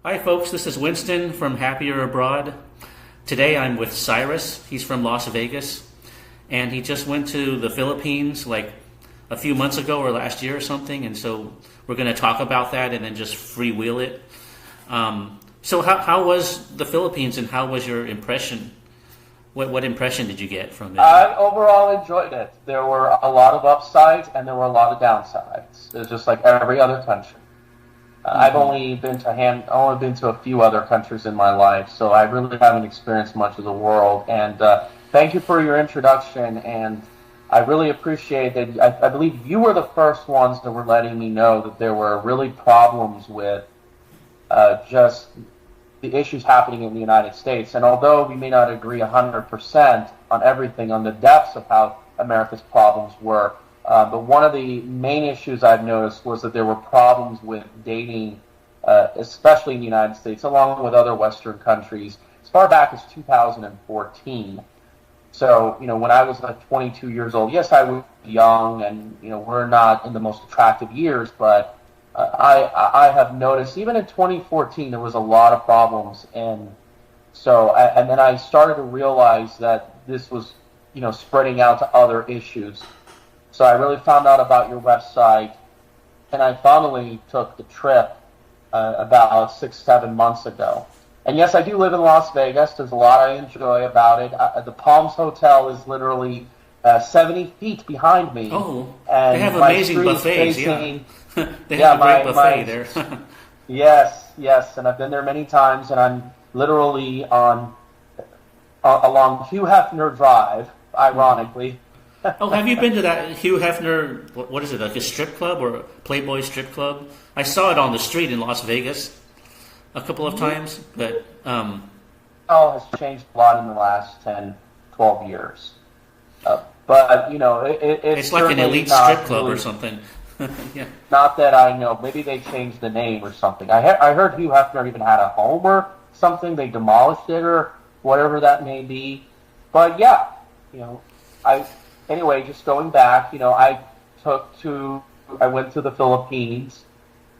Hi, folks. This is Winston from Happier Abroad. Today I'm with Cyrus. He's from Las Vegas, and he just went to the Philippines like a few months ago or last year or something, and so we're going to talk about that and then just freewheel it. So how was the Philippines, and how was your impression? What impression did you get from it? I overall enjoyed it. There were a lot of upsides and there were a lot of downsides. It was just like every other country. I've only been to a few other countries in my life, so I really haven't experienced much of the world. And thank you for your introduction, and I really appreciate that. I believe you were the first ones that were letting me know that there were really problems with just the issues happening in the United States. And although we may not agree 100% on everything, on the depths of how America's problems were, but one of the main issues I've noticed was that there were problems with dating, especially in the United States, along with other Western countries, as far back as 2014. So, when I was like 22 years old, yes, I was young, and, we're not in the most attractive years, but I have noticed, even in 2014, there was a lot of problems. And so, and then I started to realize that this was, spreading out to other issues. So I really found out about your website, and I finally took the trip about 6-7 months ago. And yes, I do live in Las Vegas. There's a lot I enjoy about it. The Palms Hotel is literally 70 feet behind me. Oh, and they have amazing buffets, facing, They have a great buffet there. Yes, and I've been there many times, and I'm literally along Hugh Hefner Drive, ironically. Oh, have you been to that Hugh Hefner, what is it, like a strip club or a Playboy strip club? I saw it on the street in Las Vegas a couple of times, but... has changed a lot in the last 10, 12 years. But, it's like an elite strip club or something. Yeah. Not that I know. Maybe they changed the name or something. I heard Hugh Hefner even had a home or something. They demolished it or whatever that may be. But, yeah, Anyway, just going back, I went to the Philippines,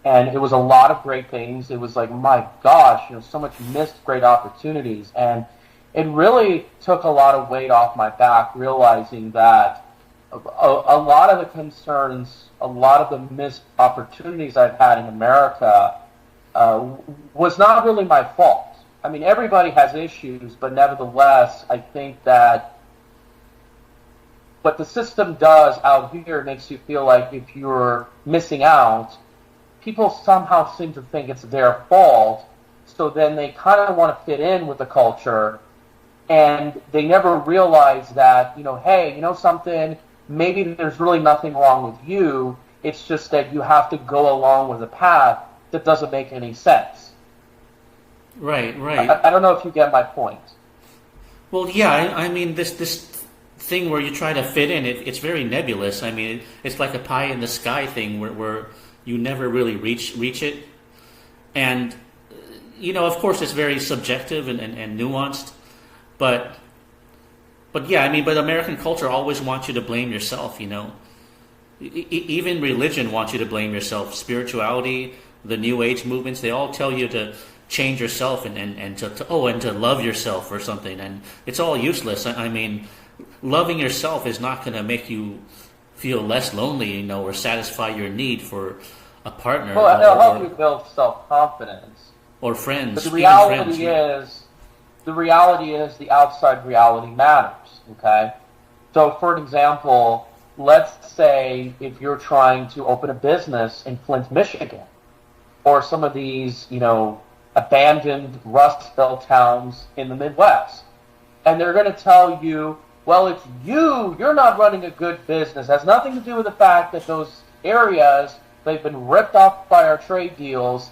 and it was a lot of great things. It was like, my gosh, so much missed great opportunities. And it really took a lot of weight off my back, realizing that a lot of the concerns, a lot of the missed opportunities I've had in America was not really my fault. I mean, everybody has issues, but nevertheless, I think that what the system does out here makes you feel like if you're missing out, people somehow seem to think it's their fault, so then they kind of want to fit in with the culture, and they never realize that, hey, something, maybe there's really nothing wrong with you, it's just that you have to go along with a path that doesn't make any sense. Right. I don't know if you get my point. Well, yeah, I mean, this thing where you try to fit in, it's very nebulous. I mean, it's like a pie in the sky thing where you never really reach it. And, of course, it's very subjective and nuanced. But yeah, I mean, but American culture always wants you to blame yourself, Even religion wants you to blame yourself. Spirituality, the New Age movements, they all tell you to change yourself and to love yourself or something. And it's all useless. I mean, loving yourself is not going to make you feel less lonely, or satisfy your need for a partner. Well, it'll help you build self-confidence. Or friends. But the reality is the outside reality matters, okay? So, for example, let's say if you're trying to open a business in Flint, Michigan, or some of these, abandoned Rust Belt towns in the Midwest, and they're going to tell you, well, it's you're not running a good business. It has nothing to do with the fact that those areas, they've been ripped off by our trade deals,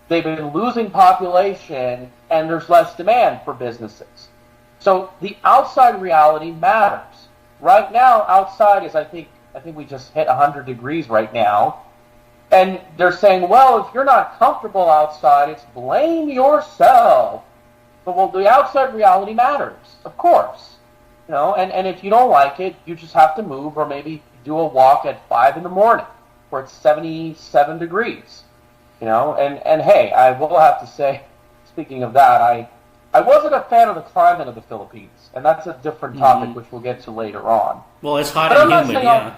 they've been losing population, and there's less demand for businesses. So the outside reality matters. Right now, outside is, I think we just hit 100 degrees right now, and they're saying, well, if you're not comfortable outside, it's blame yourself. But, well, the outside reality matters, of course. And if you don't like it, you just have to move, or maybe do a walk at 5 in the morning where it's 77 degrees. And hey, I will have to say, speaking of that, I wasn't a fan of the climate of the Philippines, and that's a different topic which we'll get to later on. Well, it's hot and humid, yeah.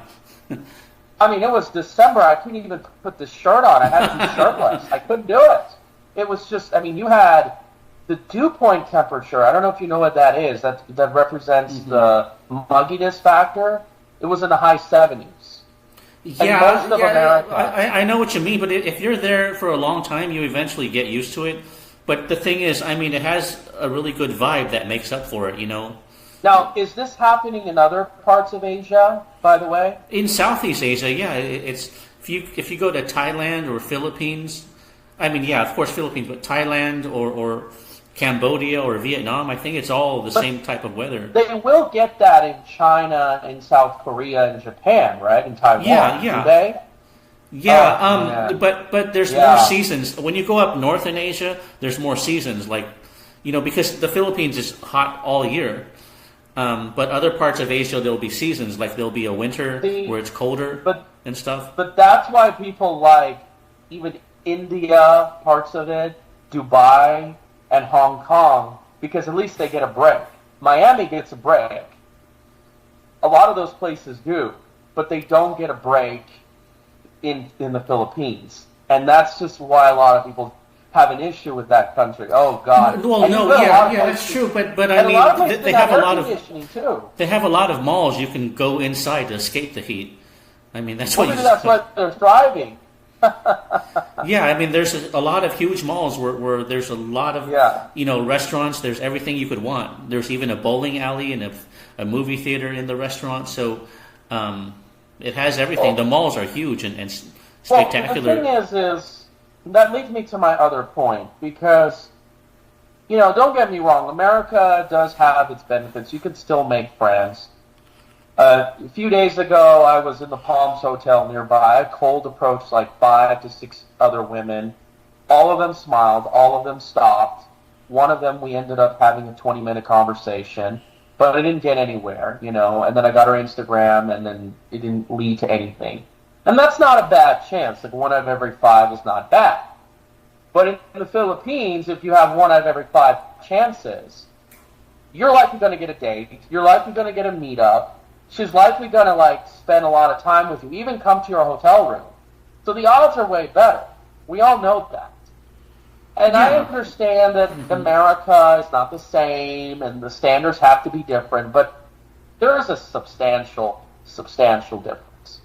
I mean, it was December. I couldn't even put this shirt on. I had to be shirtless. I couldn't do it. It was just, I mean, you had the dew point temperature. I don't know if you know what that is. That represents the mugginess factor. It was in the high 70s. Yeah, most of America, I know what you mean, but if you're there for a long time, you eventually get used to it. But the thing is, I mean, it has a really good vibe that makes up for it, Now, is this happening in other parts of Asia, by the way? In Southeast Asia, yeah. It's if you go to Thailand or Philippines, I mean, yeah, of course Philippines, but Thailand or Cambodia or Vietnam, I think it's all the same type of weather. They will get that in China, in South Korea, and Japan, right? In Taiwan, do they? Yeah, but there's more seasons. When you go up north in Asia, there's more seasons, because the Philippines is hot all year. But other parts of Asia, there'll be seasons, like there'll be a winter where it's colder and stuff. But that's why people like even India, parts of it, Dubai, and Hong Kong, because at least they get a break. Miami gets a break. A lot of those places do, but they don't get a break in the Philippines. And that's just why a lot of people have an issue with that country. Oh God! Well, that's true. But I mean, they have a lot of too. They have a lot of malls you can go inside to escape the heat. I mean, that's what they're thriving. Yeah, I mean, there's a lot of huge malls where there's a lot of restaurants. There's everything you could want. There's even a bowling alley and a movie theater in the restaurant. So it has everything. The malls are huge and spectacular. Well, the thing is that leads me to my other point, because don't get me wrong, America does have its benefits. You can still make friends. A few days ago, I was in the Palms Hotel nearby. I cold approached like 5 to 6 other women. All of them smiled. All of them stopped. One of them, we ended up having a 20-minute conversation, but it didn't get anywhere, And then I got her Instagram, and then it didn't lead to anything. And that's not a bad chance. Like 1 out of every 5 is not bad. But in the Philippines, if you have 1 out of every 5 chances, you're likely going to get a date. You're likely going to get a meetup. She's likely going to spend a lot of time with you, even come to your hotel room. So the odds are way better. We all know that. And I understand that America is not the same and the standards have to be different, but there is a substantial difference.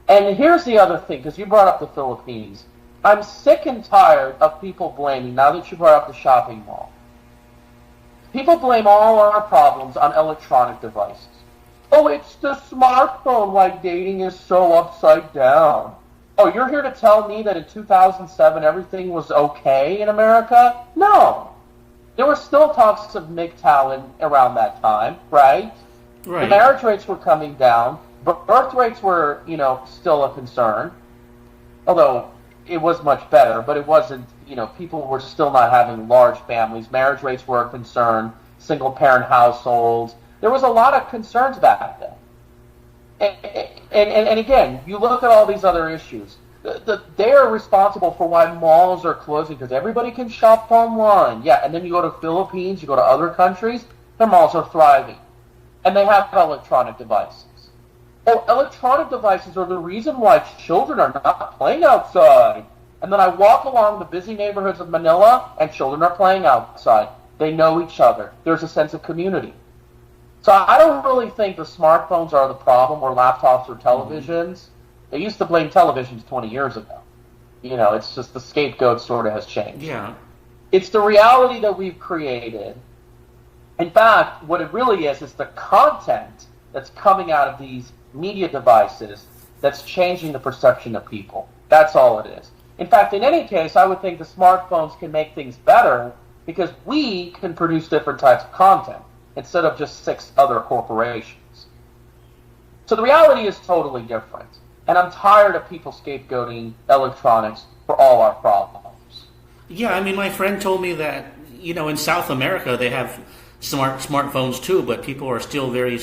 And here's the other thing, because you brought up the Philippines. I'm sick and tired of people blaming, now that you brought up the shopping mall, people blame all our problems on electronic devices. Oh, it's the smartphone, like dating is so upside down. Oh, you're here to tell me that in 2007 everything was okay in America? No. There were still talks of MGTOW around that time, right? Right. The marriage rates were coming down. Birth rates were, still a concern. Although it was much better, but it wasn't, people were still not having large families. Marriage rates were a concern. Single-parent households. There was a lot of concerns back then. And again, you look at all these other issues. They are responsible for why malls are closing, because everybody can shop online. Yeah, and then you go to Philippines, you go to other countries, their malls are thriving. And they have electronic devices. Oh, electronic devices are the reason why children are not playing outside. And then I walk along the busy neighborhoods of Manila, and children are playing outside. They know each other. There's a sense of community. So I don't really think the smartphones are the problem, or laptops or televisions. They used to blame televisions 20 years ago. It's just the scapegoat sort of has changed. Yeah. It's the reality that we've created. In fact, what it really is the content that's coming out of these media devices that's changing the perception of people. That's all it is. In fact, in any case, I would think the smartphones can make things better because we can produce different types of content instead of just 6 other corporations. So the reality is totally different. And I'm tired of people scapegoating electronics for all our problems. Yeah, I mean, my friend told me that, in South America they have smartphones too, but people are still very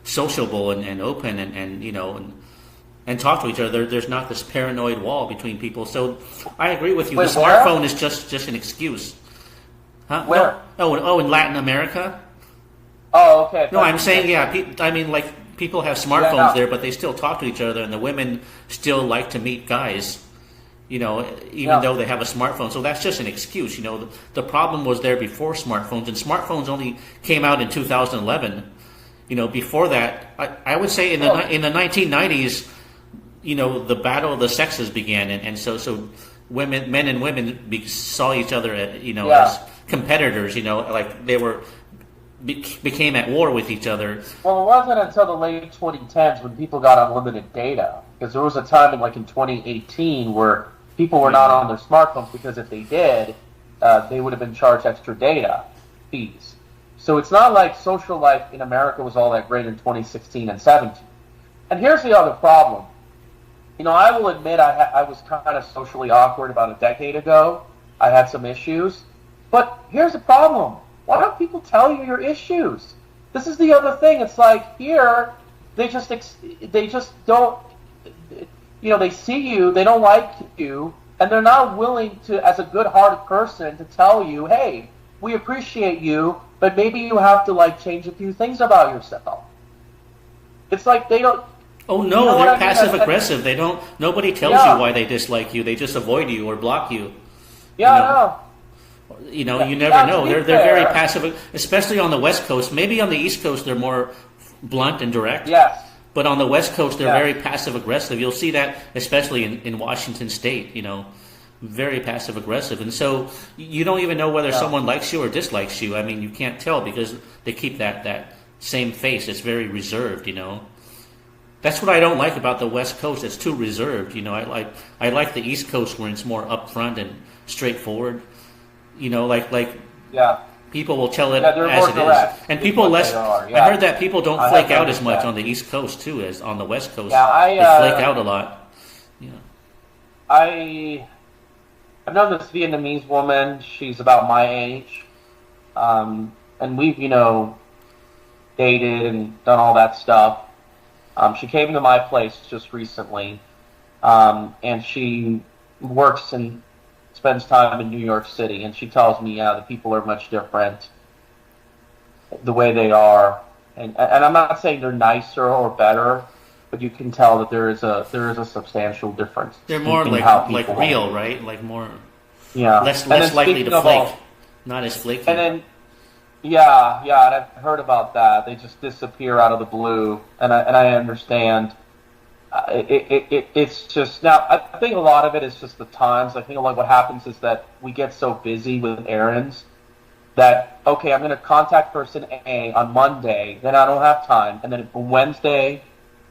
sociable and open and and talk to each other. There's not this paranoid wall between people. So I agree with you. Wait, the smartphone is just an excuse. Huh? Where? No. Oh, in Latin America? Oh, okay. No, I'm saying, I mean, like, people have smartphones there, but they still talk to each other, and the women still like to meet guys, even though they have a smartphone. So that's just an excuse. The problem was there before smartphones, and smartphones only came out in 2011. Before that, I would say in the 1990s, the battle of the sexes began, and so men and women saw each other, as competitors. Like they became at war with each other. Well, it wasn't until the late 2010s when people got unlimited data, because there was a time in 2018 where people were not on their smartphones, because if they did, they would have been charged extra data fees. So it's not like social life in America was all that great in 2016 and 17. And here's the other problem. I will admit I was kind of socially awkward about a decade ago. I had some issues. But here's the problem. Why don't people tell you your issues? This is the other thing. It's like here, they just don't, they see you, they don't like you, and they're not willing to, as a good-hearted person, to tell you, hey, we appreciate you, but maybe you have to change a few things about yourself. It's like they don't. Oh no, they're passive aggressive. They don't. Nobody tells you why they dislike you. They just avoid you or block you. Yeah, I know. You never know. They're very passive, especially on the West Coast. Maybe on the East Coast they're more blunt and direct. Yes. But on the West Coast they're very passive aggressive. You'll see that especially in Washington State. Very passive aggressive, and so you don't even know whether someone likes you or dislikes you. I mean, you can't tell because they keep that same face. It's very reserved. That's what I don't like about the West Coast. It's too reserved. I like the East Coast where it's more upfront and straightforward. People will tell it as it is, and people less. I heard that people don't flake out as much on the East Coast too as on the West Coast. They flake out a lot. I've known this Vietnamese woman. She's about my age, and we've dated and done all that stuff. She came to my place just recently, and she works and spends time in New York City, and she tells me, the people are much different, the way they are, and I'm not saying they're nicer or better, but you can tell that there is a substantial difference. They're more like real, right? Like more, less likely to flake, not as flaky. And then, and I've heard about that. They just disappear out of the blue, and I understand. It's just now. I think a lot of it is just the times. I think what happens is that we get so busy with errands that I'm going to contact person A on Monday, then I don't have time, and then Wednesday,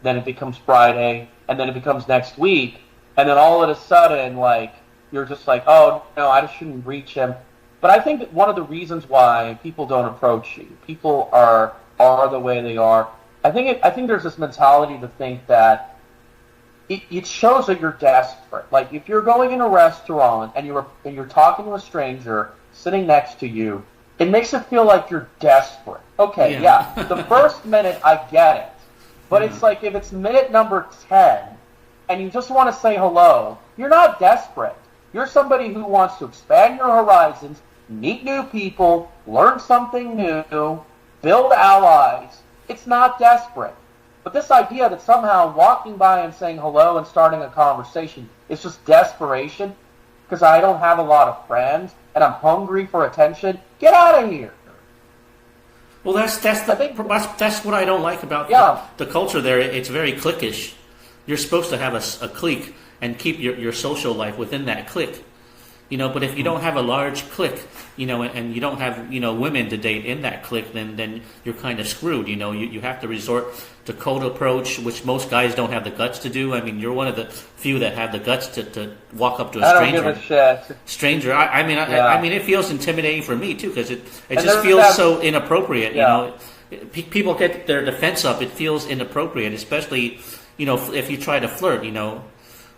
then it becomes Friday, and then it becomes next week, and then all of a sudden you're just oh no, I just shouldn't reach him. But I think that one of the reasons why people don't approach you, people are the way they are. I think there's this mentality to think that it shows that you're desperate. Like if you're going in a restaurant and you're talking to a stranger sitting next to you, it makes it feel like you're desperate. Okay, the first minute I get it, but it's like if it's minute number 10 and you just want to say hello, you're not desperate. You're somebody who wants to expand your horizons, meet new people, learn something new, build allies. It's not desperate. But this idea that somehow walking by and saying hello and starting a conversation is just desperation because I don't have a lot of friends and I'm hungry for attention, get out of here. Well, that's what I don't like about the culture there. It's very cliquish. You're supposed to have a clique and keep your social life within that clique. But if you don't have a large clique, and you don't have, women to date in that clique, then you're kind of screwed. You have to resort to cold approach, which most guys don't have the guts to do. I mean, you're one of the few that have the guts to walk up to a stranger. I don't give a shit. Stranger. I mean, it feels intimidating for me too because it just feels so inappropriate. People get their defense up. It feels inappropriate, especially if you try to flirt.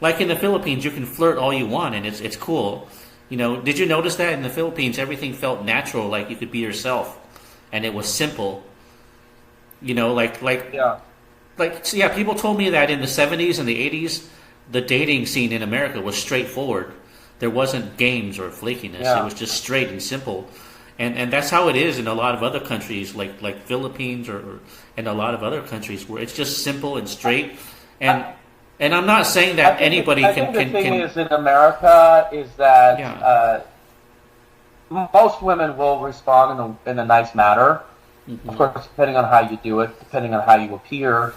Like in the Philippines, you can flirt all you want, and it's cool. Did you notice that in the Philippines, everything felt natural, like you could be yourself, and it was simple. People told me that in the 70s and the 80s, the dating scene in America was straightforward. There wasn't games or flakiness. Yeah. It was just straight and simple. And that's how it is in a lot of other countries, like Philippines or in a lot of other countries, where it's just simple and straight. And I'm not saying that anybody can. I think the thing is in America is that most women will respond in a nice manner. Mm-hmm. Of course, depending on how you do it, depending on how you appear,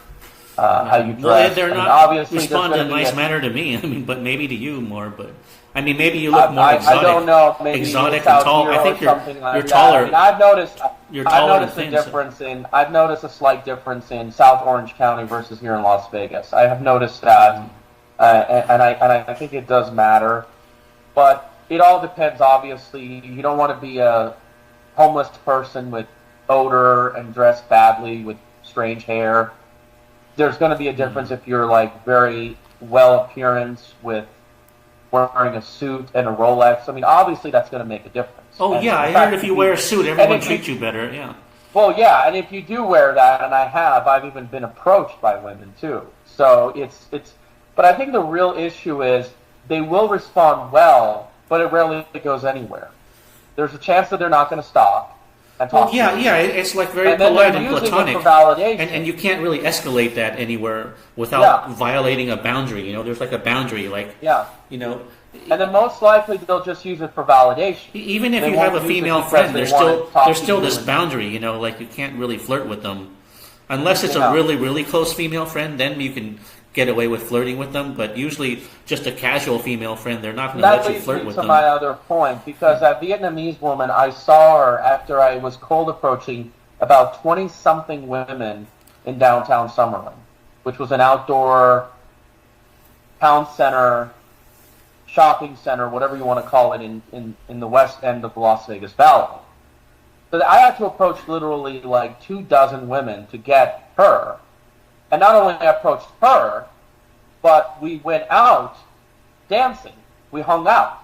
how you dress. Well, they're not obviously respond in a nice manner to me. I mean, but maybe to you more. But I mean, maybe you look more exotic. I don't know. Maybe exotic and tall. I think you're taller. I mean, I've noticed thin, I've noticed a slight difference in South Orange County versus here in Las Vegas. I have noticed that, and I think it does matter. But it all depends. Obviously, you don't want to be a homeless person with odor and dressed badly with strange hair. There's going to be a difference if you're like very well appearance with wearing a suit and a Rolex. I mean, obviously that's going to make a difference. Oh, and I heard if you wear a suit, everyone treats you better, yeah. Well, yeah, and if you do wear that, and I've even been approached by women too. So it's but I think the real issue is they will respond well, but it rarely goes anywhere. There's a chance that they're not going to stop. It's like very polite and platonic, and you can't really escalate that anywhere without violating a boundary. You know, there's like a boundary, you know. And then most likely they'll just use it for validation. Even if you have a female friend, there's still this boundary. You know, like you can't really flirt with them unless it's a really, really close female friend. Then you can get away with flirting with them, but usually just a casual female friend, they're not going to let you flirt with them. That leads me to my other point, because that Vietnamese woman, I saw her after I was cold approaching about 20-something women in downtown Summerlin, which was an outdoor town center, shopping center, whatever you want to call it, in the west end of the Las Vegas Valley. So I had to approach literally like 24 women to get her. And not only I approached her, but we went out dancing. We hung out.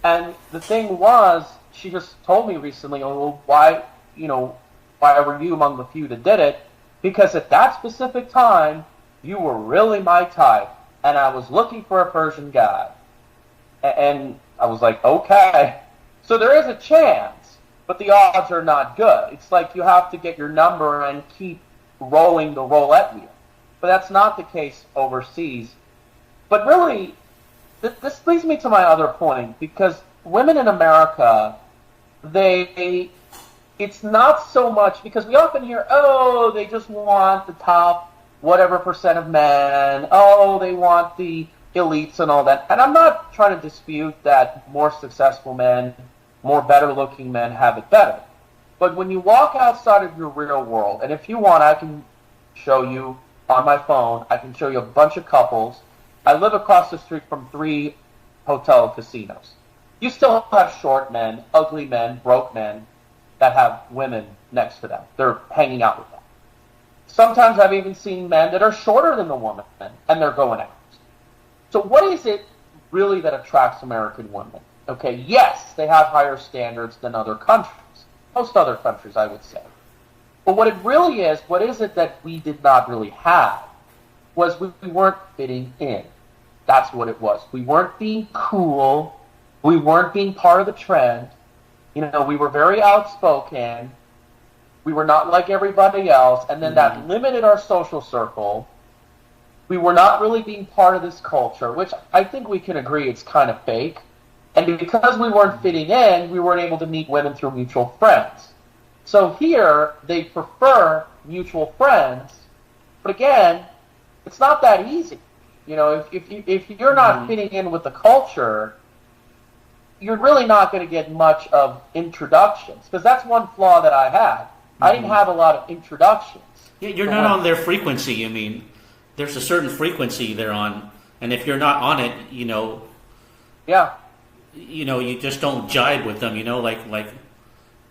And the thing was, she just told me recently, why were you among the few that did it? Because at that specific time, you were really my type, and I was looking for a Persian guy. And I was like, okay. So there is a chance, but the odds are not good. It's like you have to get your number and keep rolling the roulette wheel. But that's not the case overseas. But really, this leads me to my other point, because women in America, it's not so much, because we often hear, they just want the top whatever percent of men, they want the elites and all that. And I'm not trying to dispute that more successful men, more better-looking men have it better. But when you walk outside of your real world, and if you want, I can show you on my phone, I can show you a bunch of couples. I live across the street from 3 hotel casinos. You still have short men, ugly men, broke men that have women next to them. They're hanging out with them. Sometimes I've even seen men that are shorter than the woman, and they're going out. So what is it really that attracts American women? Okay, yes, they have higher standards than other countries. Most other countries, I would say. But what it really is, what is it that we did not really have, was we weren't fitting in. That's what it was. We weren't being cool. We weren't being part of the trend. You know, we were very outspoken. We were not like everybody else. And then that limited our social circle. We were not really being part of this culture, which I think we can agree it's kind of fake. And because we weren't fitting in, we weren't able to meet women through mutual friends. So here, they prefer mutual friends. But again, it's not that easy. You know, if you're not fitting in with the culture, you're really not going to get much of introductions. Because that's one flaw that I had. I didn't have a lot of introductions. Yeah, you're not on their frequency. I mean, there's a certain frequency they're on. And if you're not on it, you know... Yeah. You know, you just don't jibe with them, you know, like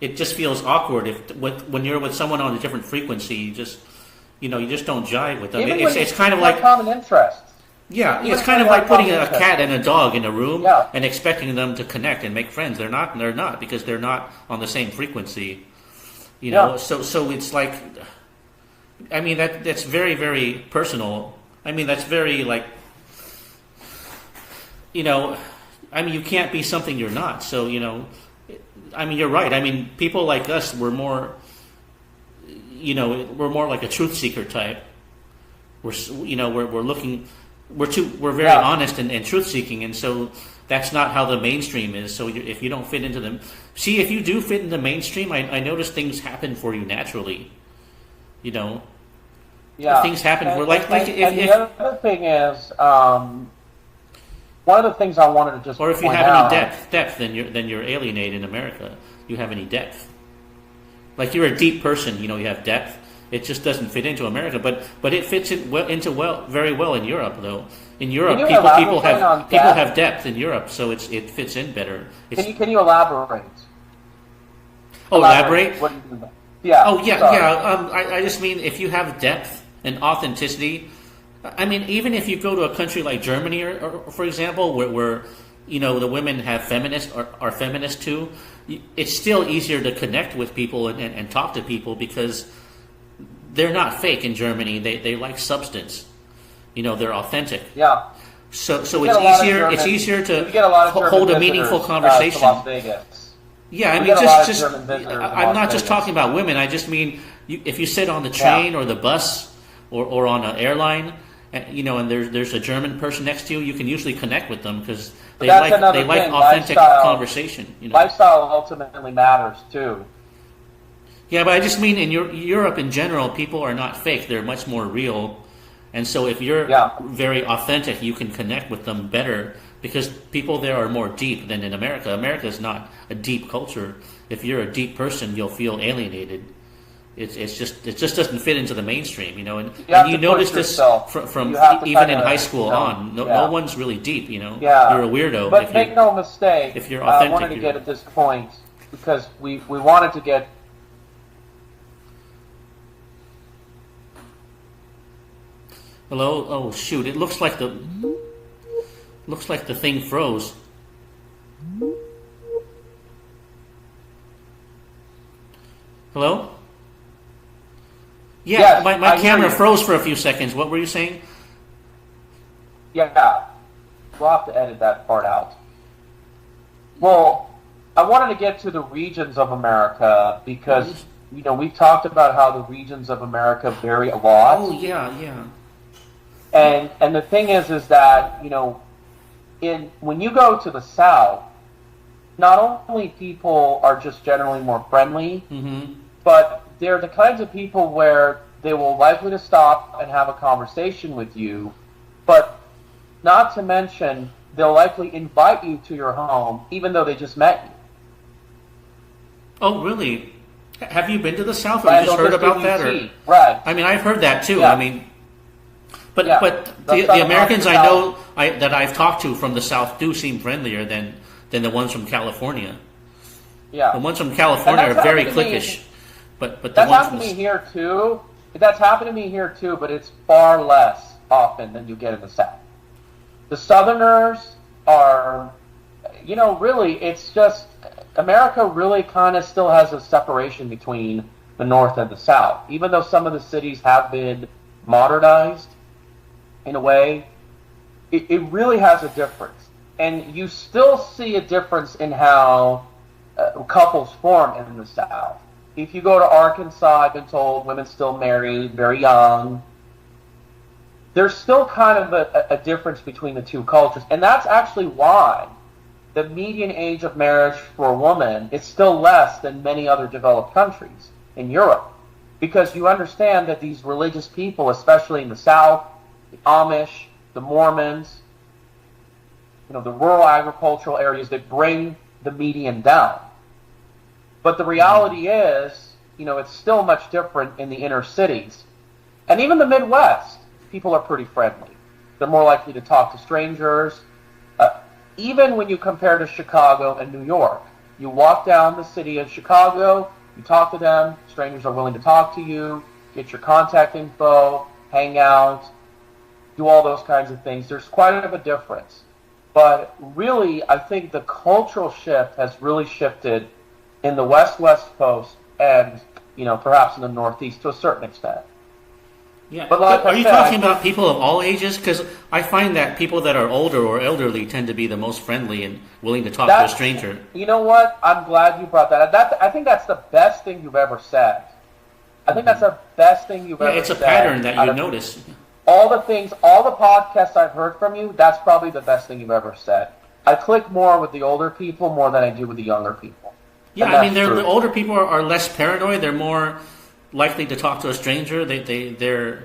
it just feels awkward when you're with someone on a different frequency. You just don't jibe with them. It's kind of like common interests. Yeah, it's kind of like putting a cat and a dog in a room and expecting them to connect and make friends. They're not because they're not on the same frequency. You know, so it's like I mean, that's very, very personal. I mean, that's very, like, you know, I mean, you can't be something you're not. So, you know, I mean, you're right. I mean, people like us, we're more, you know, we're more like a truth seeker type. We're, you know, we're looking, we're very honest and truth seeking, and so that's not how the mainstream is. So if you don't fit into them, see, if you do fit in the mainstream, I notice things happen for you naturally. You know, things happen. And, we're like the other thing is, one of the things I wanted to just or if you point have out, any depth, then you're alienated in America. You have any depth, like you're a deep person. You know, you have depth. It just doesn't fit into America, but it fits in very well in Europe, though. In Europe, people have depth in Europe, so it fits in better. Can you elaborate? Oh, elaborate? What do you mean? Yeah. Oh, yeah, sorry. I just mean if you have depth and authenticity. I mean, even if you go to a country like Germany, or for example, where you know the women have are feminist too, it's still easier to connect with people and talk to people because they're not fake in Germany. They like substance. You know, they're authentic. Yeah. So it's easier to hold a meaningful conversation. To Las Vegas. Yeah, I mean, I'm not just talking about women. I just mean if you sit on the train or the bus or on an airline, you know, and there's a German person next to you, you can usually connect with them because they like authentic conversation. You know? Lifestyle ultimately matters too. Yeah, but I just mean in Europe in general, people are not fake. They're much more real. And so if you're very authentic, you can connect with them better because people there are more deep than in America. America is not a deep culture. If you're a deep person, you'll feel alienated. It just doesn't fit into the mainstream, you know. And you notice this from even in high school on. No one's really deep, you know. Yeah. You're a weirdo. But make no mistake, if you're authentic, I wanted to get at this point because we wanted to get. Hello? Oh shoot! It looks like the thing froze. Hello? Yeah, yes, my camera froze for a few seconds. What were you saying? Yeah, we'll have to edit that part out. Well, I wanted to get to the regions of America because you know we've talked about how the regions of America vary a lot. Oh yeah. And the thing is that, you know, when you go to the South, not only people are just generally more friendly, but they're the kinds of people where they will likely to stop and have a conversation with you, but not to mention they'll likely invite you to your home even though they just met you. Oh, really? Have you been to the South or you just heard about that? Or? Right. I mean, I've heard that too. Yeah. I mean... But the Americans I know that I've talked to from the South do seem friendlier than the ones from California. Yeah, the ones from California are very cliquish. But the that's ones happened to me here too. That's happened to me here too, but it's far less often than you get in the South. The Southerners are, you know, really, it's just America really kind of still has a separation between the North and the South, even though some of the cities have been modernized. In a way, it really has a difference. And you still see a difference in how couples form in the South. If you go to Arkansas, I've been told women still marry very young. There's still kind of a difference between the two cultures. And that's actually why the median age of marriage for a woman is still less than many other developed countries in Europe. Because you understand that these religious people, especially in the South, the Amish, the Mormons, you know, the rural agricultural areas that bring the median down. But the reality is, you know, it's still much different in the inner cities. And even the Midwest, people are pretty friendly. They're more likely to talk to strangers. Even when you compare to Chicago and New York, you walk down the city of Chicago, you talk to them, strangers are willing to talk to you, get your contact info, hang out, do all those kinds of things. There's quite a difference. But really, I think the cultural shift has really shifted in the West Coast and, you know, perhaps in the Northeast to a certain extent. Yeah, But like are I you said, talking about people of all ages? Because I find that people that are older or elderly tend to be the most friendly and willing to talk to a stranger. You know what? I'm glad you brought that up. I think that's the best thing you've ever said. I think that's the best thing you've ever said. Yeah, it's a pattern that you notice. All the podcasts I've heard from you, that's probably the best thing you've ever said. I click more with the older people more than I do with the younger people. Yeah, I mean, the older people are less paranoid. They're more likely to talk to a stranger. They're.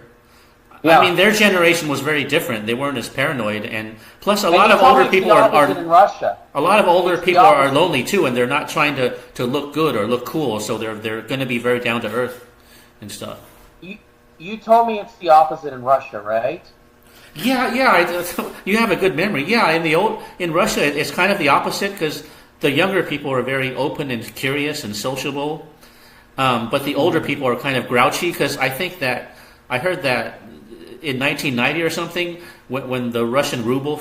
Yeah. I mean, their generation was very different. They weren't as paranoid, and plus, a lot of older people are in Russia. A lot of older people are lonely too, and they're not trying to look good or look cool. So they're going to be very down to earth and stuff. You told me it's the opposite in Russia, right? Yeah. You have a good memory. Yeah, in Russia, it's kind of the opposite because the younger people are very open and curious and sociable, but the older people are kind of grouchy because I think that I heard that in 1990 or something when the Russian ruble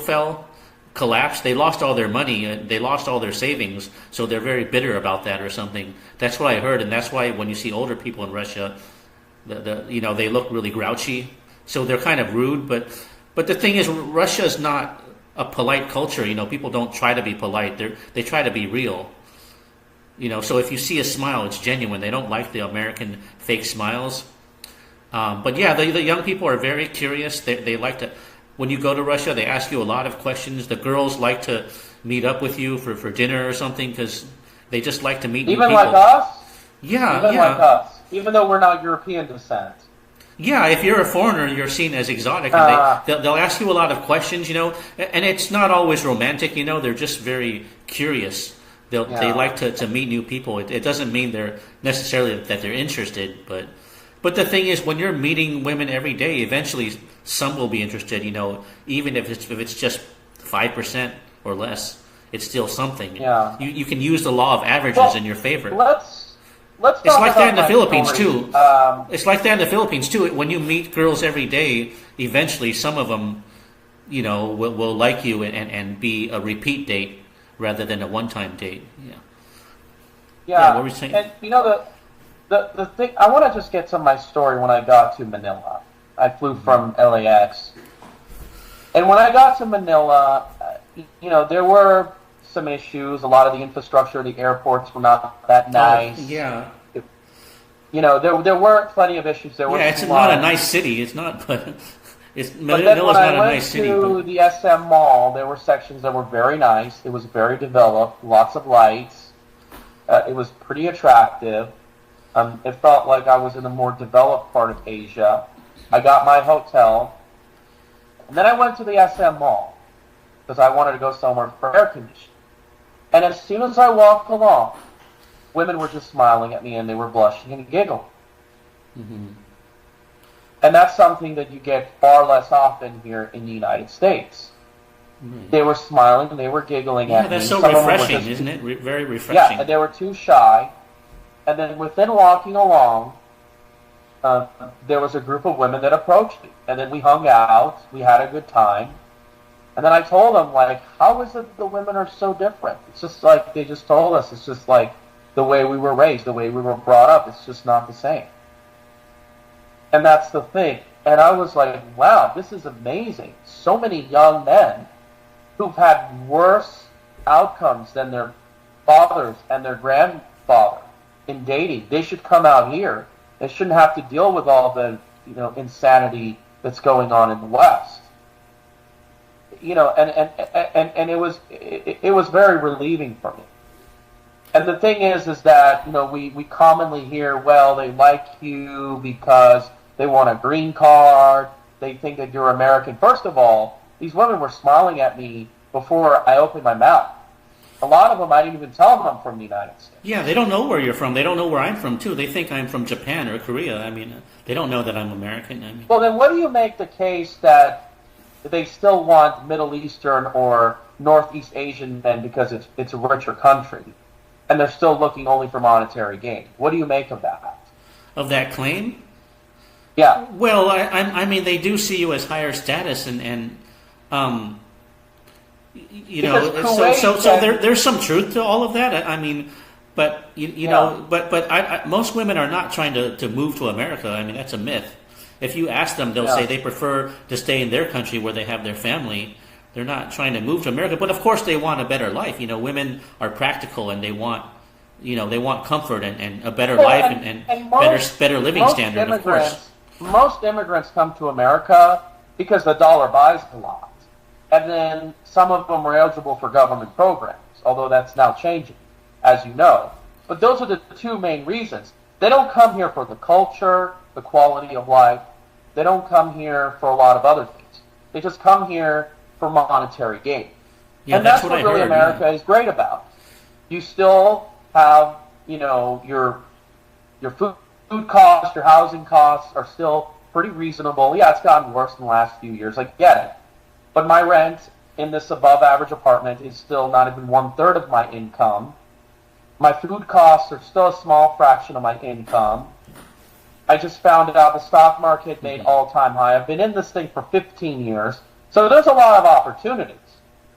collapsed, they lost all their money, they lost all their savings, so they're very bitter about that or something. That's what I heard, and that's why when you see older people in Russia, they look really grouchy, so they're kind of rude. But the thing is, Russia is not a polite culture. People don't try to be polite. They try to be real. So if you see a smile, it's genuine. They don't like the American fake smiles. But yeah, the young people are very curious. They like to. When you go to Russia, they ask you a lot of questions. The girls like to meet up with you for dinner or something because they just like to meet new people. Even like us? Yeah, Even like us. Even though we're not European descent. Yeah, if you're a foreigner, you're seen as exotic, and they'll ask you a lot of questions, and it's not always romantic, they're just very curious. They like to meet new people. It doesn't mean they're necessarily that they're interested, but the thing is, when you're meeting women every day, eventually some will be interested, even if it's just 5% or less, it's still something. Yeah. You can use the law of averages in your favor. Let's it's like that in the Philippines story. too. It's like that in the Philippines too. When you meet girls every day, eventually some of them, will like you and be a repeat date rather than a one-time date. Yeah. What were you saying? And the thing, I want to just get to my story when I got to Manila. I flew from LAX, and when I got to Manila, there were some issues. A lot of the infrastructure, the airports were not that nice. Yeah. There were plenty of issues. It's not a nice city. It's not, but Manila's not a nice city. When I went to the SM Mall, there were sections that were very nice. It was very developed, lots of lights. It was pretty attractive. It felt like I was in a more developed part of Asia. I got my hotel, and then I went to the SM Mall because I wanted to go somewhere for air conditioning. And as soon as I walked along, women were just smiling at me and they were blushing and giggling. Mm-hmm. And that's something that you get far less often here in the United States. Mm-hmm. They were smiling, they were giggling at me. Yeah, that's so refreshing, isn't it? Very refreshing. Yeah, and they were too shy. And then within walking along, there was a group of women that approached me. And then we hung out, we had a good time. And then I told them, how is it the women are so different? It's just like they just told us. It's just like the way we were raised, the way we were brought up. It's just not the same. And that's the thing. And I was like, wow, this is amazing. So many young men who've had worse outcomes than their fathers and their grandfather in dating. They should come out here. They shouldn't have to deal with all the insanity that's going on in the West. And it was very relieving for me. And the thing is that we commonly hear, well, they like you because they want a green card. They think that you're American. First of all, these women were smiling at me before I opened my mouth. A lot of them, I didn't even tell them I'm from the United States. Yeah, they don't know where you're from. They don't know where I'm from, too. They think I'm from Japan or Korea. I mean, they don't know that I'm American. Well, then what do you make the case that they still want Middle Eastern or Northeast Asian men because it's a richer country, and they're still looking only for monetary gain? What do you make of that? Of that claim? Yeah. Well, I mean, they do see you as higher status, and there's some truth to all of that. I mean, but most women are not trying to move to America. I mean, that's a myth. if you ask them, they'll say they prefer to stay in their country where they have their family. They're not trying to move to America, but of course they want a better life. Women are practical and they want, they want comfort and a better life and better living standard. Of course, most immigrants come to America because the dollar buys a lot, and then some of them are eligible for government programs. Although that's now changing, as you know. But those are the two main reasons. They don't come here for the culture, the quality of life. They don't come here for a lot of other things. They just come here for monetary gain. And that's what really America is great about. You still have, your food costs, your housing costs are still pretty reasonable. Yeah, it's gotten worse in the last few years. I get it. But my rent in this above-average apartment is still not even 1/3 of my income. My food costs are still a small fraction of my income. I just found out the stock market made all-time high. I've been in this thing for 15 years, so there's a lot of opportunities.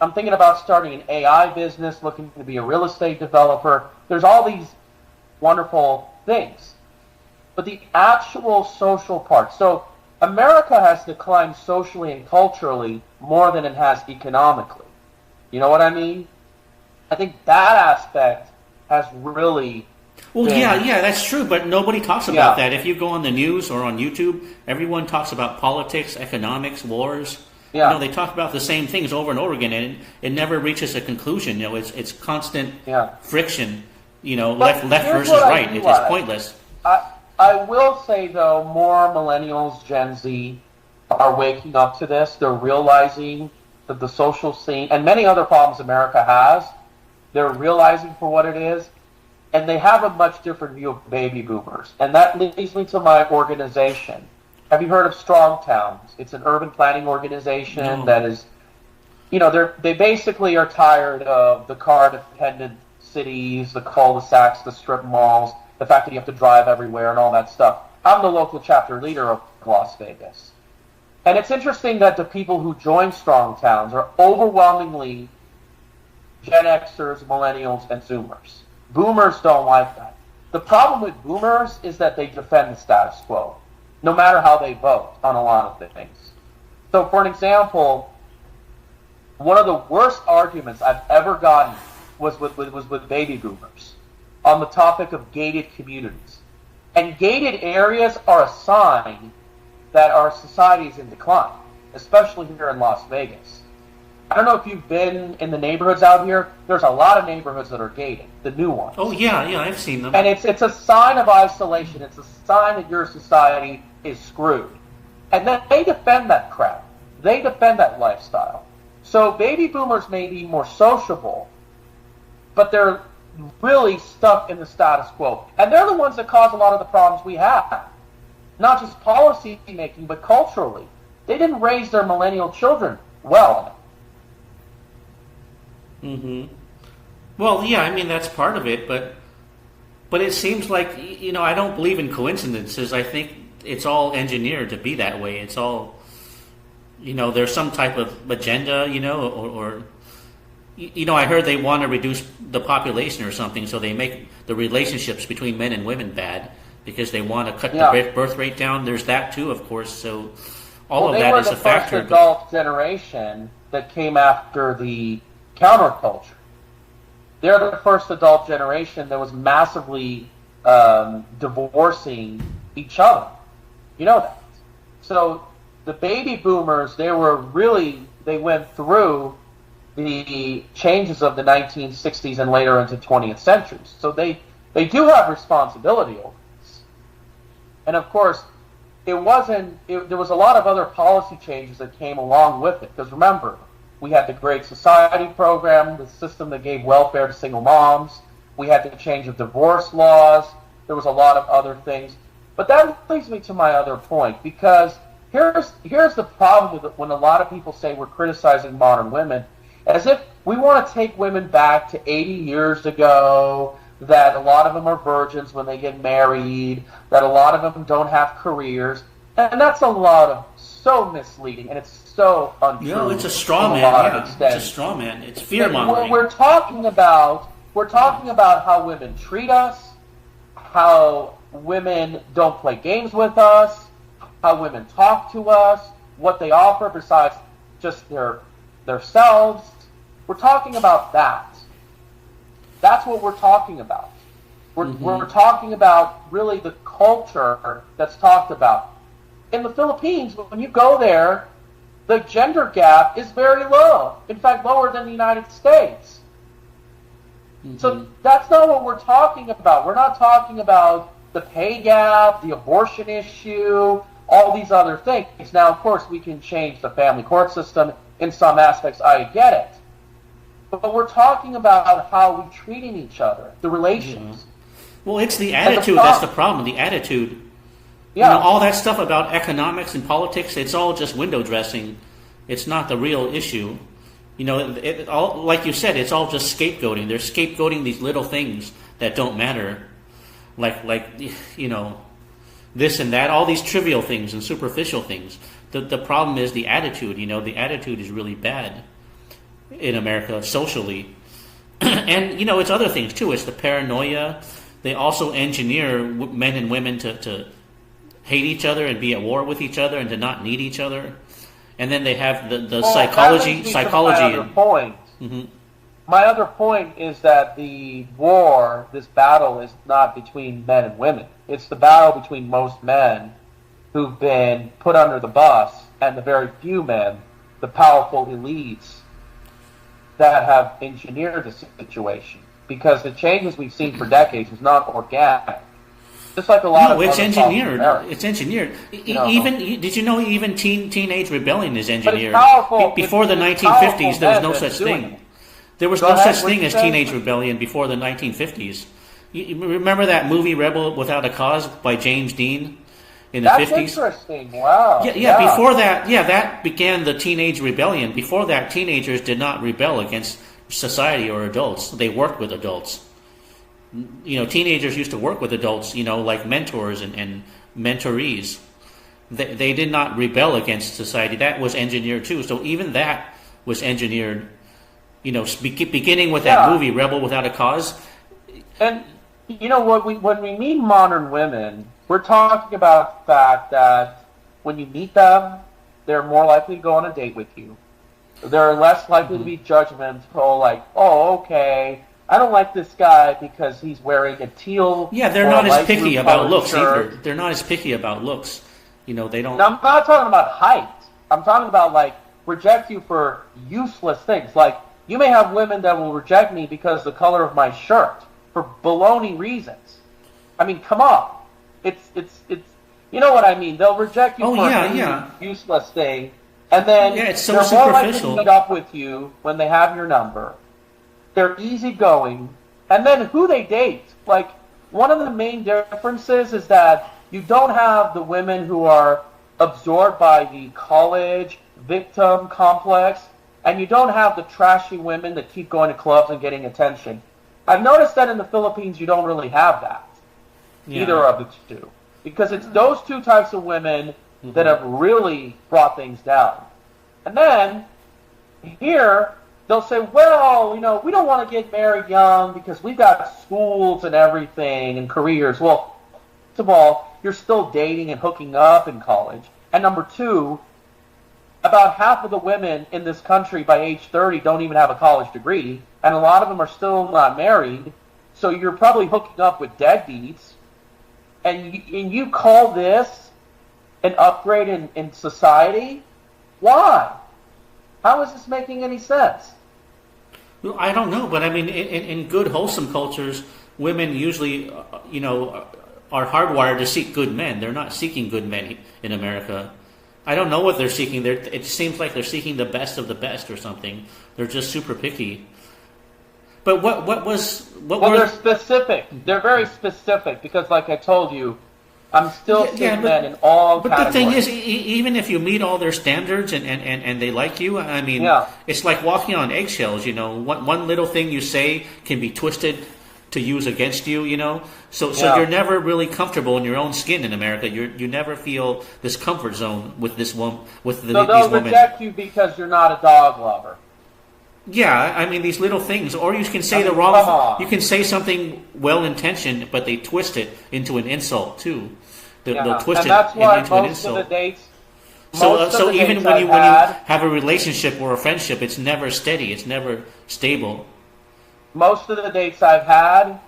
I'm thinking about starting an AI business, looking to be a real estate developer. There's all these wonderful things. But the actual social part, so America has declined socially and culturally more than it has economically. You know what I mean? I think that aspect has really yeah, that's true, but nobody talks about that. If you go on the news or on YouTube, everyone talks about politics, economics, wars. Yeah. They talk about the same things over and over again, and it never reaches a conclusion. It's constant friction. Left versus right. It's pointless. I will say, though, more millennials, Gen Z, are waking up to this. They're realizing that the social scene, and many other problems America has, they're realizing for what it is, and they have a much different view of baby boomers. And that leads me to my organization. Have you heard of Strong Towns? It's an urban planning organization that is, they basically are tired of the car-dependent cities, the cul-de-sacs, the strip malls, the fact that you have to drive everywhere and all that stuff. I'm the local chapter leader of Las Vegas. And it's interesting that the people who join Strong Towns are overwhelmingly Gen Xers, Millennials, and Zoomers. Boomers don't like that. The problem with Boomers is that they defend the status quo, no matter how they vote on a lot of things. So, for an example, one of the worst arguments I've ever gotten was with baby boomers on the topic of gated communities. And gated areas are a sign that our society is in decline, especially here in Las Vegas. I don't know if you've been in the neighborhoods out here. There's a lot of neighborhoods that are gated, the new ones. Oh, yeah, I've seen them. And it's a sign of isolation. It's a sign that your society is screwed. And then they defend that crap. They defend that lifestyle. So baby boomers may be more sociable, but they're really stuck in the status quo. And they're the ones that cause a lot of the problems we have. Not just policy making, but culturally. They didn't raise their millennial children well. Well, yeah, I mean, that's part of it, but it seems like, I don't believe in coincidences. I think it's all engineered to be that way. It's all, there's some type of agenda, or I heard they want to reduce the population or something, so they make the relationships between men and women bad because they want to cut the birth rate down. There's that too, of course, so all of that is a factor. They were the first adult generation that came after the counterculture. They're the first adult generation that was massively divorcing each other. You know that. So the baby boomers, they went through the changes of the 1960s and later into 20th centuries. So they do have responsibility over this. And of course, there was a lot of other policy changes that came along with it. Because remember, we had the Great Society program, the system that gave welfare to single moms. We had the change of divorce laws. There was a lot of other things. But that leads me to my other point, because here's the problem with it when a lot of people say we're criticizing modern women, as if we want to take women back to 80 years ago, that a lot of them are virgins when they get married, that a lot of them don't have careers. And that's so misleading, and it's so untrue. It's a straw man. It's a straw man. It's fear-mongering. We're talking about how women treat us, how women don't play games with us, how women talk to us, what they offer besides just their selves. We're talking about that. That's what we're talking about. We're talking about really the culture that's talked about. In the Philippines, when you go there, the gender gap is very low. In fact, lower than the United States. So that's not what we're talking about. We're not talking about the pay gap, the abortion issue, all these other things. Now, of course, we can change the family court system in some aspects. I get it. But we're talking about how we're treating each other, the relations. Well, it's the attitude that's the problem, the attitude. Yeah. All that stuff about economics and politics, it's all just window dressing. It's not the real issue. Like you said, it's all just scapegoating. They're scapegoating these little things that don't matter. Like this and that, all these trivial things and superficial things. The problem is the attitude. The attitude is really bad in America socially. And, it's other things too. It's the paranoia. They also engineer men and women to hate each other and be at war with each other and to not need each other. And then they have the psychology. My other point. My other point is that the war, this battle, is not between men and women. It's the battle between most men who've been put under the bus and the very few men, the powerful elites, that have engineered the situation. Because the changes we've seen for decades is not organic. Just like a lot of it's engineered. It's engineered. Even did you know even teenage rebellion is engineered? Before the 1950s, there was no such thing. There was no such thing as teenage rebellion before the 1950s. You remember that movie Rebel Without a Cause by James Dean in the 50s? That's interesting. Wow. Yeah. Before that, that began the teenage rebellion. Before that, teenagers did not rebel against society or adults. They worked with adults. Teenagers used to work with adults, like mentors and mentorees. They did not rebel against society. That was engineered too. So even that was engineered, beginning with that movie, Rebel Without a Cause. And, when we meet modern women, we're talking about the fact that when you meet them, they're more likely to go on a date with you. They're less likely to be judgmental, like, oh, okay, I don't like this guy because he's wearing a teal. Yeah, they're not as picky about looks either. They're not as picky about looks. They don't. Now, I'm not talking about height. I'm talking about reject you for useless things. Like you may have women that will reject me because the color of my shirt for baloney reasons. I mean, come on. It's you know what I mean. They'll reject you for a useless thing, and then it's so they're superficial. more likely to meet up with you when they have your number. They're easygoing, and then who they date. Like, one of the main differences is that you don't have the women who are absorbed by the college victim complex, and you don't have the trashy women that keep going to clubs and getting attention. I've noticed that in the Philippines you don't really have that, either of the two, because it's those two types of women that have really brought things down. And then, here, they'll say, well, we don't want to get married young because we've got schools and everything and careers. Well, first of all, you're still dating and hooking up in college. And number two, about half of the women in this country by age 30 don't even have a college degree, and a lot of them are still not married. So you're probably hooking up with deadbeats. And you call this an upgrade in society? Why? How is this making any sense? Well, I don't know, but I mean, in good, wholesome cultures, women usually, are hardwired to seek good men. They're not seeking good men in America. I don't know what they're seeking. It seems like they're seeking the best of the best or something. They're just super picky. But they're specific. They're very specific because, like I told you, I'm still seeing men in all categories. But the thing is, even if you meet all their standards and they like you, I mean, it's like walking on eggshells, One little thing you say can be twisted to use against you, So you're never really comfortable in your own skin in America. You never feel this comfort zone with these women. So they'll reject you because you're not a dog lover. Yeah, I mean, these little things. Or you can say the wrong... You can say something well-intentioned, but they twist it into an insult, too. they'll twist and that's it why into an most of insult. the dates. So even when you have a relationship or a friendship, it's never steady. It's never stable. Most of the dates I've had,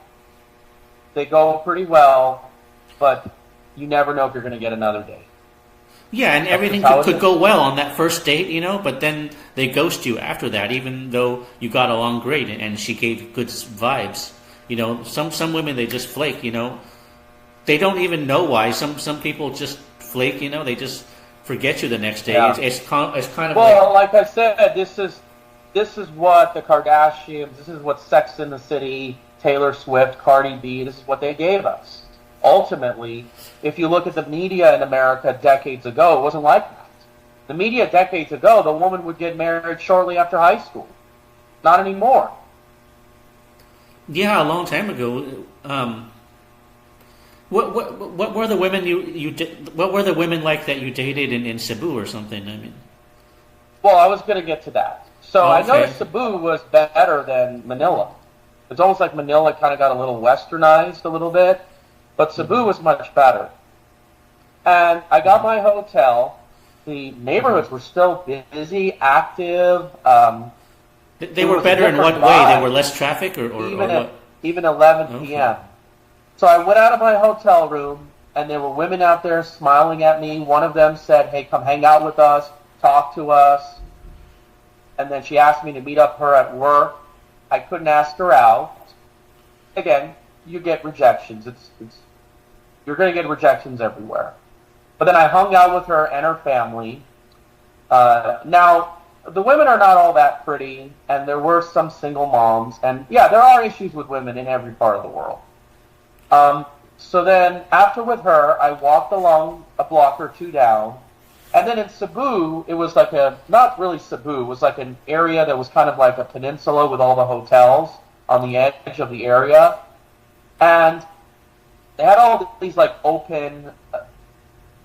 they go pretty well, but you never know if you're going to get another date. Yeah, and everything could go well on that first date, but then they ghost you after that, even though you got along great and she gave good vibes. Some women, they just flake, They don't even know why. Some people just flake, they just forget you the next day. Yeah. It's kind of like I said, this is what the Kardashians, this is what Sex in the City, Taylor Swift, Cardi B, this is what they gave us. Ultimately, if you look at the media in America decades ago, it wasn't like that. The media decades ago, the woman would get married shortly after high school. Not anymore. Yeah, a long time ago. What were the women what were the women like that you dated in Cebu or something? I mean. Well, I was going to get to that. So I noticed Cebu was better than Manila. It's almost like Manila kind of got a little westernized a little bit, but Cebu was much better. And I got my hotel. The neighborhoods were still busy, active. They were better in what way? They were less traffic or what? Even 11 p.m. So I went out of my hotel room, and there were women out there smiling at me. One of them said, "Hey, come hang out with us, talk to us." And then she asked me to meet up her at work. I couldn't ask her out. Again, you get rejections. You're going to get rejections everywhere. But then I hung out with her and her family. Now, the women are not all that pretty, and there were some single moms. And yeah, there are issues with women in every part of the world. So then, after with her, I walked along a block or two down. And then in Cebu, it was like not really Cebu, it was like an area that was kind of like a peninsula with all the hotels on the edge of the area. And they had all these like open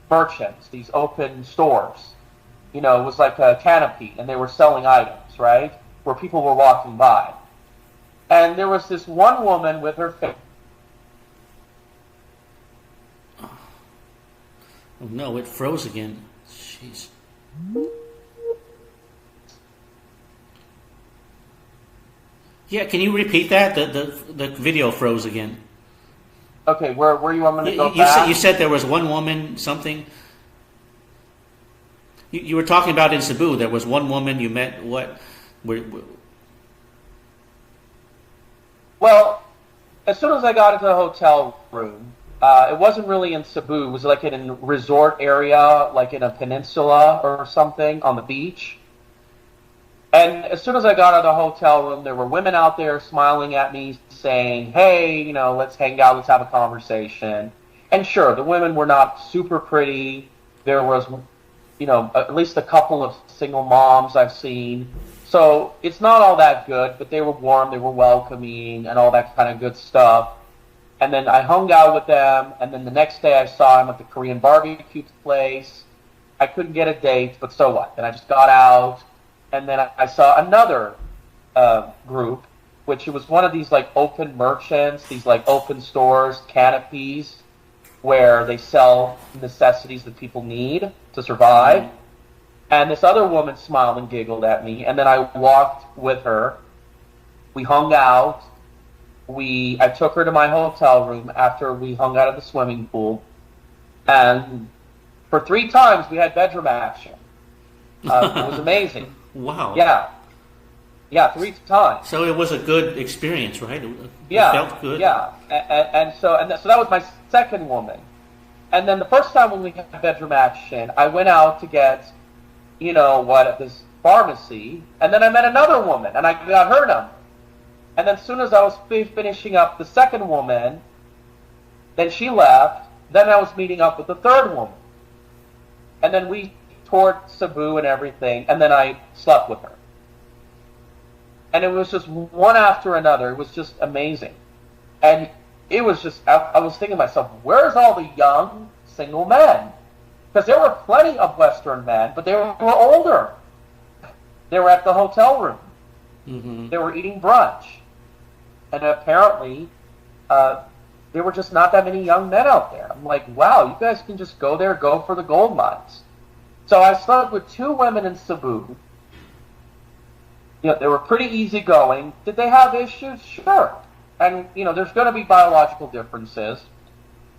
merchants, these open stores. It was like a canopy, and they were selling items, right? Where people were walking by. And there was this one woman with her face. Oh no, it froze again. Jeez. Yeah, can you repeat that? The video froze again. Okay, where you want me to go back? You said there was one woman, something. You were talking about in Cebu. There was one woman you met. What? Well, as soon as I got into the hotel room, it wasn't really in Cebu. It was like in a resort area, like in a peninsula or something on the beach. And as soon as I got out of the hotel room, there were women out there smiling at me, saying, "Hey, let's hang out, let's have a conversation." And sure, the women were not super pretty. There was, at least a couple of single moms I've seen. So it's not all that good, but they were warm, they were welcoming, and all that kind of good stuff. And then I hung out with them, and then the next day I saw him at the Korean barbecue place. I couldn't get a date, but so what? Then I just got out, and then I saw another group, which it was one of these like open merchants, these like open stores, canopies, where they sell necessities that people need to survive. Mm-hmm. And this other woman smiled and giggled at me, and then I walked with her. We hung out. I took her to my hotel room after we hung out at the swimming pool, and for 3 times we had bedroom action. It was amazing. Wow. Yeah, 3 times. So it was a good experience, right? It felt good. Yeah, and so that was my second woman. And then the first time when we had bedroom action, I went out to get, at this pharmacy, and then I met another woman, and I got her number. And then as soon as I was finishing up the second woman, then she left. Then I was meeting up with the third woman. And then we toured Cebu and everything, and then I slept with her. And it was just one after another. It was just amazing. And it was just, I was thinking to myself, where's all the young single men? Because there were plenty of Western men, but they were older. They were at the hotel room. Mm-hmm. They were eating brunch. And apparently, there were just not that many young men out there. I'm like, wow, you guys can just go there, go for the gold mines. So I started with 2 women in Cebu. They were pretty easygoing. Did they have issues? Sure. And, there's going to be biological differences.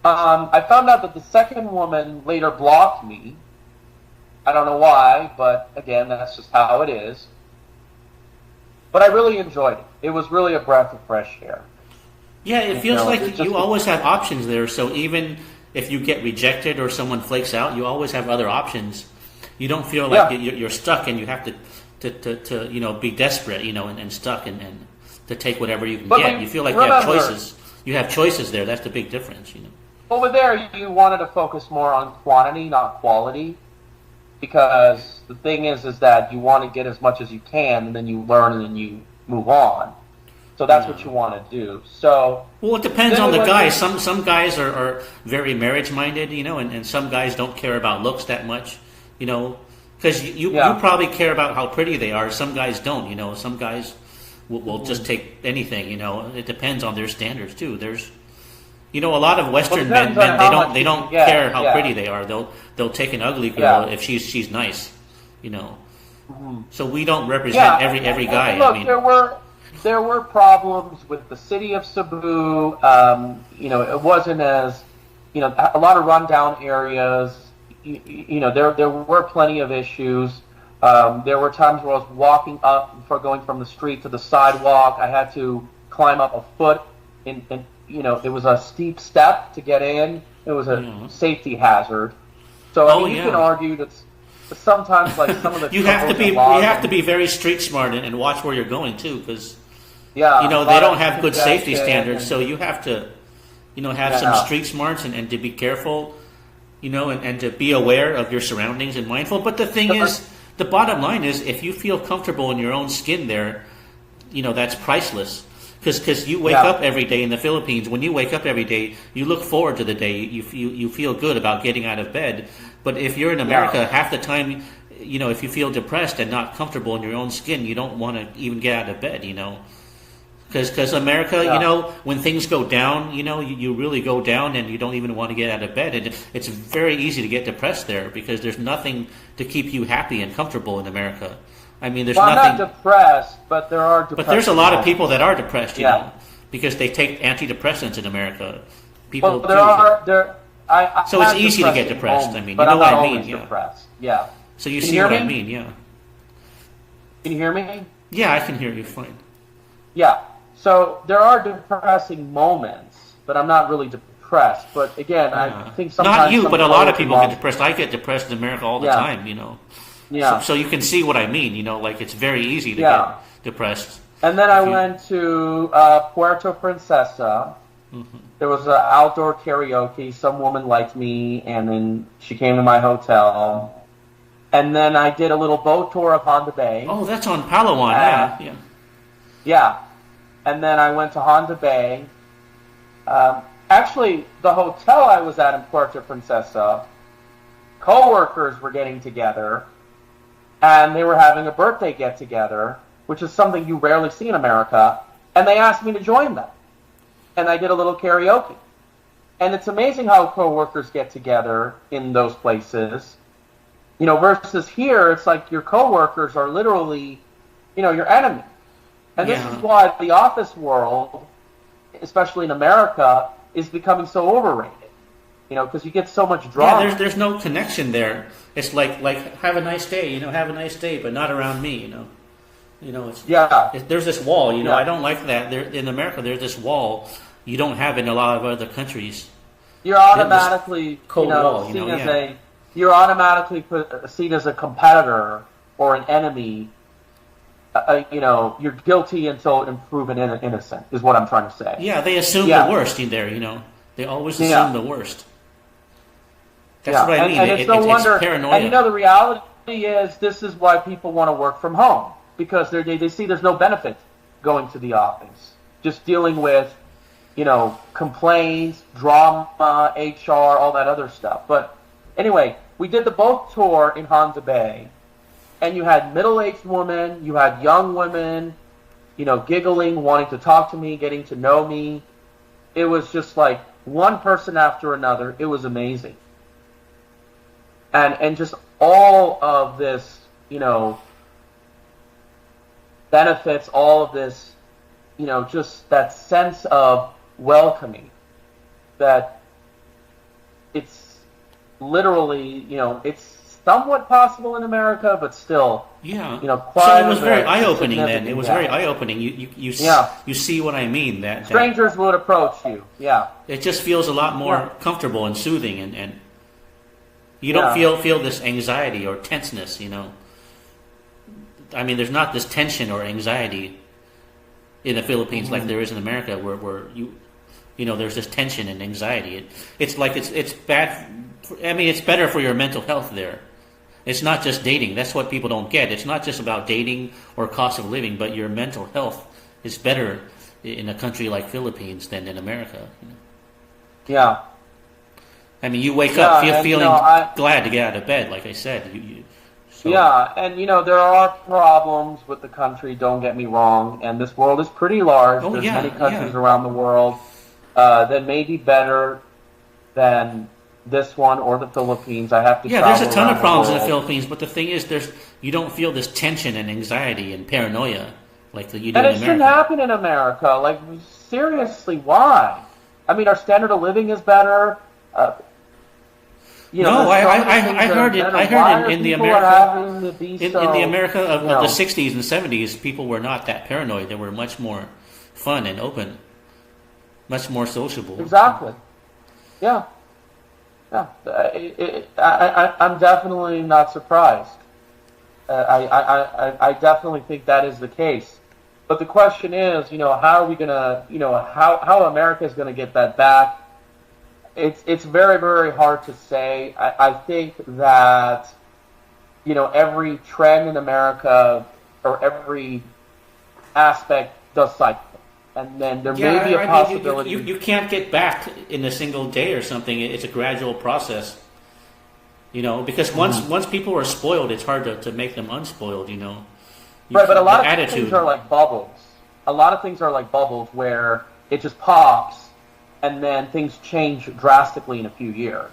I found out that the second woman later blocked me. I don't know why, but again, that's just how it is. But I really enjoyed it. It was really a breath of fresh air. Yeah, it feels like you always have options there. So even if you get rejected or someone flakes out, you always have other options. You don't feel like you're stuck and you have to be desperate, and stuck and to take whatever you can get. You feel like you have choices. You have choices there. That's the big difference, Over there, you wanted to focus more on quantity, not quality. Because the thing is that you want to get as much as you can, and then you learn, and then you move on. So that's what you want to do. So it depends on the guys. Some guys are very marriage-minded, and some guys don't care about looks that much, because you probably care about how pretty they are. Some guys don't, Some guys will just take anything, It depends on their standards, too. There's... a lot of Western men they don't care how pretty they are. They'll take an ugly girl if she's nice, So we don't represent every guy. Look, there were problems with the city of Cebu. It wasn't as a lot of rundown areas. There were plenty of issues. There were times where I was walking up going from the street to the sidewalk. I had to climb up a foot in it was a steep step to get in. It was a safety hazard. So you can argue that sometimes, like some of the you have to be very street smart and watch where you're going too, because they don't have good safety standards. So you have to have some street smarts and to be careful, and to be aware of your surroundings and mindful. But the thing is, the bottom line is, if you feel comfortable in your own skin there, that's priceless. Because you wake up every day in the Philippines. When you wake up every day, you look forward to the day. You feel good about getting out of bed. But if you're in America, half the time, if you feel depressed and not comfortable in your own skin, you don't want to even get out of bed. Because America, when things go down, you really go down and you don't even want to get out of bed. And it's very easy to get depressed there because there's nothing to keep you happy and comfortable in America. I mean, there's nothing. I'm not depressed, but there are. But there's a lot of people that are depressed, because they take antidepressants in America. People. So it's easy to get depressed. I mean, you know what I mean? Depressed. Yeah. So you see what I mean? Yeah. Can you hear me? Yeah, I can hear you fine. Yeah. So there are depressing moments, but I'm not really depressed. But again, I think sometimes not you, but a lot of people get depressed. I get depressed in America all the time. Yeah. So you can see what I mean, like it's very easy to get depressed. And then I went to Puerto Princesa. Mm-hmm. There was an outdoor karaoke. Some woman liked me, and then she came to my hotel. And then I did a little boat tour of Honda Bay. Oh, that's on Palawan, Yeah. And then I went to Honda Bay. Actually, the hotel I was at in Puerto Princesa, co-workers were getting together. And they were having a birthday get-together, which is something you rarely see in America, and they asked me to join them. And I did a little karaoke. And it's amazing how coworkers get together in those places. Versus here, it's like your coworkers are literally, your enemy. And this is why the office world, especially in America, is becoming so overrated. Because you get so much drama. Yeah, there's no connection there. It's like have a nice day, have a nice day, but not around me, there's this wall, I don't like that. In America, there's this wall you don't have in a lot of other countries. You're automatically you're automatically seen as a competitor or an enemy. You're guilty until proven innocent, is what I'm trying to say. Yeah, they assume the worst in there, They always assume the worst. That's what I mean. And it's no wonder. It's paranoia. And the reality is, this is why people want to work from home, because they see there's no benefit going to the office. Just dealing with, complaints, drama, HR, all that other stuff. But anyway, we did the boat tour in Honda Bay, and you had middle-aged women, you had young women, giggling, wanting to talk to me, getting to know me. it was just like one person after another. It was amazing. And just all of this, benefits, all of this, just that sense of welcoming, that it's literally, it's somewhat possible in America, but still, so it was very eye-opening then. It was very eye-opening. You see what I mean? That strangers would approach you. Yeah, it just feels a lot more comfortable and soothing, and you don't feel this anxiety or tenseness. I mean, there's not this tension or anxiety in the Philippines like there is in America, where there's this tension and anxiety. It's like it's bad. I mean, it's better for your mental health there. It's not just dating. That's what people don't get. It's not just about dating or cost of living, but your mental health is better in a country like Philippines than in America. Yeah. I mean, you wake up feeling glad to get out of bed, like I said. Yeah, and there are problems with the country, don't get me wrong, and this world is pretty large. There's many countries around the world that may be better than this one or the Philippines. I have to there's a ton of problems in the Philippines, but the thing is, you don't feel this tension and anxiety and paranoia like you do in America. And it shouldn't happen in America. Like, seriously, why? I mean, our standard of living is better. I heard in the America in the America of the 60s and 70s, people were not that paranoid. They were much more fun and open, much more sociable. Exactly. Yeah. Yeah. I'm definitely not surprised. I definitely think that is the case. But the question is, how are we gonna, how America is gonna get that back? It's very, very hard to say. I think that, every trend in America or every aspect does cycle. And then there may be a possibility. You can't get back in a single day or something. It's a gradual process. Because once people are spoiled, it's hard to make them unspoiled, Right, but a lot of things are like bubbles. A lot of things are like bubbles where it just pops, and then things change drastically in a few years.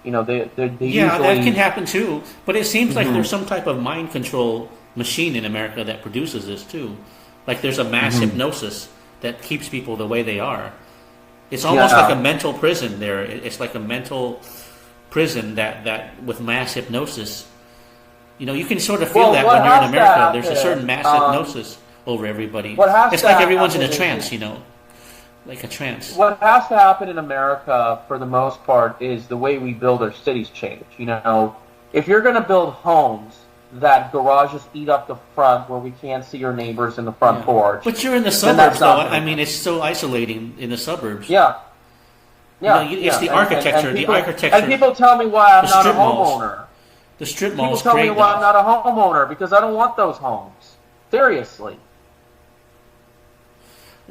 They usually... that can happen too. But it seems like there's some type of mind control machine in America that produces this too. Like there's a mass hypnosis that keeps people the way they are. It's almost like a mental prison there. It's like a mental prison that with mass hypnosis. You can sort of feel that when you're in America. There's a certain mass hypnosis over everybody. It's like everyone's in a trance, like a trance. What has to happen in America, for the most part, is the way we build our cities change. If you're going to build homes that garages eat up the front where we can't see your neighbors in the front porch. But you're in the suburbs, though. I mean, it's so isolating in the suburbs. Yeah. It's the architecture. And people tell me why I'm not a homeowner. The strip malls. People tell me why I'm not a homeowner, because I don't want those homes. Seriously.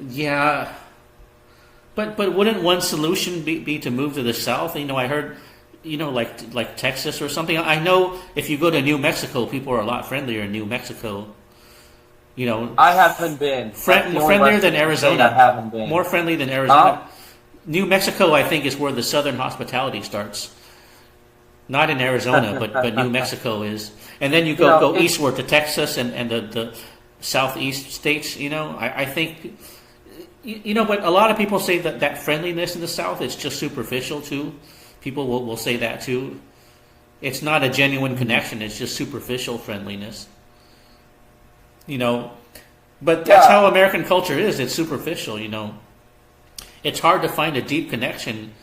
Yeah. But wouldn't one solution be to move to the south? I heard, like Texas or something. I know if you go to New Mexico, people are a lot friendlier in New Mexico. I haven't been. Friendlier than Arizona. I haven't been. More friendly than Arizona. New Mexico, I think, is where the southern hospitality starts. Not in Arizona, but New Mexico is. And then you go eastward to Texas and the southeast states. I think... but a lot of people say that friendliness in the South is just superficial too. People will say that too. It's not a genuine connection. It's just superficial friendliness. But that's how American culture is. It's superficial. It's hard to find a deep connection.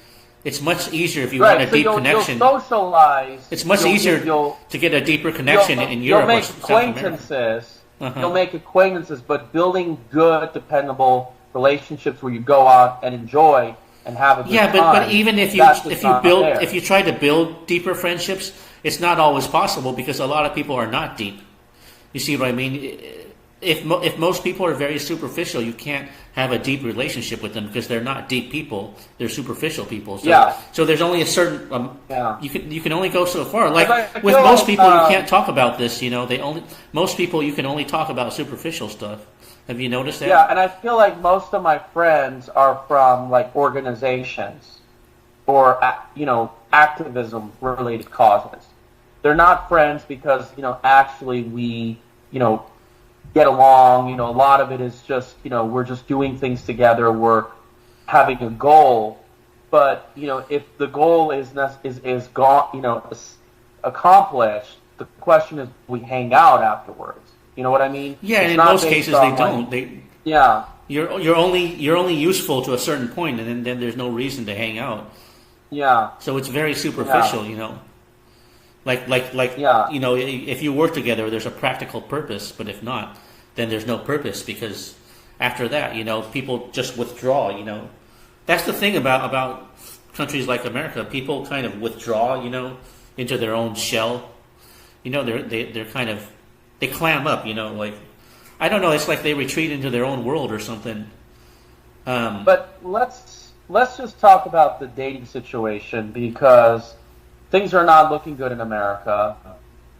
It's much easier if you want a deep connection. You'll socialize. It's much easier to get a deeper connection in Europe or South America. You'll make acquaintances, but building good, dependable relationships where you go out and enjoy and have a good time. But even if you try to build deeper friendships, it's not always possible because a lot of people are not deep. You see what I mean? If most people are very superficial, you can't have a deep relationship with them because they're not deep people; they're superficial people. So there's only a certain you can only go so far. Like with most people, you can't talk about this. Most people you can only talk about superficial stuff. Have you noticed that? Yeah, and I feel like most of my friends are from like organizations or activism related causes. They're not friends because actually we get along. A lot of it is just we're just doing things together. We're having a goal, but if the goal is gone, accomplished, the question is we hang out afterwards. You know what I mean? Yeah, and in most cases they don't. Yeah. You're only useful to a certain point, and then there's no reason to hang out. Yeah. So it's very superficial, Like if you work together, there's a practical purpose, but if not, then there's no purpose because after that, people just withdraw. That's the thing about countries like America. People kind of withdraw, into their own shell. They're kind of they clam up, like I don't know. It's like they retreat into their own world or something. But let's just talk about the dating situation because things are not looking good in America.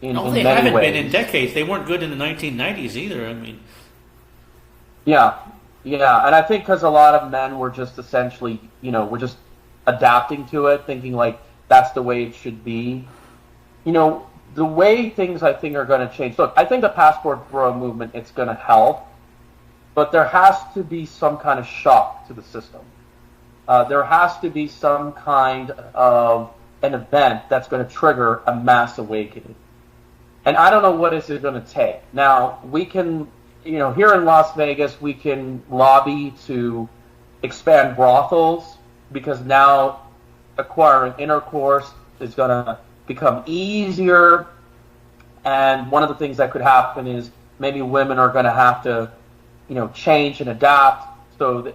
They many haven't ways. been in decades. They weren't good in the 1990s either. I mean, yeah, and I think because a lot of men were just essentially, we're just adapting to it, thinking like that's the way it should be. The way things I think are going to change. Look, I think the passport bro movement, it's going to help, but there has to be some kind of shock to the system. There has to be some kind of an event that's going to trigger a mass awakening. And I don't know what is it going to take. Now, we can, here in Las Vegas, we can lobby to expand brothels because now acquiring intercourse is going to become easier. And one of the things that could happen is maybe women are going to have to, change and adapt so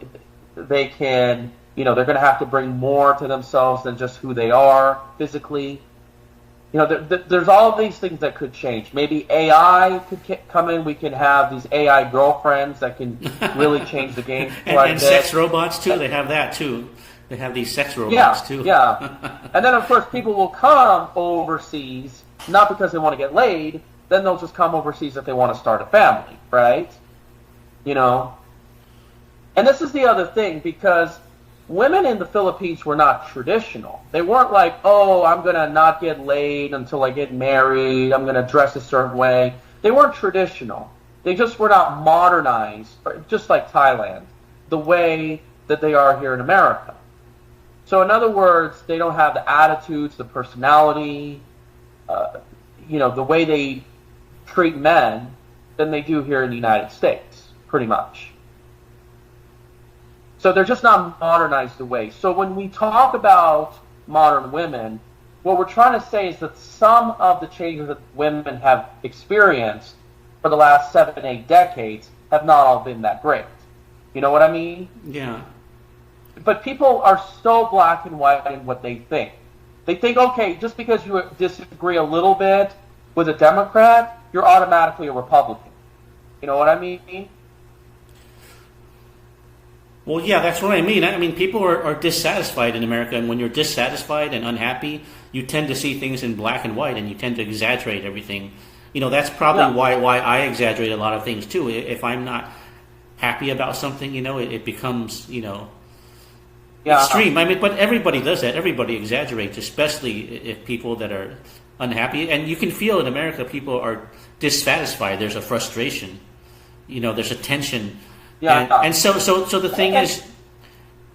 they can, they're going to have to bring more to themselves than just who they are physically. There's all these things that could change. Maybe AI could come in. We can have these AI girlfriends that can really change the game. and sex robots, too. They have that, too. They have these sex robots, too. Yeah. And then, of course, people will come overseas, not because they want to get laid. Then they'll just come overseas if they want to start a family, right? And this is the other thing, because women in the Philippines were not traditional. They weren't like, oh, I'm going to not get laid until I get married. I'm going to dress a certain way. They weren't traditional. They just were not modernized, just like Thailand, the way that they are here in America. So in other words, they don't have the attitudes, the personality, the way they treat men than they do here in the United States, pretty much. So they're just not modernized the way. So when we talk about modern women, what we're trying to say is that some of the changes that women have experienced for the last 7-8 decades have not all been that great. You know what I mean? Yeah. But people are so black and white in what they think. They think, okay, just because you disagree a little bit with a Democrat, you're automatically a Republican. You know what I mean? Well, yeah, that's what I mean. I mean, people are dissatisfied in America, and when you're dissatisfied and unhappy, you tend to see things in black and white, and you tend to exaggerate everything. That's probably why I exaggerate a lot of things, too. If I'm not happy about something, it becomes, extreme. I mean, but everybody does that. Everybody exaggerates, especially if people that are unhappy. And you can feel in America, people are dissatisfied. There's a frustration. There's a tension. Yeah. And so the thing is,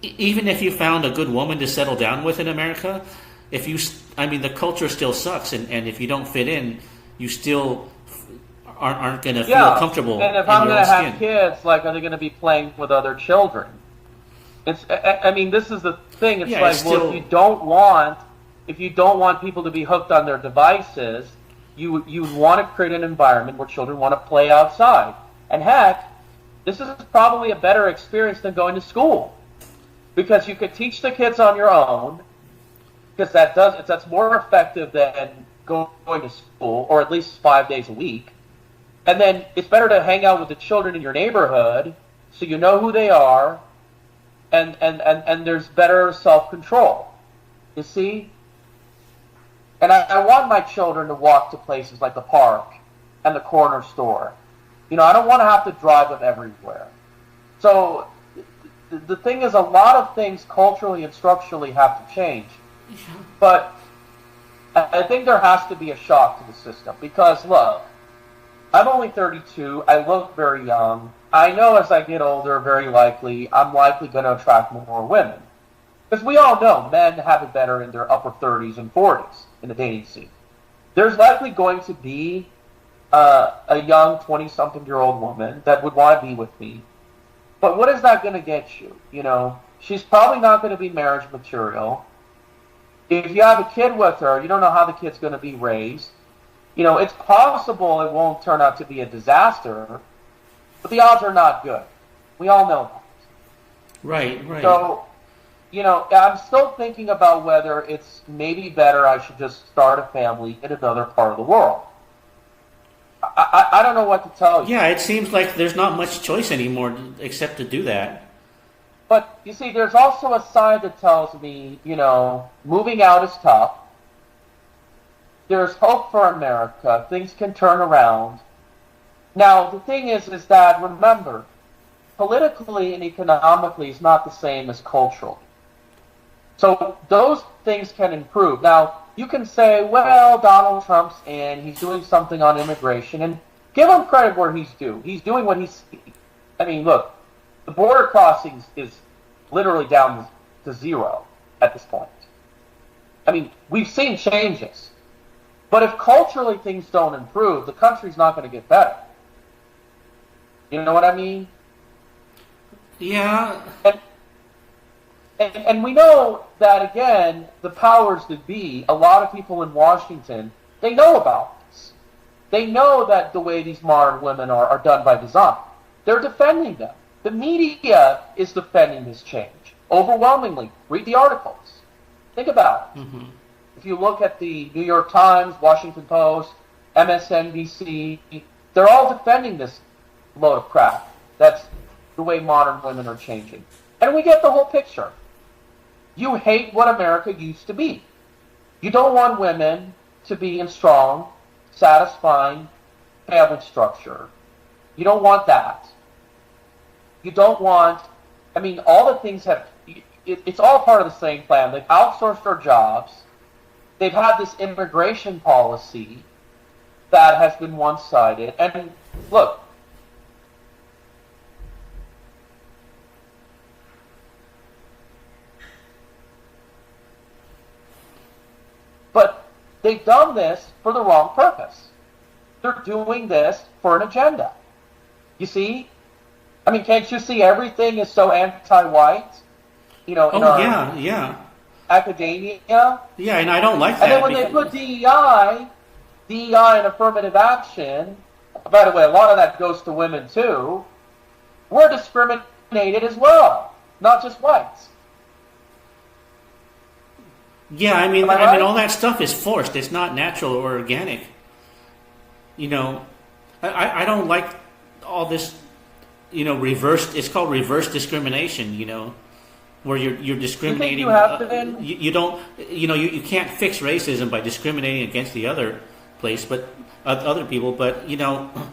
even if you found a good woman to settle down with in America, the culture still sucks. And if you don't fit in, you still aren't going to feel comfortable. And if I'm going to have kids, are they going to be playing with other children? This is the thing. It's if you don't want people to be hooked on their devices, you want to create an environment where children want to play outside. And heck, this is probably a better experience than going to school, because you could teach the kids on your own, because that's more effective than going to school, or at least 5 days a week. And then it's better to hang out with the children in your neighborhood, so you know who they are. And there's better self-control, you see? And I want my children to walk to places like the park and the corner store I don't want to have to drive them everywhere. So the thing is, a lot of things culturally and structurally have to change. But I think there has to be a shock to the system. Because, look, I'm only 32. I look very young. I know as I get older, very likely, I'm likely going to attract more women. Because we all know men have it better in their upper 30s and 40s in the dating scene. There's likely going to be a young 20-something-year-old woman that would want to be with me. But what is that going to get you? She's probably not going to be marriage material. If you have a kid with her, you don't know how the kid's going to be raised. It's possible it won't turn out to be a disaster, but the odds are not good. We all know that. Right. So, I'm still thinking about whether it's maybe better I should just start a family in another part of the world. I don't know what to tell you. Yeah, it seems like there's not much choice anymore except to do that. But, you see, there's also a side that tells me, moving out is tough. There's hope for America. Things can turn around. Now, the thing is that, remember, politically and economically is not the same as culturally. So those things can improve. Now, you can say, well, Donald Trump's in, he's doing something on immigration, and give him credit where he's due. He's doing what he's... I mean, look, the border crossings is literally down to zero at this point. I mean, we've seen changes. But if culturally things don't improve, the country's not going to get better. You know what I mean? Yeah. And we know that, again, the powers that be, a lot of people in Washington, they know about this. They know that the way these modern women are done by design. They're defending them. The media is defending this change overwhelmingly. Read the articles. Think about it. Mm-hmm. If you look at the New York Times, Washington Post, MSNBC, they're all defending this load of crap. That's the way modern women are changing. And we get the whole picture. You hate what America used to be. You don't want women to be in strong, satisfying family structure. You don't want that. You don't want, I mean, all the things have, it's all part of the same plan. They've outsourced their jobs. They've had this immigration policy that has been one-sided. And look, but they've done this for the wrong purpose. They're doing this for an agenda. You see? I mean, can't you see everything is so anti-white? In yeah. Academia. Yeah, and I don't like that. And then when they put DEI and affirmative action, by the way, a lot of that goes to women too, we're discriminated as well, not just whites. Yeah, I mean, all that stuff is forced. It's not natural or organic. I don't like all this, reverse. It's called reverse discrimination. Where you're discriminating. You don't. You can't fix racism by discriminating against the other place, but other people. But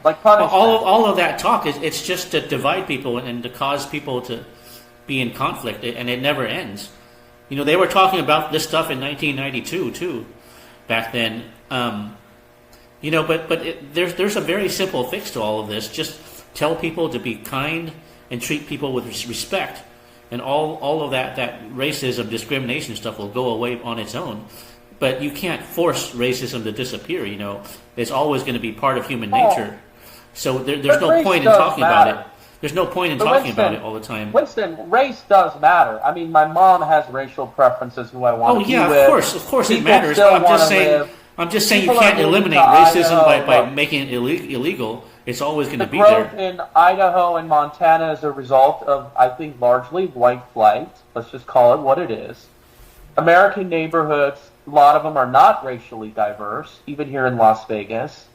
like all of that talk it's just to divide people and to cause people to be in conflict, and it never ends. They were talking about this stuff in 1992 too, back then. But there's a very simple fix to all of this. Just tell people to be kind and treat people with respect, and all of that racism, discrimination stuff will go away on its own. But you can't force racism to disappear. It's always going to be part of human nature. So there's no point in talking about it. There's no point in talking about it all the time. Winston, race does matter. I mean, my mom has racial preferences who I want to be with. Of course it matters. But I'm just saying you can't eliminate racism by making it illegal. It's always going to be there. The growth in Idaho and Montana is a result of, I think, largely white flight. Let's just call it what it is. American neighborhoods, a lot of them are not racially diverse, even here in Las Vegas.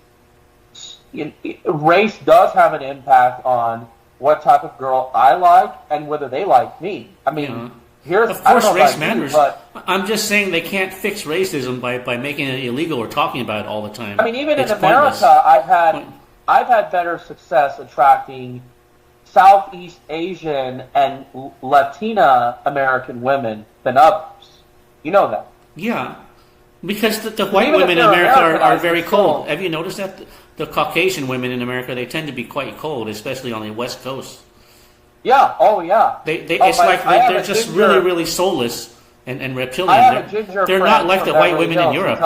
Race does have an impact on what type of girl I like and whether they like me. I mean, of course race matters. But I'm just saying they can't fix racism by making it illegal or talking about it all the time. I mean, even in America, I've had better success attracting Southeast Asian and Latina American women than others. You know that. Yeah. Because the white women in America are very cold. Have you noticed that? The Caucasian women in America, they tend to be quite cold, especially on the West Coast. Yeah. Oh, yeah. It's like they're just really, really soulless and reptilian. They're not like the white women in Europe.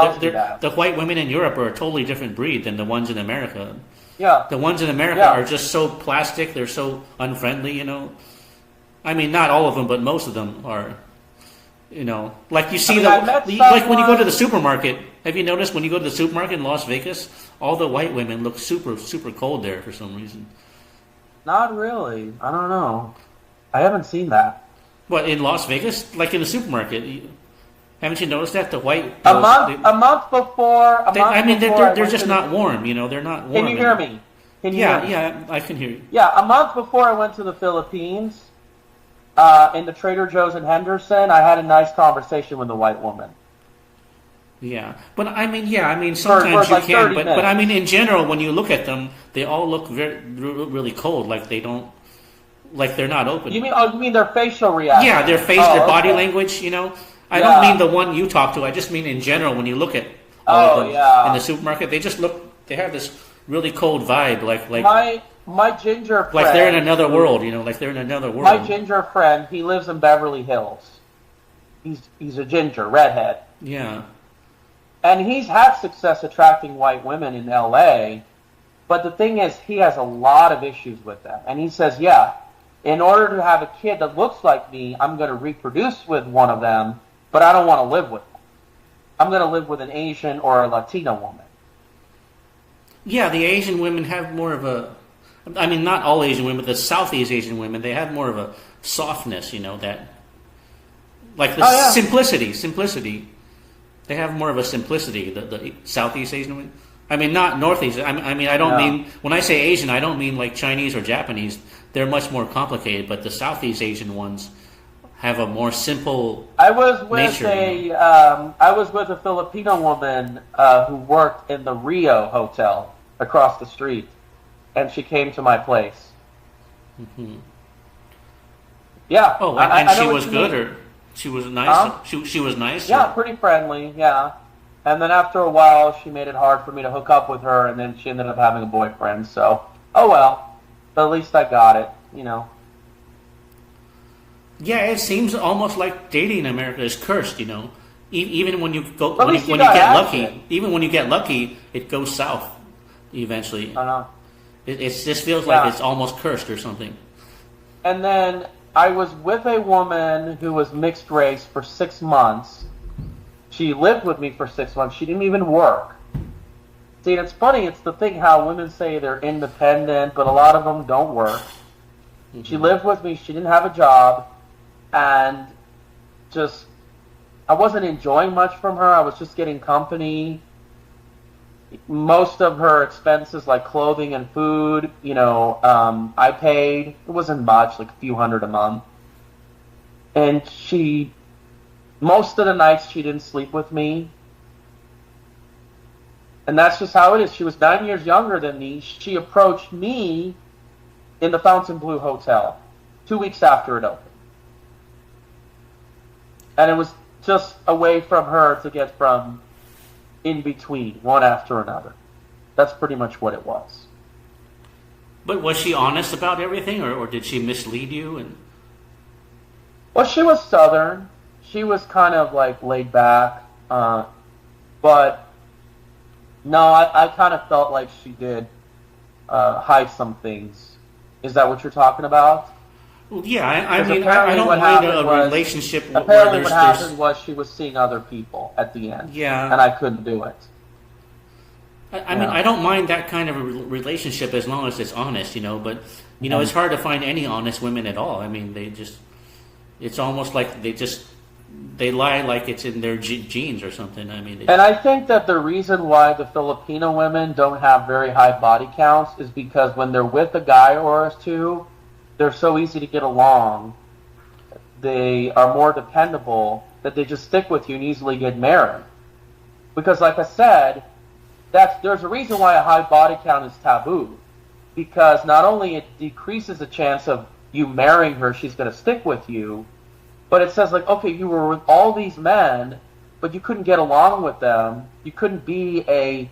The white women in Europe are a totally different breed than the ones in America. Yeah. The ones in America are just so plastic. They're so unfriendly, you know. I mean, not all of them, but most of them are. You know, like you see like when you go to the supermarket. Have you noticed when you go to the supermarket in Las Vegas, all the white women look super, super cold there for some reason? Not really. I don't know. I haven't seen that. What, in Las Vegas? Like in the supermarket? Haven't you noticed that the white a month before? They're just not warm. You know, they're not warm. Can you hear me? Yeah, I can hear you. Yeah, a month before I went to the Philippines. In the Trader Joe's in Henderson, I had a nice conversation with a white woman. Yeah, but sometimes you can, but I mean, in general, when you look at them, they all look really cold, like they're not open. You mean their facial reaction? Yeah, their their body language, you know? I don't mean the one you talk to, I just mean in general, when you look at all of them in the supermarket, they have this really cold vibe, like my ginger friend... Like they're in another world, you know, like they're in another world. My ginger friend, he lives in Beverly Hills. He's a ginger, redhead. Yeah. And he's had success attracting white women in L.A., but the thing is, he has a lot of issues with them. And he says, in order to have a kid that looks like me, I'm going to reproduce with one of them, but I don't want to live with them. I'm going to live with an Asian or a Latina woman. Yeah, the Asian women have more of a... I mean, not all Asian women, but the Southeast Asian women, they have more of a softness, you know, that... Like the simplicity. They have more of a simplicity, the Southeast Asian women. I mean, not Northeast. I mean, I don't mean... When I say Asian, I don't mean like Chinese or Japanese. They're much more complicated, but the Southeast Asian ones have a more simple I was with nature. I was with a Filipino woman who worked in the Rio Hotel across the street. And she came to my place. Mm-hmm. Yeah. Oh, and she was good, or she was nice? She was nice? Yeah, pretty friendly, yeah. And then after a while, she made it hard for me to hook up with her, and then she ended up having a boyfriend, so... Oh, well. But at least I got it, you know. Yeah, it seems almost like dating in America is cursed, you know. Even when you go... When you get lucky. Even when you get lucky, it goes south eventually. I know. It just feels like it's almost cursed or something. And then I was with a woman who was mixed race for 6 months. She lived with me for 6 months. She didn't even work. See, and it's funny. It's the thing how women say they're independent, but a lot of them don't work. Mm-hmm. She lived with me. She didn't have a job. And just, I wasn't enjoying much from her. I was just getting company. Most of her expenses, like clothing and food, you know, I paid. It wasn't much, like a few $100 a month. And most of the nights she didn't sleep with me. And that's just how it is. She was 9 years younger than me. She approached me in the Fontainebleau Hotel 2 weeks after it opened. And it was just a way from her to get from in between, one after another. That's pretty much what it was. But was she honest about everything, or did she mislead you? And well, she was Southern. She was kind of like laid back. But no, I kind of felt like she did hide some things. Is that what you're talking about? Well, yeah, I mean, I don't mind a relationship where apparently what happened was she was seeing other people at the end. Yeah. And I couldn't do it. I mean, I don't mind that kind of a relationship as long as it's honest, you know, but, you know, it's hard to find any honest women at all. I mean, it's almost like they lie like it's in their genes or something. I mean, and I think that the reason why the Filipino women don't have very high body counts is because when they're with a guy or two, they're so easy to get along. They are more dependable that they just stick with you and easily get married. Because like I said, there's a reason why a high body count is taboo. because not only it decreases the chance of you marrying her, she's going to stick with you, but it says, like, okay, you were with all these men, but you couldn't get along with them. You couldn't be a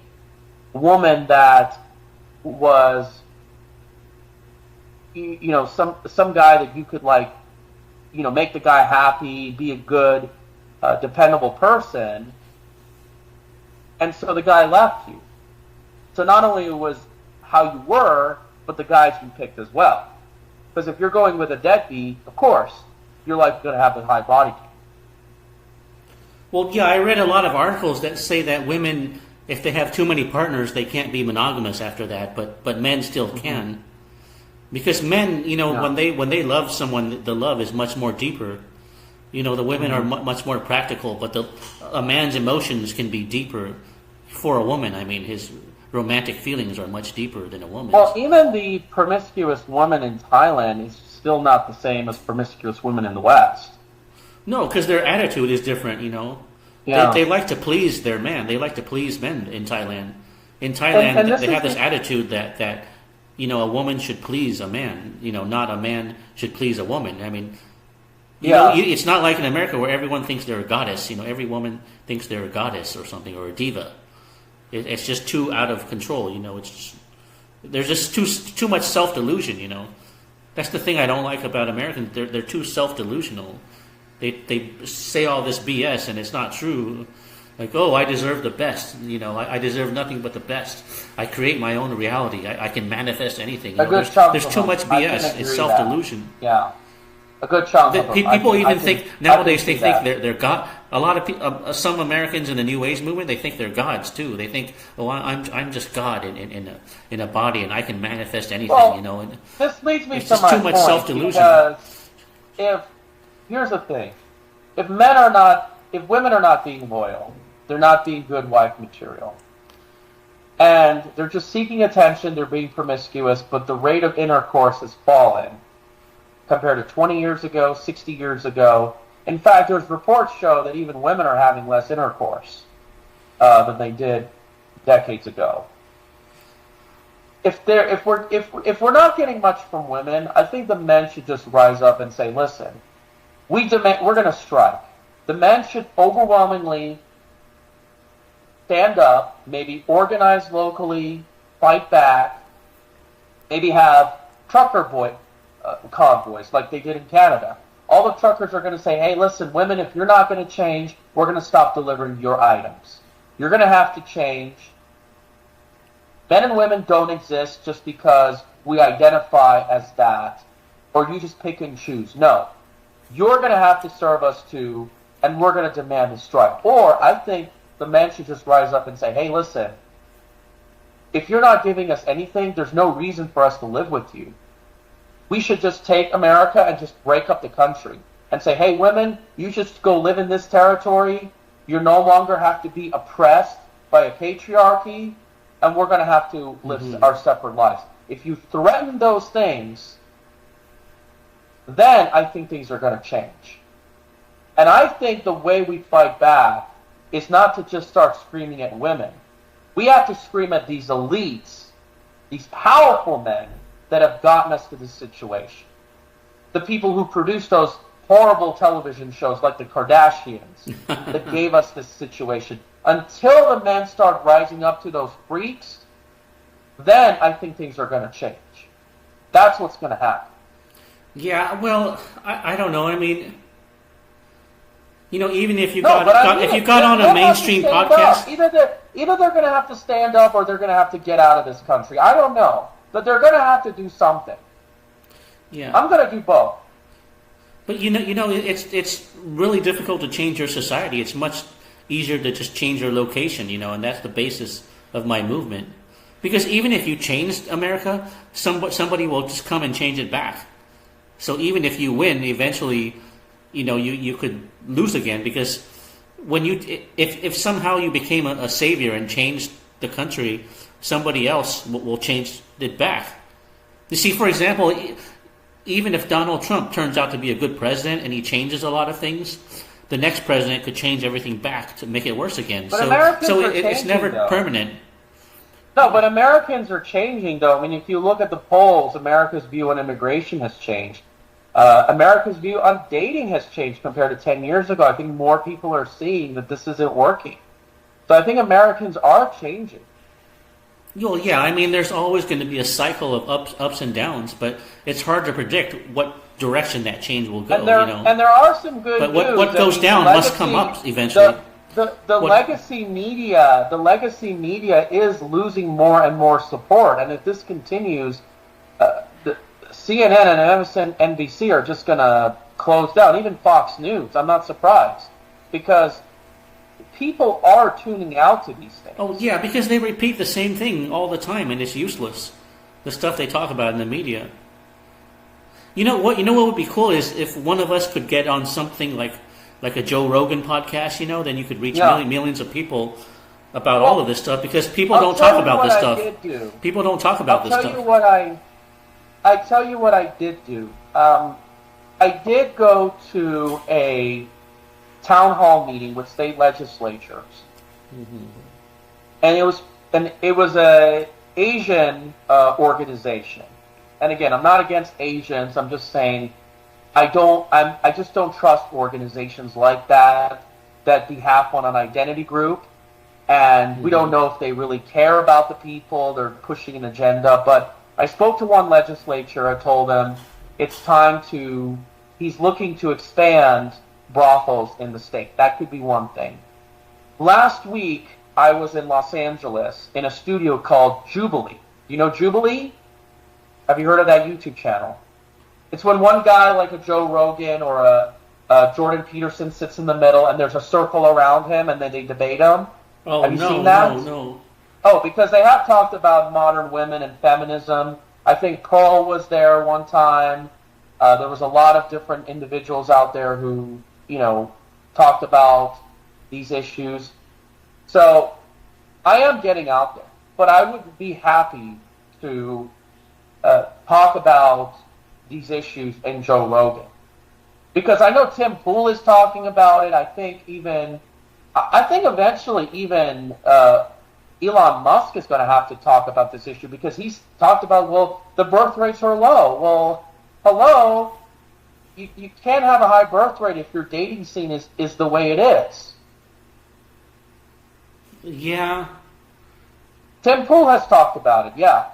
woman that was, some guy that you could, like, make the guy happy, be a good, dependable person. And so the guy left you. So not only it was how you were, but the guys you picked as well. Because if you're going with a deadbeat, of course, you're like going to have the high body count. Well, yeah, I read a lot of articles that say that women, if they have too many partners, they can't be monogamous after that, but men still can. Because men, when they love someone, the love is much more deeper. The women are much more practical, but a man's emotions can be deeper for a woman. I mean, his romantic feelings are much deeper than a woman's. Well, even the promiscuous woman in Thailand is still not the same as promiscuous women in the West. No, because their attitude is different, Yeah. They like to please their man. They like to please men in Thailand. In Thailand, they have this attitude that a woman should please a man, not a man should please a woman. I mean, it's not like in America where everyone thinks they're a goddess. Every woman thinks they're a goddess or something, or a diva. It's just too out of control. There's just too much self-delusion. That's the thing I don't like about Americans. They're too self-delusional. They say all this BS and it's not true. Like, oh, I deserve the best. I deserve nothing but the best. I create my own reality. I can manifest anything. There's too much BS. It's self-delusion. Yeah. A good chunk of them. People even think nowadays they think they're God. A lot of people, some Americans in the New Age movement, they think they're gods too. They think, oh, I'm just God in a body, and I can manifest anything. Well, and this leads me to my too much self-delusion. Because here's the thing, if women are not being loyal, they're not being good wife material, and they're just seeking attention, they're being promiscuous, but the rate of intercourse is falling compared to 20 years ago, 60 years ago. In fact, there's reports show that even women are having less intercourse than they did decades ago. If we're not getting much from women, I think the men should just rise up and say, listen, we're going to strike. The men should overwhelmingly stand up, maybe organize locally, fight back, maybe have trucker convoys like they did in Canada. All the truckers are going to say, hey, listen, women, if you're not going to change, we're going to stop delivering your items. You're going to have to change. Men and women don't exist just because we identify as that, or you just pick and choose. No. You're going to have to serve us too, and we're going to demand a strike. Or I think the men should just rise up and say, hey, listen, if you're not giving us anything, there's no reason for us to live with you. We should just take America and just break up the country and say, hey, women, you just go live in this territory. You no longer have to be oppressed by a patriarchy, and we're going to have to live our separate lives. If you threaten those things, then I think things are going to change. And I think the way we fight back is not to just start screaming at women. We have to scream at these elites, these powerful men that have gotten us to this situation. The people who produced those horrible television shows like the Kardashians that gave us this situation. Until the men start rising up to those freaks, then I think things are going to change. That's what's going to happen. Yeah, well, I don't know. I mean, even if you got on a mainstream podcast, either they're going to have to stand up or they're going to have to get out of this country. I don't know, but they're going to have to do something. Yeah, I'm going to do both. But it's really difficult to change your society. It's much easier to just change your location, and that's the basis of my movement. Because even if you changed America, somebody will just come and change it back. So even if you win, eventually, you could lose again, because if somehow you became a savior and changed the country, somebody else will change it back. You see, for example, even if Donald Trump turns out to be a good president and he changes a lot of things, the next president could change everything back to make it worse again. But so it's never though. permanent. No, but Americans are changing, though. I mean, if you look at the polls, America's view on immigration has changed. America's view on dating has changed compared to 10 years ago. I think more people are seeing that this isn't working. So I think Americans are changing. Well, yeah, I mean, there's always going to be a cycle of ups and downs, but it's hard to predict what direction that change will go. And there are some good but news. What goes down must come up eventually. The legacy media is losing more and more support, and if this continues, the CNN and MSNBC are just going to close down. Even Fox News, I'm not surprised, because people are tuning out to these things. Oh yeah, because they repeat the same thing all the time, and it's useless. The stuff they talk about in the media. You know what would be cool is if one of us could get on something like a Joe Rogan podcast, then you could reach millions of people about all of this stuff, because people don't talk about this stuff. People don't talk about this stuff. I tell you what I did do. I did go to a town hall meeting with state legislatures, and it was a Asian organization. And again, I'm not against Asians. I'm just saying I just don't trust organizations like that behalf on an identity group, and we don't know if they really care about the people. They're pushing an agenda. But I spoke to one legislature. I told them he's looking to expand brothels in the state. That could be one thing. Last week, I was in Los Angeles in a studio called Jubilee. You know Jubilee? Have you heard of that YouTube channel? It's when one guy, like a Joe Rogan or a Jordan Peterson, sits in the middle, and there's a circle around him, and then they debate him. Oh, have you seen that? No. Oh, because they have talked about modern women and feminism. I think Pearl was there one time. There was a lot of different individuals out there who, talked about these issues. So I am getting out there, but I would be happy to talk about these issues in Joe Rogan, because I know Tim Pool is talking about it. I think eventually even Elon Musk is going to have to talk about this issue, because he's talked about, the birth rates are low. Well, hello, you can't have a high birth rate if your dating scene is the way it is. Yeah. Tim Pool has talked about it, yeah.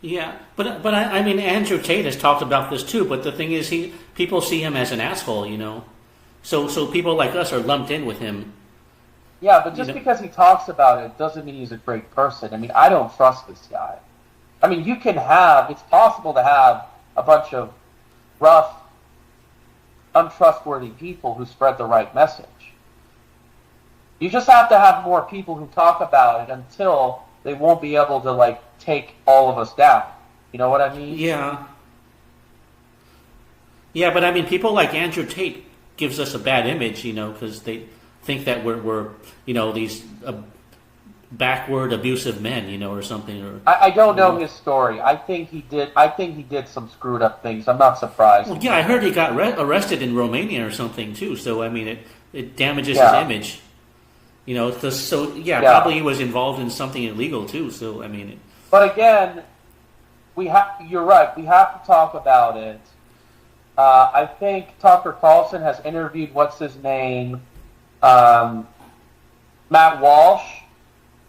Yeah, but I mean, Andrew Tate has talked about this too. But the thing is, people see him as an asshole, So people like us are lumped in with him. Yeah, but just because he talks about it doesn't mean he's a great person. I mean, I don't trust this guy. I mean, it's possible to have a bunch of rough, untrustworthy people who spread the right message. You just have to have more people who talk about it until they won't be able to, take all of us down. You know what I mean? Yeah. Yeah, but I mean, people like Andrew Tate gives us a bad image, because they think that we're these backward, abusive men, or something. Or I don't know his story. I think he did some screwed up things. I'm not surprised. Well, yeah, I heard he got arrested in Romania or something too. So I mean, it damages his image. Probably he was involved in something illegal too. So I mean. But again, you're right. We have to talk about it. I think Tucker Carlson has interviewed, what's his name, Matt Walsh,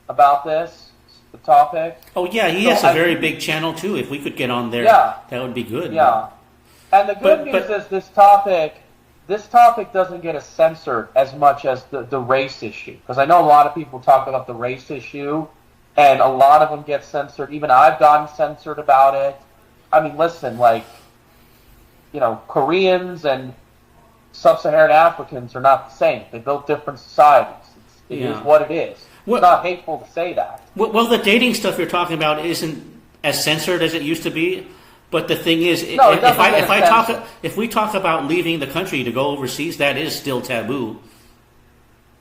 about the topic. Oh yeah, he has a very big channel too. If we could get on there, that would be good. Yeah, and the good news is this topic doesn't get censored as much as the race issue, because I know a lot of people talk about the race issue. And a lot of them get censored. Even I've gotten censored about it. I mean, listen, Koreans and sub-Saharan Africans are not the same. They built different societies. It is what it is. It's not hateful to say that. Well, the dating stuff you're talking about isn't as censored as it used to be. But the thing is, if we talk about leaving the country to go overseas, that is still taboo.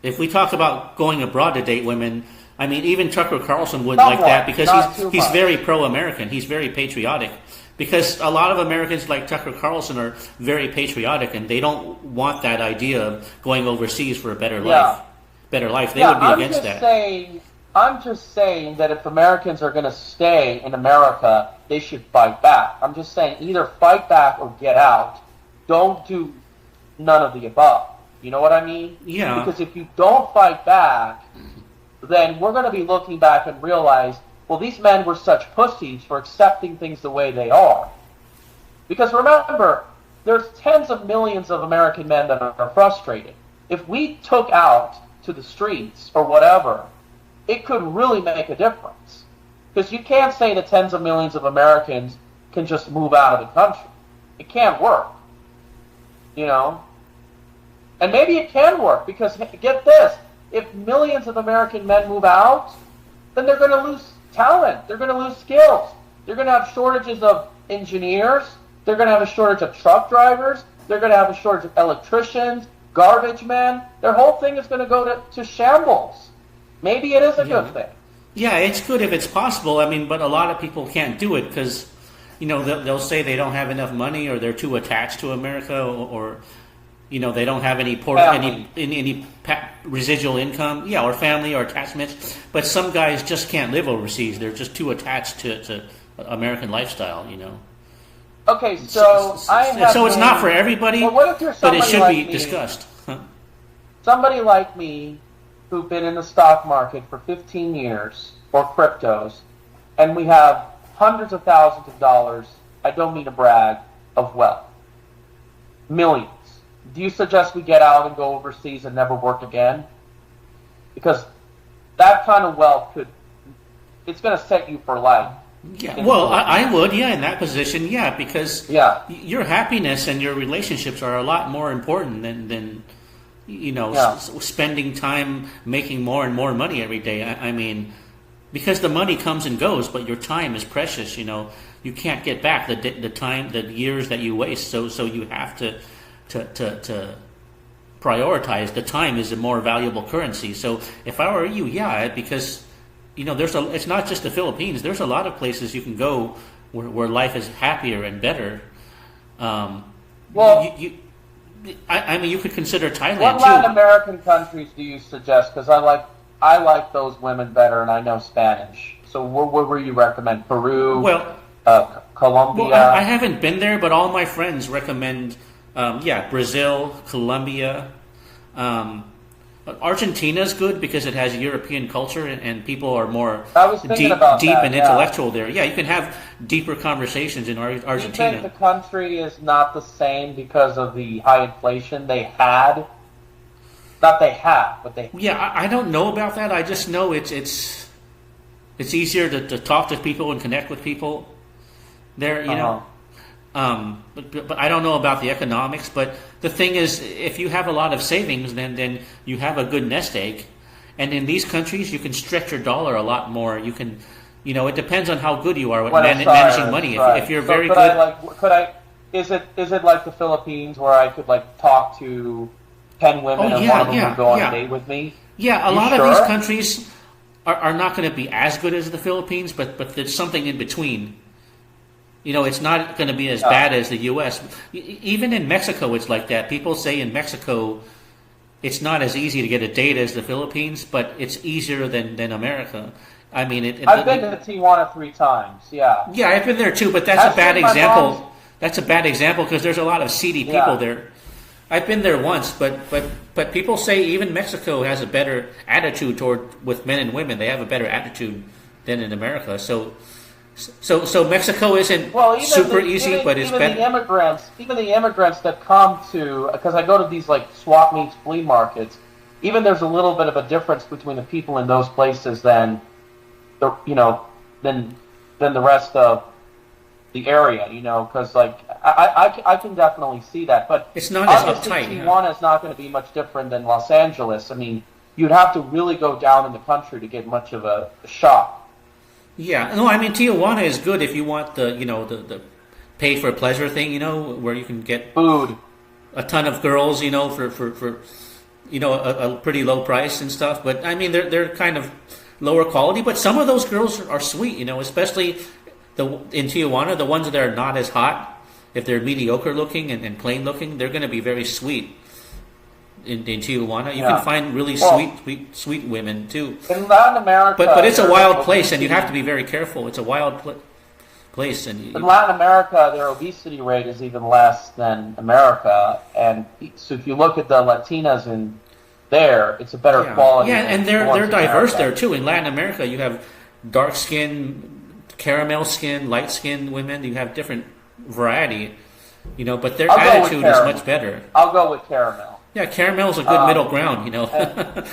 If we talk about going abroad to date women, I mean, even Tucker Carlson would like that, because he's very pro-American. He's very patriotic. Because a lot of Americans like Tucker Carlson are very patriotic, and they don't want that idea of going overseas for a better life. They would be against that. I'm just saying that if Americans are going to stay in America, they should fight back. I'm just saying either fight back or get out. Don't do none of the above. You know what I mean? Yeah. Because if you don't fight back, then we're going to be looking back and realize, well, these men were such pussies for accepting things the way they are. Because remember, there's tens of millions of American men that are frustrated. If we took out to the streets or whatever, it could really make a difference. Because you can't say that tens of millions of Americans can just move out of the country. It can't work. You know? And maybe it can work, because get this, if millions of American men move out, then they're going to lose talent. They're going to lose skills. They're going to have shortages of engineers. They're going to have a shortage of truck drivers. They're going to have a shortage of electricians, garbage men. Their whole thing is going to go to shambles. Maybe it is a good thing. Yeah, it's good if it's possible. I mean, but a lot of people can't do it because, you know, they'll say they don't have enough money, or they're too attached to America, or you know, they don't have any residual income, or family or attachments. But some guys just can't live overseas. They're just too attached to American lifestyle, you know. Okay, so it's not for everybody, well, what if you're but it should like be me, discussed. Huh? Somebody like me who've been in the stock market for 15 years, or cryptos, and we have hundreds of thousands of dollars, I don't mean to brag, of wealth. Millions. Do you suggest we get out and go overseas and never work again? Because that kind of wealth it's going to set you for life. Yeah, well, I would, in that position, because your happiness and your relationships are a lot more important than you know, spending time making more and more money every day. I mean, because the money comes and goes, but your time is precious. You know, you can't get back the time, the years that you waste. So you have to prioritize. The time is a more valuable currency. So if I were you, because you know, it's not just the Philippines. There's a lot of places you can go where life is happier and better. I mean, you could consider Thailand too. What Latin American countries do you suggest? Because I like those women better, and I know Spanish. So where would you recommend? Peru, Colombia? Well, I haven't been there, but all my friends recommend, Brazil, Colombia. Argentina's good because it has European culture and people are more deep and intellectual there. Yeah, you can have deeper conversations in Argentina. Do you think the country is not the same because of the high inflation they had? Not they have, but they... Yeah, I don't know about that. I just know it's easier to talk to people and connect with people there, you know. But I don't know about the economics. But the thing is, if you have a lot of savings, then you have a good nest egg. And in these countries, you can stretch your dollar a lot more. You can, you know, it depends on how good you are with managing money. If you're very good, is it like the Philippines where I could talk to 10 women and one of them would go on a date with me? Yeah, a lot of these countries are not going to be as good as the Philippines, but there's something in between. You know, it's not going to be as bad as the U.S. Even in Mexico, it's like that. People say in Mexico, it's not as easy to get a date as the Philippines, but it's easier than America. I mean, I've been to Tijuana 3 times. Yeah. Yeah, I've been there too, but that's a bad example. That's a bad example because there's a lot of seedy people there. I've been there once, but people say even Mexico has a better attitude with men and women. They have a better attitude than in America. So Mexico isn't super easy, but it's better. Even the immigrants that come to, because I go to these swap meets, flea markets. Even there's a little bit of a difference between the people in those places than the rest of the area. You know, because I can definitely see that. But it's not as uptight. Tijuana is not going to be much different than Los Angeles. I mean, you'd have to really go down in the country to get much of a shock. Yeah, no, I mean Tijuana is good if you want the pay for pleasure thing, where you can get food, a ton of girls, for a pretty low price and stuff. But I mean they're kind of lower quality, but some of those girls are sweet, especially in Tijuana, the ones that are not as hot. If they're mediocre looking and plain looking, they're going to be very sweet. in Tijuana. You Yeah. can find really Well, sweet women too. in Latin America, But it's a their wild place, and you obesity- have to be very careful. It's a wild place, and In Latin America, their obesity rate is even less than America, and so if you look at the Latinas in there, it's a better quality. Yeah, than and the they're ones in diverse America. there too. In Latin America, you have dark skin, caramel skin, light skinned women. You have different variety, but their I'll go with attitude is caramel. much better. I'll go with caramel. Yeah, caramel's a good middle ground, Yeah,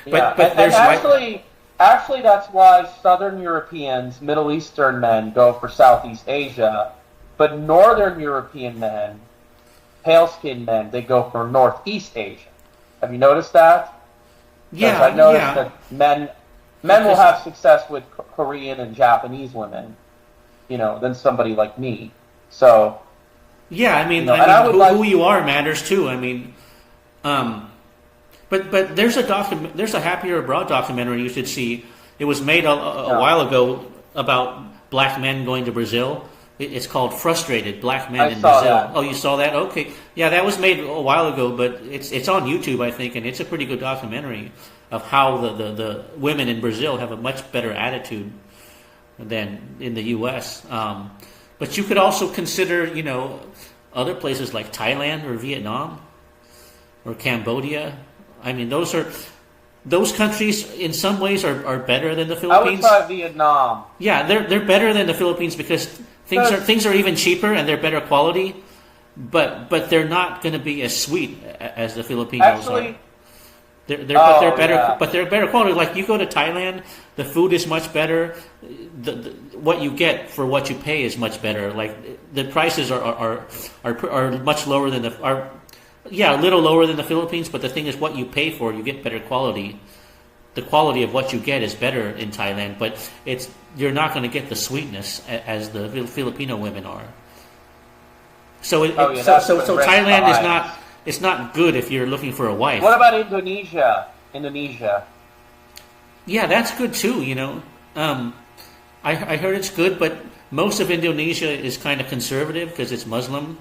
but there's actually, that's why Southern Europeans, Middle Eastern men go for Southeast Asia, but Northern European men, pale-skinned men, they go for Northeast Asia. Have you noticed that? 'Cause I noticed that men will have success with Korean and Japanese women, than somebody like me. So yeah, I mean, who you are matters too. I mean, but there's a Happier Abroad documentary you should see. It was made a while ago about black men going to Brazil. It's called Frustrated Black Men in Brazil. That. Oh, you saw that? Okay. Yeah, that was made a while ago, but it's on YouTube, I think, and it's a pretty good documentary of how the women in Brazil have a much better attitude than in the U.S. But you could also consider, other places like Thailand or Vietnam or Cambodia. I mean, those countries in some ways are better than the Philippines. I would try Vietnam. Yeah, they're better than the Philippines because things are even cheaper and they're better quality, but they're not going to be as sweet as the Filipinos are. They're better, but they're better quality. Like you go to Thailand, the food is much better. What you get for what you pay is much better. Like the prices are much lower than a little lower than the Philippines. But the thing is, what you pay for, you get better quality. The quality of what you get is better in Thailand, but you're not going to get the sweetness as the Filipino women are. So Thailand is not. It's not good if you're looking for a wife. What about Indonesia? Yeah, that's good too. I heard it's good, but most of Indonesia is kind of conservative because it's Muslim,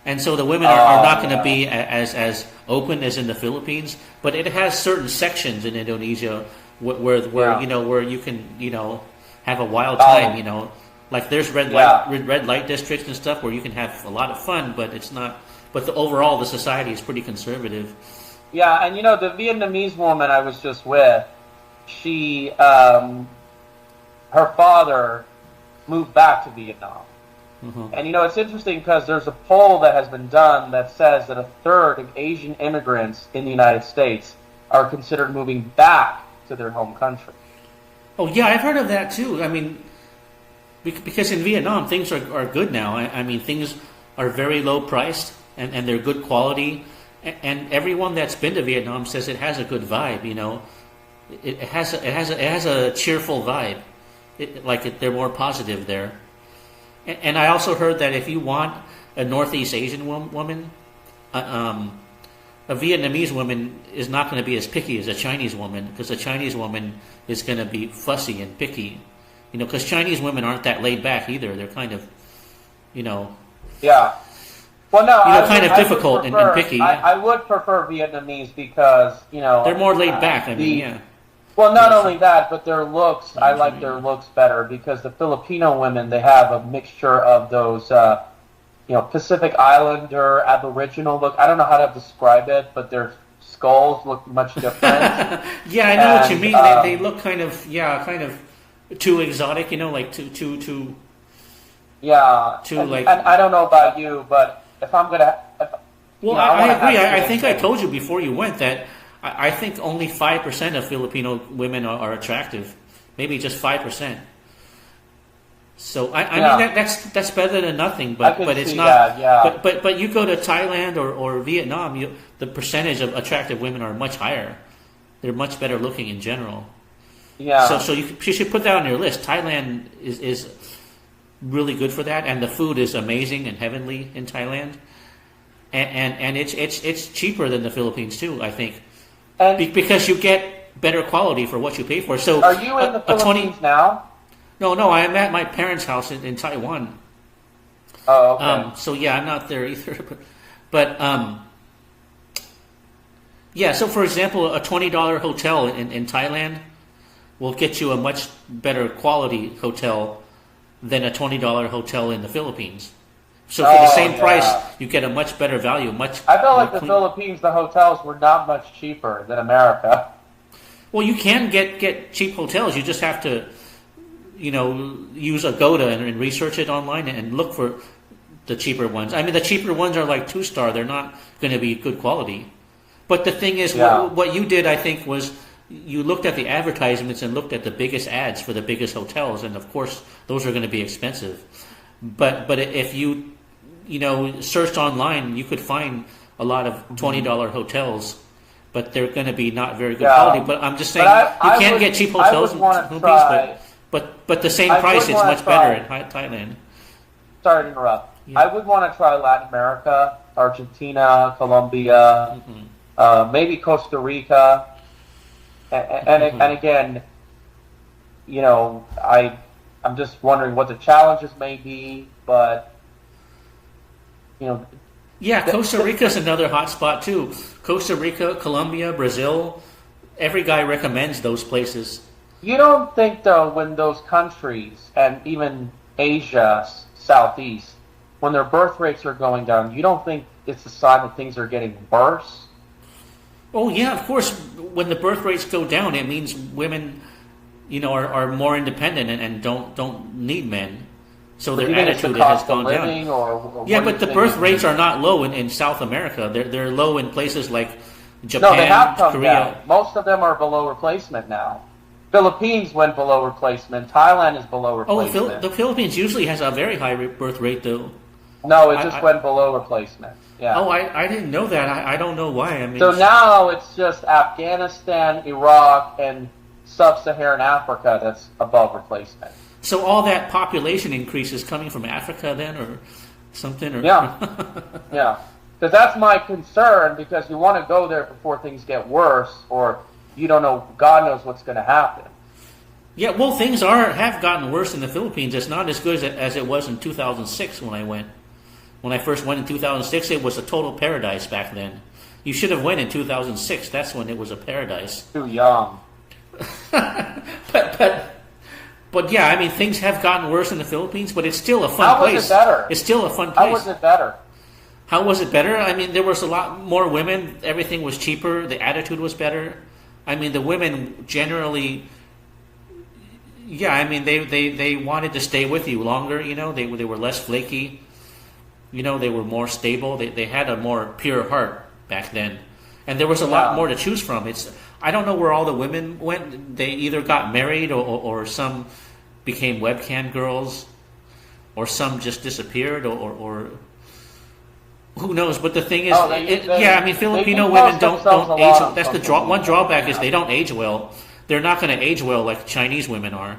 and so the women are not going to be as open as in the Philippines. But it has certain sections in Indonesia where you can have a wild time. Like there's red light districts and stuff where you can have a lot of fun, but it's not. But overall, the society is pretty conservative. Yeah, and the Vietnamese woman I was just with, she, her father moved back to Vietnam. Mm-hmm. And it's interesting because there's a poll that has been done that says that a third of Asian immigrants in the United States are considered moving back to their home country. Oh yeah, I've heard of that too. I mean, because in Vietnam things are good now. I mean, things are very low priced. And they're good quality, and everyone that's been to Vietnam says it has a good vibe. It has a cheerful vibe. They're more positive there. And I also heard that if you want a Northeast Asian woman, a Vietnamese woman is not going to be as picky as a Chinese woman because a Chinese woman is going to be fussy and picky. Because Chinese women aren't that laid back either. They're kind of, Yeah. Well, no, kind of difficult and picky. I would prefer Vietnamese because they're more laid back. Well, not only that, but their looks. I like their looks better because the Filipino women they have a mixture of those, Pacific Islander, Aboriginal look. I don't know how to describe it, but their skulls look much different. Yeah, I know what you mean. They look kind of too exotic. Too. Yeah. And I don't know about you, but. If I'm gonna, I agree. I think I told you before you went that I think only 5% of Filipino women are attractive, maybe just 5%. So I mean that's better than nothing, but it's not. That, But you go to Thailand or Vietnam, the percentage of attractive women are much higher. They're much better looking in general. Yeah. So you should put that on your list. Thailand is really good for that, and the food is amazing and heavenly in Thailand, and it's cheaper than the Philippines too, I think, because you get better quality for what you pay for. So are you in the Philippines now? No, I'm at my parents' house in Taiwan. Oh, okay. So yeah, I'm not there either, but Yeah, so for example, a $20 hotel in Thailand will get you a much better quality hotel than a $20 hotel in the Philippines. So for the same price, you get a much better value. I felt like the Philippines, the hotels were not much cheaper than America. Well, you can get cheap hotels. You just have to, use Agoda and research it online and look for the cheaper ones. I mean, the cheaper ones are like 2-star. They're not going to be good quality. But the thing is, what you did, I think, was you looked at the advertisements and looked at the biggest ads for the biggest hotels, and of course, those are going to be expensive. But if you searched online, you could find a lot of $20 hotels, but they're going to be not very good quality. But I'm just saying, you can get cheap hotels in the Philippines, but the same price, it's much better in Thailand. Sorry to interrupt. Yeah. I would want to try Latin America, Argentina, Colombia, maybe Costa Rica, and again, I'm just wondering what the challenges may be, but yeah, Costa Rica is another hot spot too. Costa Rica, Colombia, Brazil, every guy recommends those places. You don't think though, when those countries and even Asia, Southeast, when their birth rates are going down, you don't think it's a sign that things are getting worse? Oh yeah, of course. When the birth rates go down, it means women, are more independent and don't need men. So their attitude has gone down. But the birth rates are not low in South America. They're low in places like Japan, no, they have come Korea. Down. Most of them are below replacement now. Philippines went below replacement. Thailand is below replacement. Oh, the Philippines usually has a very high birth rate, though. No, it just went below replacement. Yeah. Oh, I didn't know that. I don't know why. I mean, so now it's just Afghanistan, Iraq, and sub-Saharan Africa that's above replacement. So all that population increase is coming from Africa then, or something? Or... Yeah. Yeah. Because that's my concern, because you want to go there before things get worse, or you don't know, God knows what's going to happen. Yeah, well, things have gotten worse in the Philippines. It's not as good as it was in 2006 when I went. When I first went in 2006, it was a total paradise back then. You should have went in 2006. That's when it was a paradise. Too young. But yeah, I mean, things have gotten worse in the Philippines, but it's still a fun place. How was it better? It's still a fun place. How was it better? How was it better? I mean, there was a lot more women. Everything was cheaper. The attitude was better. I mean, the women generally... Yeah, I mean, they wanted to stay with you longer, They were less flaky. They were more stable. They had a more pure heart back then. And there was a lot more to choose from. I don't know where all the women went. They either got married or some became webcam girls, or some just disappeared, or who knows. But the thing is, Filipino women don't age. That's the one drawback is they don't age well. They're not going to age well like Chinese women are.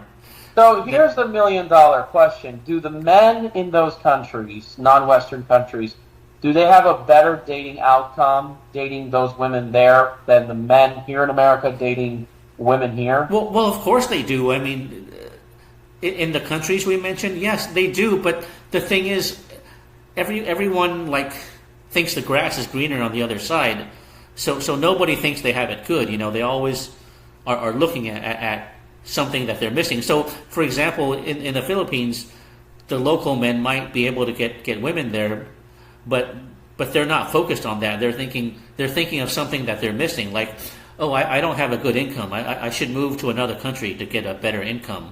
So here's the $1 million question. Do the men in those countries, non-Western countries, do they have a better dating outcome, dating those women there, than the men here in America dating women here? Well, of course they do. I mean, in the countries we mentioned, yes, they do. But the thing is, everyone thinks the grass is greener on the other side. So nobody thinks they have it good. They always are looking at something that they're missing. So, for example, in the Philippines, the local men might be able to get women there, but they're not focused on that. They're thinking of something that they're missing, like, oh, I don't have a good income. I should move to another country to get a better income.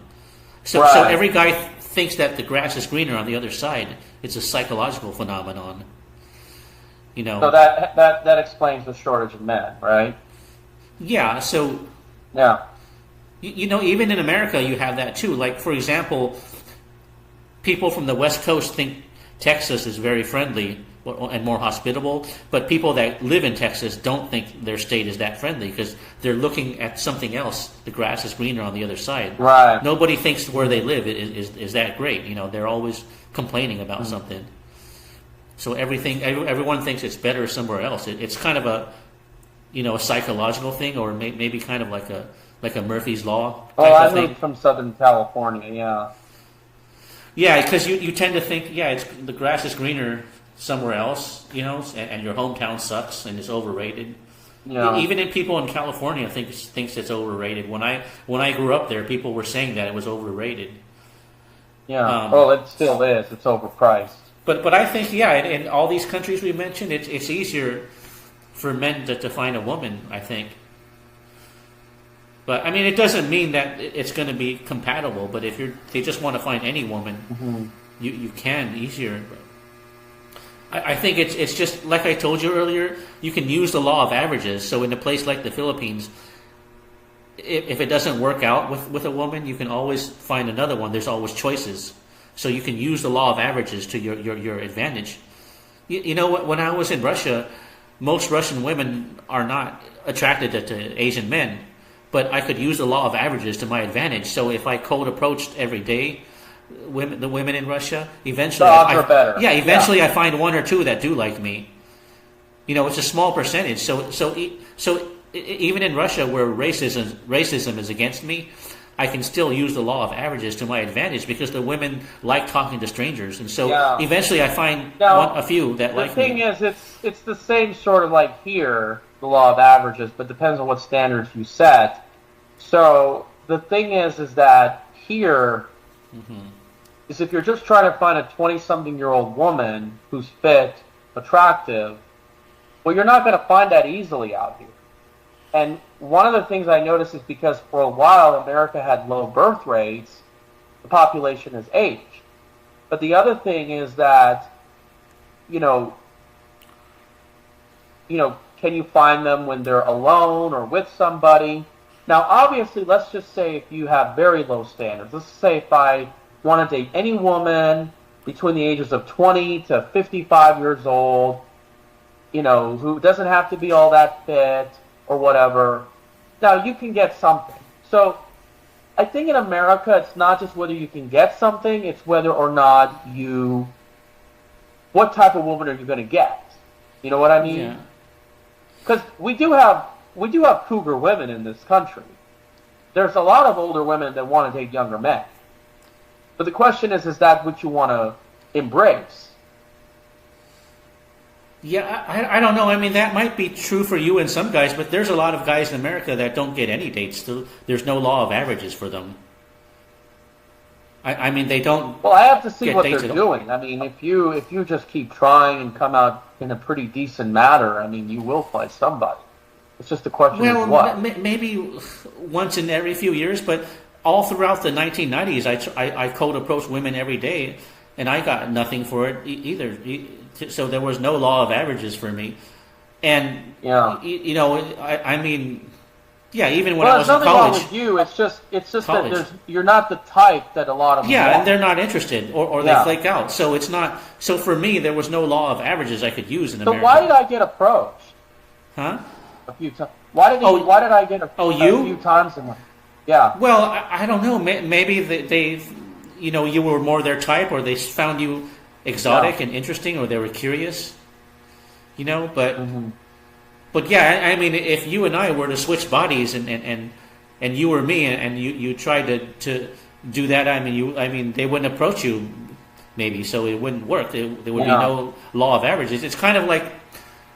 So every guy thinks that the grass is greener on the other side. It's a psychological phenomenon. So that explains the shortage of men, right? Yeah. So. Yeah. Even in America, you have that too. Like, for example, people from the West Coast think Texas is very friendly and more hospitable, but people that live in Texas don't think their state is that friendly because they're looking at something else. The grass is greener on the other side. Right. Nobody thinks where they live is that great. They're always complaining about something. So everyone thinks it's better somewhere else. It's kind of a psychological thing, or maybe kind of like a Murphy's Law type of thing. I moved from Southern California, yeah. Yeah, because you tend to think, the grass is greener somewhere else, and your hometown sucks and is overrated. Even in people in California thinks it's overrated. When I grew up there, people were saying that it was overrated. Yeah, well, it still is. It's overpriced. But I think, in all these countries we mentioned, it's easier for men to find a woman, I think. But, I mean, it doesn't mean that it's going to be compatible. But if they just want to find any woman, you can easier. I think it's just, like I told you earlier, you can use the law of averages. So in a place like the Philippines, if it doesn't work out with a woman, you can always find another one. There's always choices. So you can use the law of averages to your advantage. You know what? When I was in Russia, most Russian women are not attracted to Asian men. But I could use the law of averages to my advantage. So if I cold approached every day the women in Russia, eventually the odds are better. Yeah, eventually I find one or two that do like me. You know, it's a small percentage. So even in Russia, where racism is against me, I can still use the law of averages to my advantage because the women like talking to strangers, and so eventually I find a few that like me. The thing is, it's the same sort of like here, the law of averages, but depends on what standards you set. So the thing is that here is if you're just trying to find a 20-something-year-old woman who's fit, attractive, well, you're not going to find that easily out here. And one of the things I noticed is because for a while America had low birth rates, the population has aged. But the other thing is that, can you find them when they're alone or with somebody? Now, obviously, let's just say if you have very low standards. Let's say if I want to date any woman between the ages of 20 to 55 years old, who doesn't have to be all that fit or whatever. Now, you can get something. So, I think in America, it's not just whether you can get something, it's whether or not what type of woman are you going to get? You know what I mean? Yeah. Because we do have cougar women in this country. There's a lot of older women that want to date younger men. But the question is that what you want to embrace? Yeah, I don't know. I mean, that might be true for you and some guys, but there's a lot of guys in America that don't get any dates. There's no law of averages for them. I mean, they don't. Well, I have to see what they're doing. I mean, if you just keep trying and come out in a pretty decent manner, I mean, you will find somebody. It's just a question of what. Maybe once in every few years, but all throughout the 1990s, I cold approached women every day, and I got nothing for it either. So there was no law of averages for me. And, I mean, even when I was in college. There's nothing wrong with you. It's just college. That you're not the type that a lot of them want. And they're not interested, or they flake out. So it's not. So for me, there was no law of averages I could use in America. So why did I get approached? Huh? A few times. Why did I get approached a few times? Yeah. Well, I don't know. Maybe they you were more their type, or they found you exotic and interesting, or they were curious. But. But I mean, if you and I were to switch bodies and you were me and you tried to do that, I mean, they wouldn't approach you, maybe, so it wouldn't work. There would be no law of averages. It's kind of like,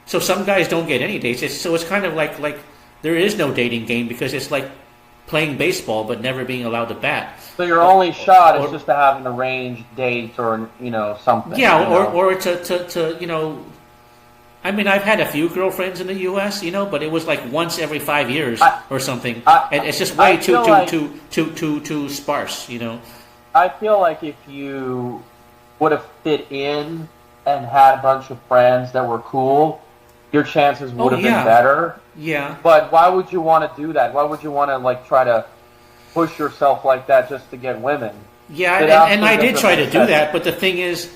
so some guys don't get any dates. It's kind of like there is no dating game because it's like playing baseball but never being allowed to bat. So your only shot is just to have an arranged date or something. Yeah, or to I mean, I've had a few girlfriends in the U.S., but it was like once every 5 years or something, and it's just way too sparse, I feel like if you would have fit in and had a bunch of friends that were cool, your chances would have been better. Yeah. But why would you want to do that? Why would you want to try to push yourself like that just to get women? Yeah, and I did try to do that, but the thing is,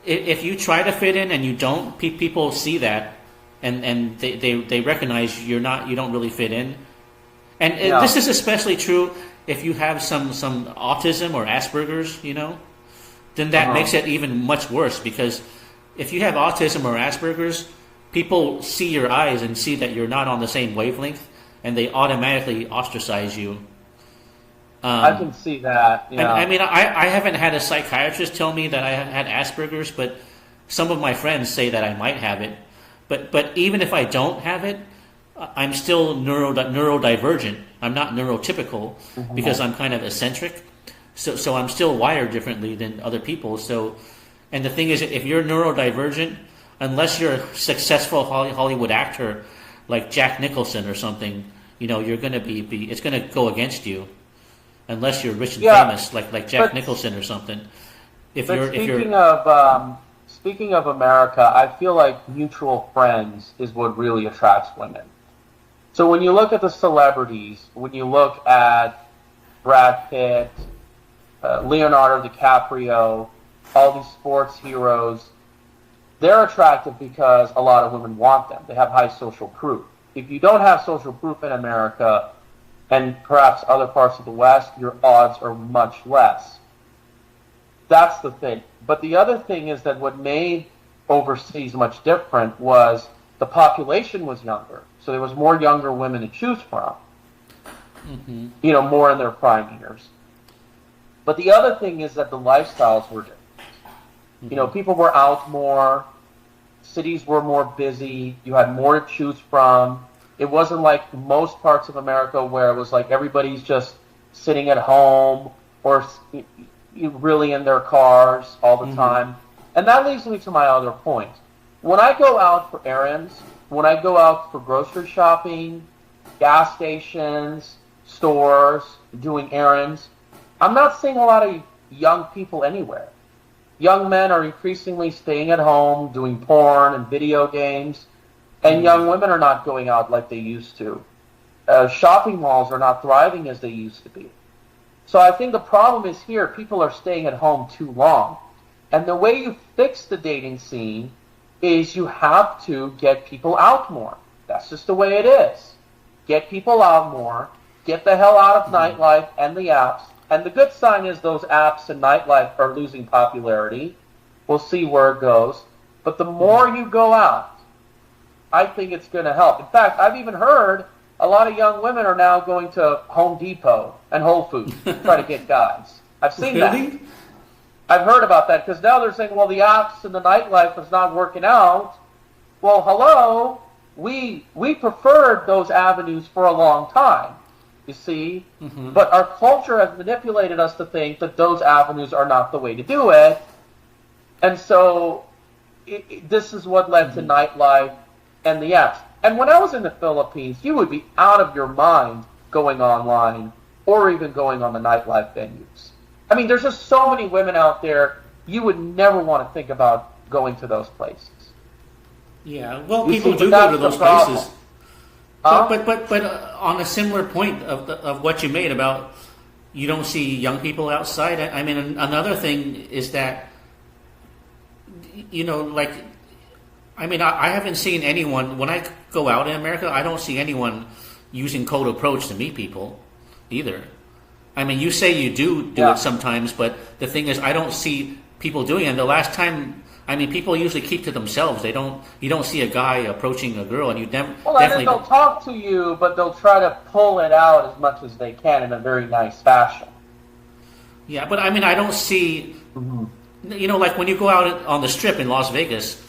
if you try to fit in and you don't, people see that, and they recognize you don't really fit in, and this is especially true if you have some autism or Asperger's, then that makes it even much worse, because if you have autism or Asperger's, people see your eyes and see that you're not on the same wavelength, and they automatically ostracize you. I can see that. I mean, I haven't had a psychiatrist tell me that I had Asperger's, but some of my friends say that I might have it. But even if I don't have it, I'm still neurodivergent. I'm not neurotypical because I'm kind of eccentric. So I'm still wired differently than other people. So, and the thing is, if you're neurodivergent, unless you're a successful Hollywood actor like Jack Nicholson or something, you're going to be it's going to go against you. Unless you're rich and famous, like Jack Nicholson or something. Speaking of America, I feel like mutual friends is what really attracts women. So when you look at the celebrities, when you look at Brad Pitt, Leonardo DiCaprio, all these sports heroes, they're attractive because a lot of women want them. They have high social proof. If you don't have social proof in America, and perhaps other parts of the West, your odds are much less. That's the thing. But the other thing is that what made overseas much different was the population was younger. So there was more younger women to choose from. More in their prime years. But the other thing is that the lifestyles were different. People were out more. Cities were more busy. You had more to choose from. It wasn't like most parts of America where it was like everybody's just sitting at home or really in their cars all the time. And that leads me to my other point. When I go out for errands, when I go out for grocery shopping, gas stations, stores, doing errands, I'm not seeing a lot of young people anywhere. Young men are increasingly staying at home, doing porn and video games. And young women are not going out like they used to. Shopping malls are not thriving as they used to be. So I think the problem is here, people are staying at home too long. And the way you fix the dating scene is you have to get people out more. That's just the way it is. Get people out more. Get the hell out of nightlife and the apps. And the good sign is those apps and nightlife are losing popularity. We'll see where it goes. But the more you go out, I think it's going to help. In fact, I've even heard a lot of young women are now going to Home Depot and Whole Foods to try to get guys. I've seen that. I've heard about that because now they're saying, well, the apps and the nightlife is not working out. Well, hello, we preferred those avenues for a long time, you see. But our culture has manipulated us to think that those avenues are not the way to do it. And so this is what led to nightlife and the apps. And when I was in the Philippines, you would be out of your mind going online or even going on the nightlife venues. I mean, there's just so many women out there, you would never want to think about going to those places. Yeah, well, people do go to those places. But on a similar point of what you made about you don't see young people outside, I mean, another thing is that, I haven't seen anyone, when I go out in America, I don't see anyone using code approach to meet people either. I mean, you say you do it sometimes, but the thing is, I don't see people doing it. And the last time, people usually keep to themselves. You don't see a guy approaching a girl, and you never. Well, definitely they'll talk to you, but they'll try to pull it out as much as they can in a very nice fashion. Yeah, but I don't see, like when you go out on the Strip in Las Vegas,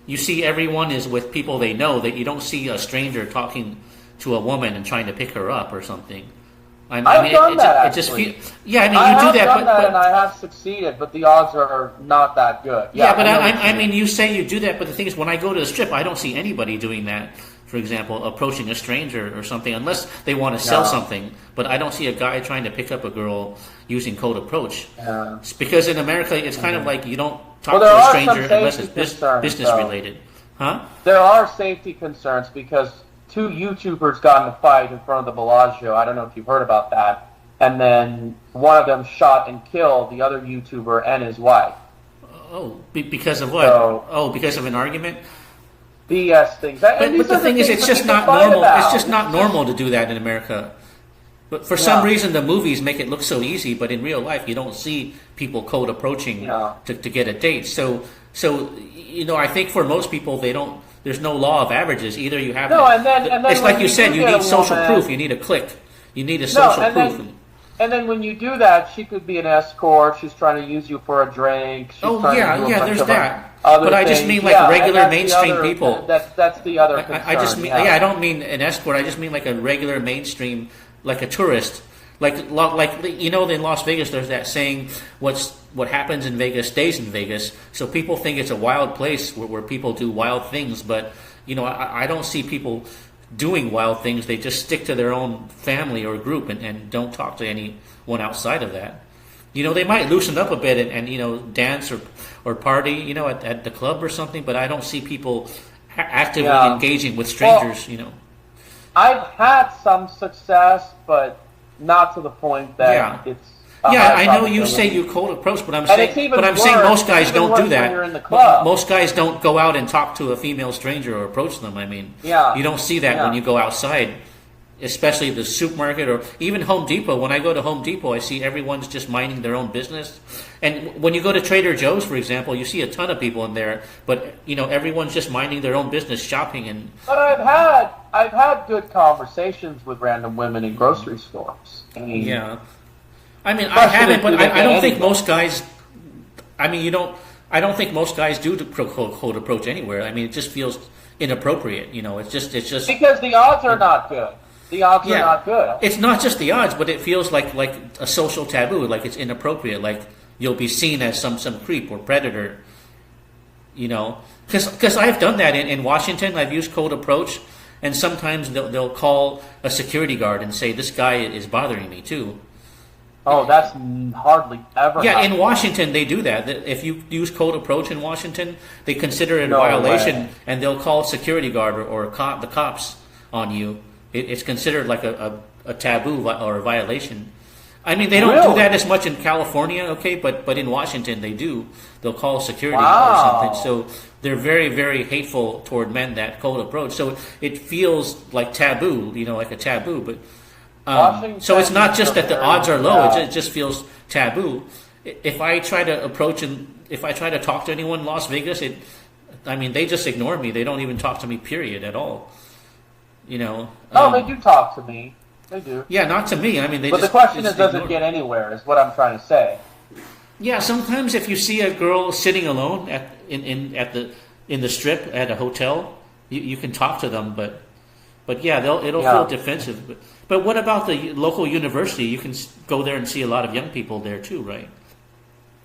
you see everyone is with people they know. That you don't see a stranger talking to a woman and trying to pick her up or something. I've done that. You do that. And I have succeeded, but the odds are not that good. You say you do that, but the thing is, when I go to the Strip, I don't see anybody doing that. For example, approaching a stranger or something, unless they want to sell something. But I don't see a guy trying to pick up a girl using code approach. Yeah. Because in America, it's kind of like you don't talk to a stranger unless it's business related. Huh? There are safety concerns because 2 YouTubers got in a fight in front of the Bellagio. I don't know if you've heard about that. And then one of them shot and killed the other YouTuber and his wife. Oh, because of what? Because of an argument? BS things. But the thing is, it's just not normal. It's just not normal to do that in America. But for some reason, the movies make it look so easy. But in real life, you don't see people code approaching to get a date. So I think for most people, they don't. There's no law of averages. Either you have. And then it's like you said. You need social proof. You need a click. You need a social proof. And then when you do that, she could be an escort. She's trying to use you for a drink. She's trying to do there's that. But I just mean like regular mainstream people. That's the other concern. I just mean, I don't mean an escort. I just mean like a regular mainstream, like a tourist. Like in Las Vegas, there's that saying, what happens in Vegas stays in Vegas. So people think it's a wild place where people do wild things. But, I don't see people doing wild things. They just stick to their own family or group and don't talk to anyone outside of that. They might loosen up a bit and dance or party, at the club or something. But I don't see people actively engaging with strangers, I've had some success, but not to the point that it's. I know you say you cold approach, but I'm saying most guys don't do that. Most guys don't go out and talk to a female stranger or approach them. I mean, you don't see that when you go outside, especially the supermarket or even Home Depot. When I go to Home Depot, I see everyone's just minding their own business. And when you go to Trader Joe's, for example, you see a ton of people in there, but everyone's just minding their own business, shopping. But I've had good conversations with random women in grocery stores. I mean, I haven't, but I don't think most guys. I mean, I don't think most guys do the cold approach anywhere. I mean, it just feels inappropriate. It's just because the odds are not good. The odds are not good. It's not just the odds, but it feels like a social taboo. Like it's inappropriate. Like you'll be seen as some creep or predator. Because I've done that in Washington. I've used cold approach, and sometimes they'll call a security guard and say this guy is bothering me too. Oh, that's hardly ever. Yeah, in Washington they do that. If you use cold approach in Washington, they consider it a violation, and they'll call security guard or the cops on you. It's considered like a taboo or a violation. I mean, they don't do that as much in California, okay, but in Washington they do. They'll call security or something. So they're very, very hateful toward men, that cold approach. So it feels like taboo, like a taboo, but. So it's not just that the odds are low; it just feels taboo. If I try to approach if I try to talk to anyone in Las Vegas, they just ignore me. They don't even talk to me, period, at all. They do talk to me. They do. Yeah, not to me. I mean, but the question is, does it get anywhere? Is what I'm trying to say. Yeah, sometimes if you see a girl sitting alone in the strip at a hotel, you can talk to them, but yeah, it'll feel defensive. But what about the local university? You can go there and see a lot of young people there too, right?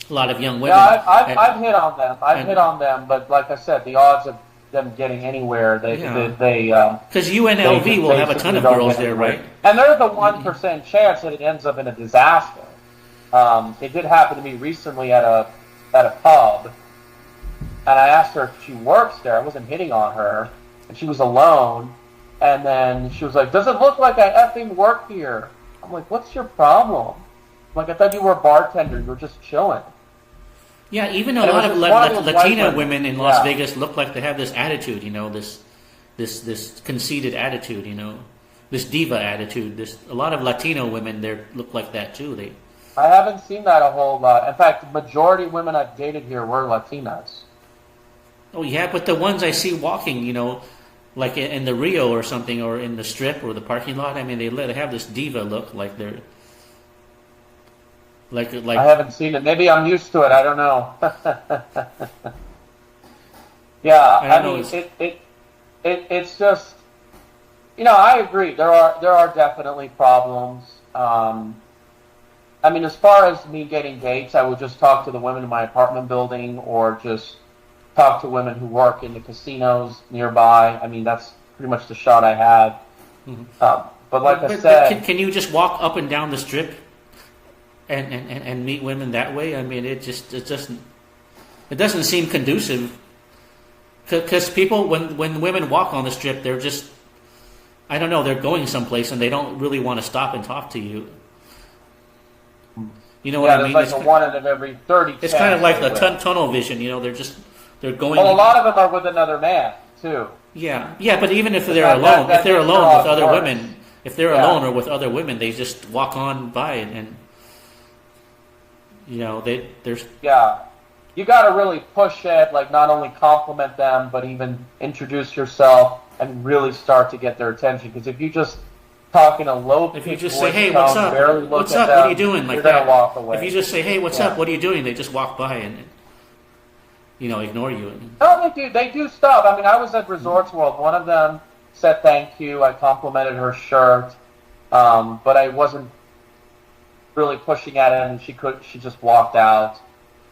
A lot of young women. Yeah, I've hit on them. Hit on them, but like I said, the odds of them getting anywhere, they because UNLV will have a ton of girls there, right? And there's a 1% chance that it ends up in a disaster. It did happen to me recently at a pub, and I asked her if she works there. I wasn't hitting on her, and she was alone. And then she was like, "Does it look like I effing work here?" I'm like, "What's your problem?" I'm like, "I thought you were a bartender. You were just chilling." Yeah, even a lot of Latina women in Las Vegas look like they have this attitude, this conceited attitude, this diva attitude. A lot of Latino women there look like that too. I haven't seen that a whole lot. In fact, the majority of women I've dated here were Latinas. Oh yeah, but the ones I see walking, like in the Rio or something, or in the Strip or the parking lot, I mean, they have this diva look, like they're like. I haven't seen it. Maybe I'm used to it. I don't know. I mean, it's just, I agree. There are definitely problems. I mean, as far as me getting dates, I would just talk to the women in my apartment building, or just talk to women who work in the casinos nearby. I mean, that's pretty much the shot I have. Mm-hmm. But I said, can you just walk up and down the strip and meet women that way? I mean, it doesn't seem conducive. Because people, when women walk on the strip, they're just, I don't know, they're going someplace and they don't really want to stop and talk to you. You know what I mean? Like a one out of every 30. It's kind of like the tunnel vision. They're going. Well, a lot of them are with another man too. Yeah, but even if they're alone, with other women, alone or with other women, they just walk on by and there's. Yeah, you got to really push it. Like, not only compliment them, but even introduce yourself and really start to get their attention. Because if you just talking a low If you just say, "Hey, what's up? What's up? What are you doing?" Like you're that. Gonna walk away. If you just say, "Hey, what's up? What are you doing?" They just walk by and ignore you. No, they do. They do stop. I mean, I was at Resorts World. One of them said thank you. I complimented her shirt, but I wasn't really pushing at it, and she just walked out.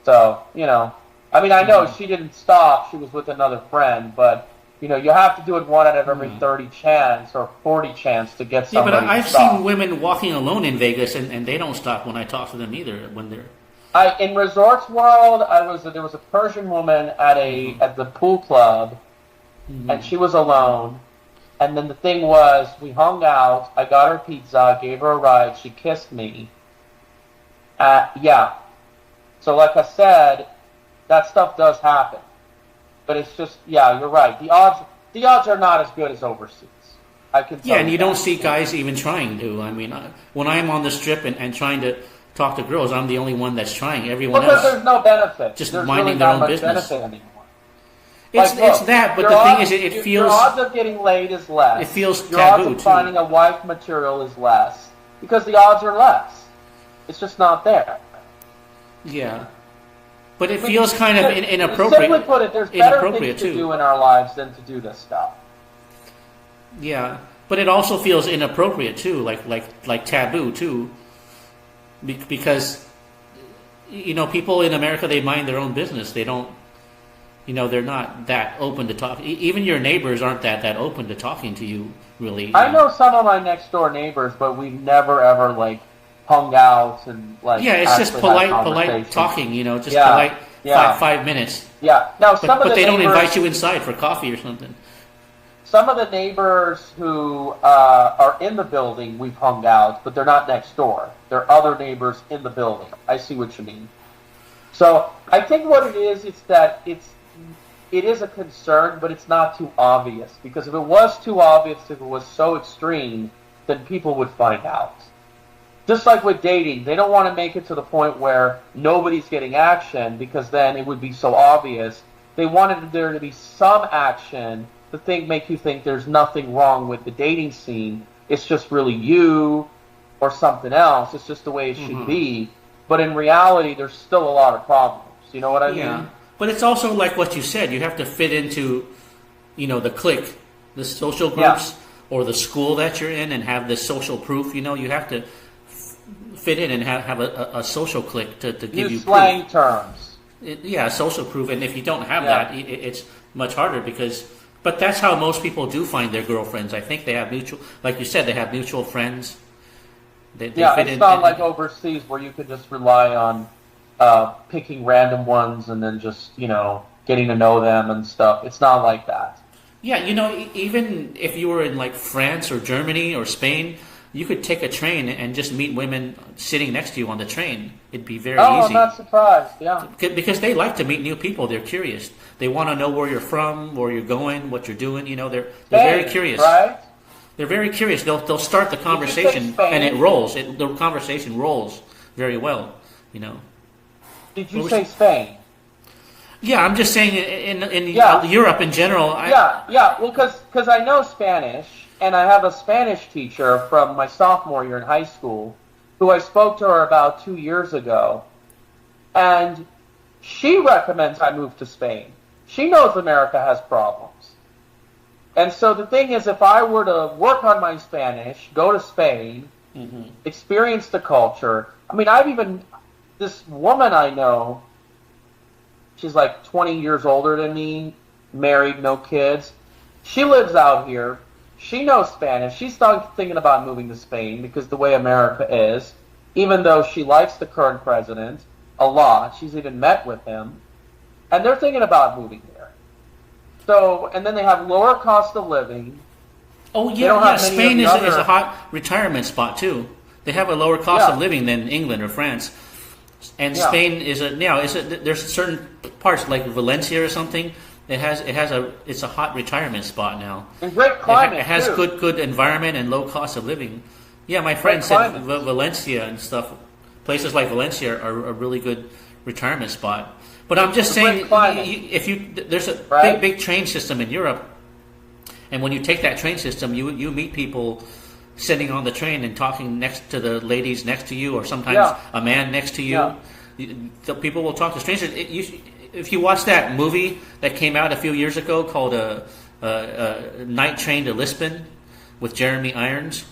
So, I mean, I know she didn't stop. She was with another friend, but, you have to do it one out of every 30 chance or 40 chance to get somebody Yeah, but I've to stop. seen women walking alone in Vegas, and they don't stop when I talk to them either. When they're In Resorts World, there was a Persian woman at the pool club, and she was alone. And then the thing was, we hung out. I got her pizza, gave her a ride. She kissed me. So like I said, that stuff does happen. But it's just, you're right. The odds are not as good as overseas. I can tell and you don't see guys even trying to. I mean, when I'm on the strip and trying to talk to girls, I'm the only one that's trying. Everyone else, there's no benefit. Just there's minding really their not own much business. Benefit anymore. It's that, but the thing is, it feels your odds of getting laid is less. It feels your taboo odds of finding a wife material is less because the odds are less. It's just not there. Yeah, but it feels kind of inappropriate. Simply put it, there's better things to do in our lives than to do this stuff. Yeah, but it also feels inappropriate too, like taboo too, because people in America, they mind their own business. They don't. They're not that open to talk. Even your neighbors aren't that open to talking to you, really. I know some of my next door neighbors, but we've never ever hung out and it's just polite talking. Just polite 5 minutes. Yeah. Now but they don't invite you inside for coffee or something. Some of the neighbors who are in the building, we've hung out, but they're not next door. They're other neighbors in the building. I see what you mean. So I think what it is that it is a concern, but it's not too obvious. Because if it was too obvious, if it was so extreme, then people would find out. Just like with dating, they don't want to make it to the point where nobody's getting action, because then it would be so obvious. They wanted there to be some action to make you think there's nothing wrong with the dating scene. It's just really you or something else. It's just the way it should be. But in reality, there's still a lot of problems. You know what I mean? But it's also like what you said. You have to fit into, the clique, the social groups, or the school that you're in, and have this social proof. You have to fit in and have a social clique to give you slang proof. Terms. Social proof. And if you don't have that, it's much harder But that's how most people do find their girlfriends. I think they have like you said, they have mutual friends. They fit it's not like overseas where you could just rely on picking random ones and then just, getting to know them and stuff. It's not like that. Yeah, even if you were in France or Germany or Spain, you could take a train and just meet women sitting next to you on the train. It'd be very easy. I'm not surprised, yeah. Because they like to meet new people. They're curious. They want to know where you're from, where you're going, what you're doing. They're very curious. Right? They're very curious. They'll start the conversation and it rolls. The conversation rolls very well, Did you say Spain? Yeah, I'm just saying in Europe in general. Well, because I know Spanish, and I have a Spanish teacher from my sophomore year in high school who I spoke to her about 2 years ago, and she recommends I move to Spain. She knows America has problems. And so the thing is, if I were to work on my Spanish, go to Spain, experience the culture, this woman I know, she's 20 years older than me, married, no kids. She lives out here. She knows Spanish. She's thinking about moving to Spain because the way America is, even though she likes the current president a lot. She's even met with him. And they're thinking about moving there. So, and then they have lower cost of living. Oh, yeah. Spain is a hot retirement spot, too. They have a lower cost of living than England or France. And Spain there's certain parts like Valencia or something. It's a hot retirement spot now. And great climate. It has good environment and low cost of living. Yeah, my friend said Valencia and stuff. Places like Valencia are a really good retirement spot. But I'm just saying, there's a big train system in Europe, and when you take that train system, you meet people sitting on the train and talking next to the ladies next to you, or sometimes Yeah. a man next to you. Yeah. The people will talk to strangers. If you watch that movie that came out a few years ago called Night Train to Lisbon with Jeremy Irons,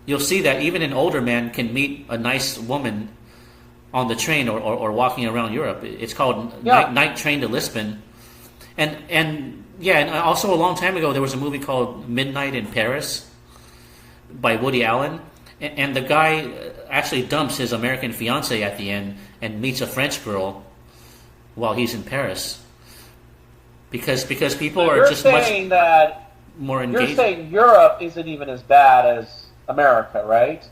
you'll see that even an older man can meet a nice woman on the train or walking around Europe. It's called Night Train to Lisbon. And also a long time ago there was a movie called Midnight in Paris by Woody Allen, and the guy actually dumps his American fiancée at the end and meets a French girl while he's in Paris. Because people are just much more engaged. You're saying Europe isn't even as bad as America, right?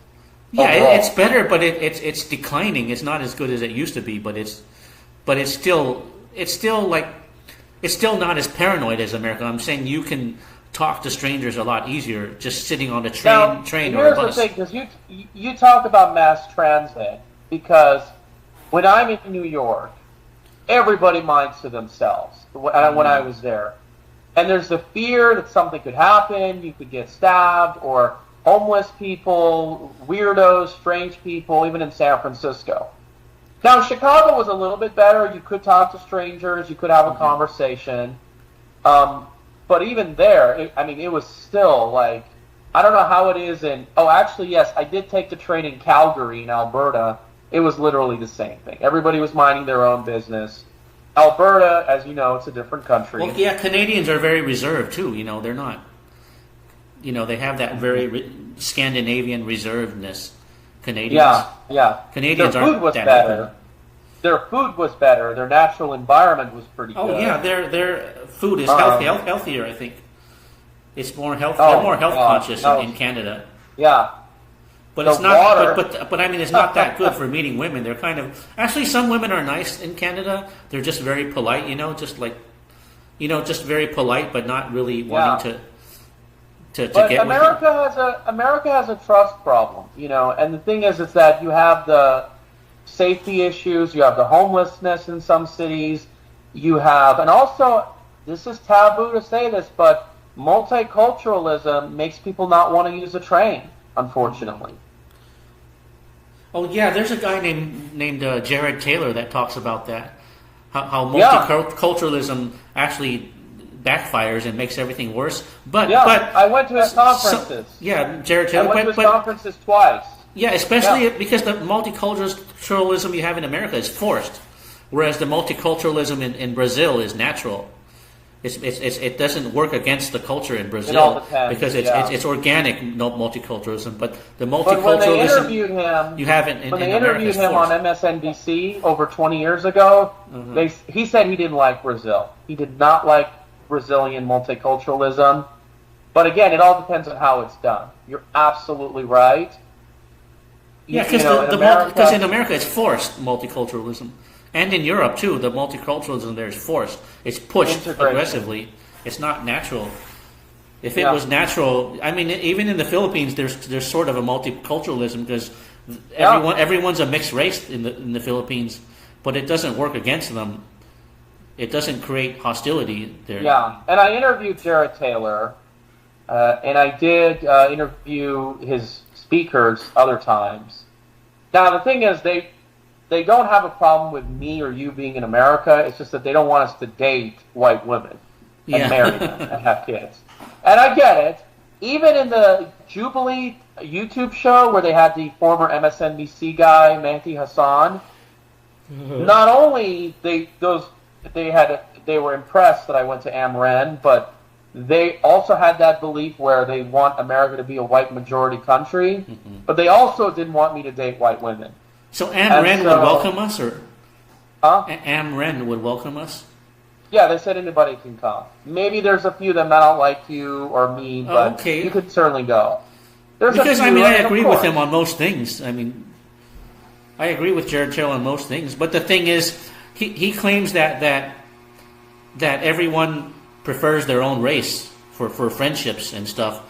Yeah, Overall. it's better, but it's declining. It's not as good as it used to be, but it's still not as paranoid as America. I'm saying you can talk to strangers a lot easier just sitting on a train or a bus. Here's the thing, because you talk about mass transit, because when I'm in New York, everybody minds to themselves when I was there. And there's the fear that something could happen, you could get stabbed, or homeless people, weirdos, strange people, even in San Francisco. Now, Chicago was a little bit better. You could talk to strangers, you could have a conversation. But even there, it was still like, I don't know how it is actually, yes, I did take the train in Calgary in Alberta. It was literally the same thing. Everybody was minding their own business. Alberta, as you know, it's a different country. Well, yeah, Canadians are very reserved too. They're not. They have that very Scandinavian reservedness. Canadians. Yeah. Canadians their food was that better. open. Their food was better. Their natural environment was pretty good. Oh yeah, their food is healthier. I think it's more health. They're more health conscious in Canada. Yeah. But it's not. But it's not that good for meeting women. They're kind of actually some women are nice in Canada. They're just very polite. Just very polite, but not really wanting to get. America has a trust problem. And the thing is that you have the safety issues. You have the homelessness in some cities. You have, and also this is taboo to say this, but multiculturalism makes people not want to use a train. Unfortunately. Oh yeah, there's a guy named Jared Taylor that talks about that. How multiculturalism actually backfires and makes everything worse. But I went to his conferences. Jared Taylor. I went to his conferences twice. Yeah, especially because the multiculturalism you have in America is forced, whereas the multiculturalism in Brazil is natural. It doesn't work against the culture in Brazil because it's organic multiculturalism. But the multiculturalism you have in America. When they interviewed him on MSNBC over 20 years ago, he said he didn't like Brazil. He did not like Brazilian multiculturalism. But again, it all depends on how it's done. You're absolutely right. Yeah, because in America it's forced multiculturalism. And in Europe, too, the multiculturalism there is forced. It's pushed aggressively. It's not natural. If it was natural, even in the Philippines, there's sort of a multiculturalism because everyone's a mixed race in the Philippines, but it doesn't work against them. It doesn't create hostility there. Yeah, and I interviewed Jared Taylor, and I did interview his speakers other times. Now, the thing is, they don't have a problem with me or you being in America. It's just that they don't want us to date white women and marry them and have kids. And I get it. Even in the Jubilee YouTube show where they had the former MSNBC guy, Mehdi Hassan, not only they were impressed that I went to Murren, but they also had that belief where they want America to be a white majority country, but they also didn't want me to date white women. So Murren would welcome us, or? Murren would welcome us? Yeah, they said anybody can come. Maybe there's a few that might not like you or me, but you could certainly go. I agree with him on most things. I agree with Jared Taylor on most things. But the thing is, he claims that everyone prefers their own race for friendships and stuff.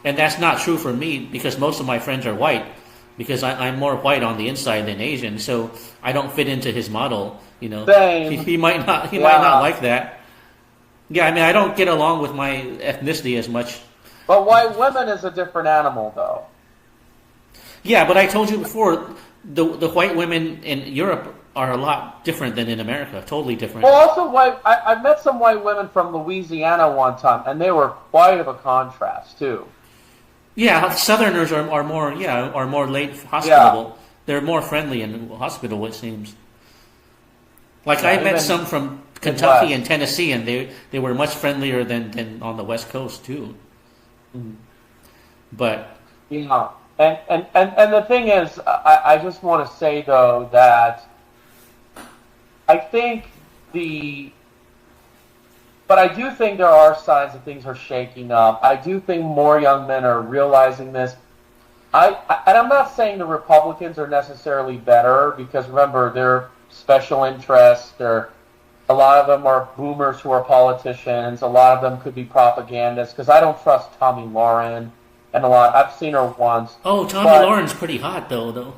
And that's not true for me because most of my friends are white. Because I'm more white on the inside than Asian, so I don't fit into his model. Same. He might not like that. Yeah, I don't get along with my ethnicity as much. But white women is a different animal, though. Yeah, but I told you before, the white women in Europe are a lot different than in America. Totally different. Well, also, I met some white women from Louisiana one time, and they were quite of a contrast, too. Yeah, Southerners are more late hospitable. Yeah. They're more friendly in hospital, it seems. Like, I met some from Kentucky and Tennessee, and they were much friendlier than on the West Coast, too. Mm-hmm. But... Yeah. And the thing is, I just want to say, though, that I think but I do think there are signs that things are shaking up. I do think more young men are realizing this. And I'm not saying the Republicans are necessarily better, because remember, they're special interests. A lot of them are boomers who are politicians. A lot of them could be propagandists, because I don't trust Tomi Lahren. And I've seen her once. Oh, Tomi Lahren's pretty hot, though.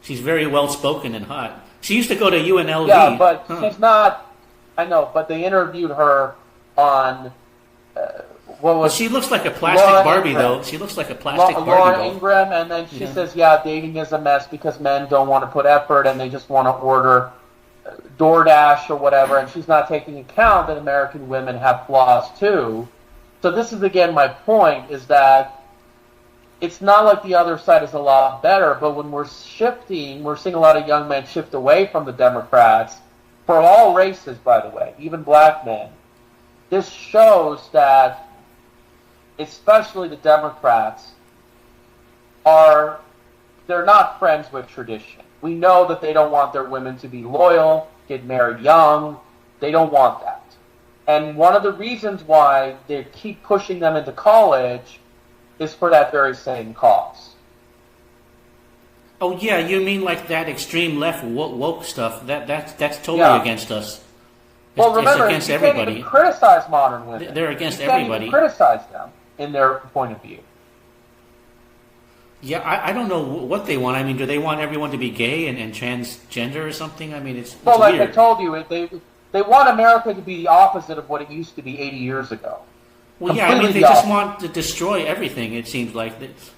She's very well-spoken and hot. She used to go to UNLV. Yeah, but she's not... I know, but they interviewed her on... she looks like a plastic Barbie, though. She looks like a plastic Barbie. Laura Ingraham, and then she says, dating is a mess because men don't want to put effort and they just want to order DoorDash or whatever, and she's not taking account that American women have flaws, too. So this is, again, my point, is that it's not like the other side is a lot better, but when we're seeing a lot of young men shift away from the Democrats, for all races, by the way, even black men. This shows that, especially the Democrats, they're not friends with tradition. We know that they don't want their women to be loyal, get married young. They don't want that. And one of the reasons why they keep pushing them into college is for that very same cause. Oh yeah, you mean like that extreme left woke stuff? That's totally against us. Well, remember, it's against you everybody. Can't even criticize modern women. They're against everybody. You can't even criticize them in their point of view. Yeah, I don't know what they want. I mean, do they want everyone to be gay and transgender or something? I mean, it's like weird. I told you, they want America to be the opposite of what it used to be 80 years ago. Well, yeah, I mean, they just want to destroy everything, it seems like.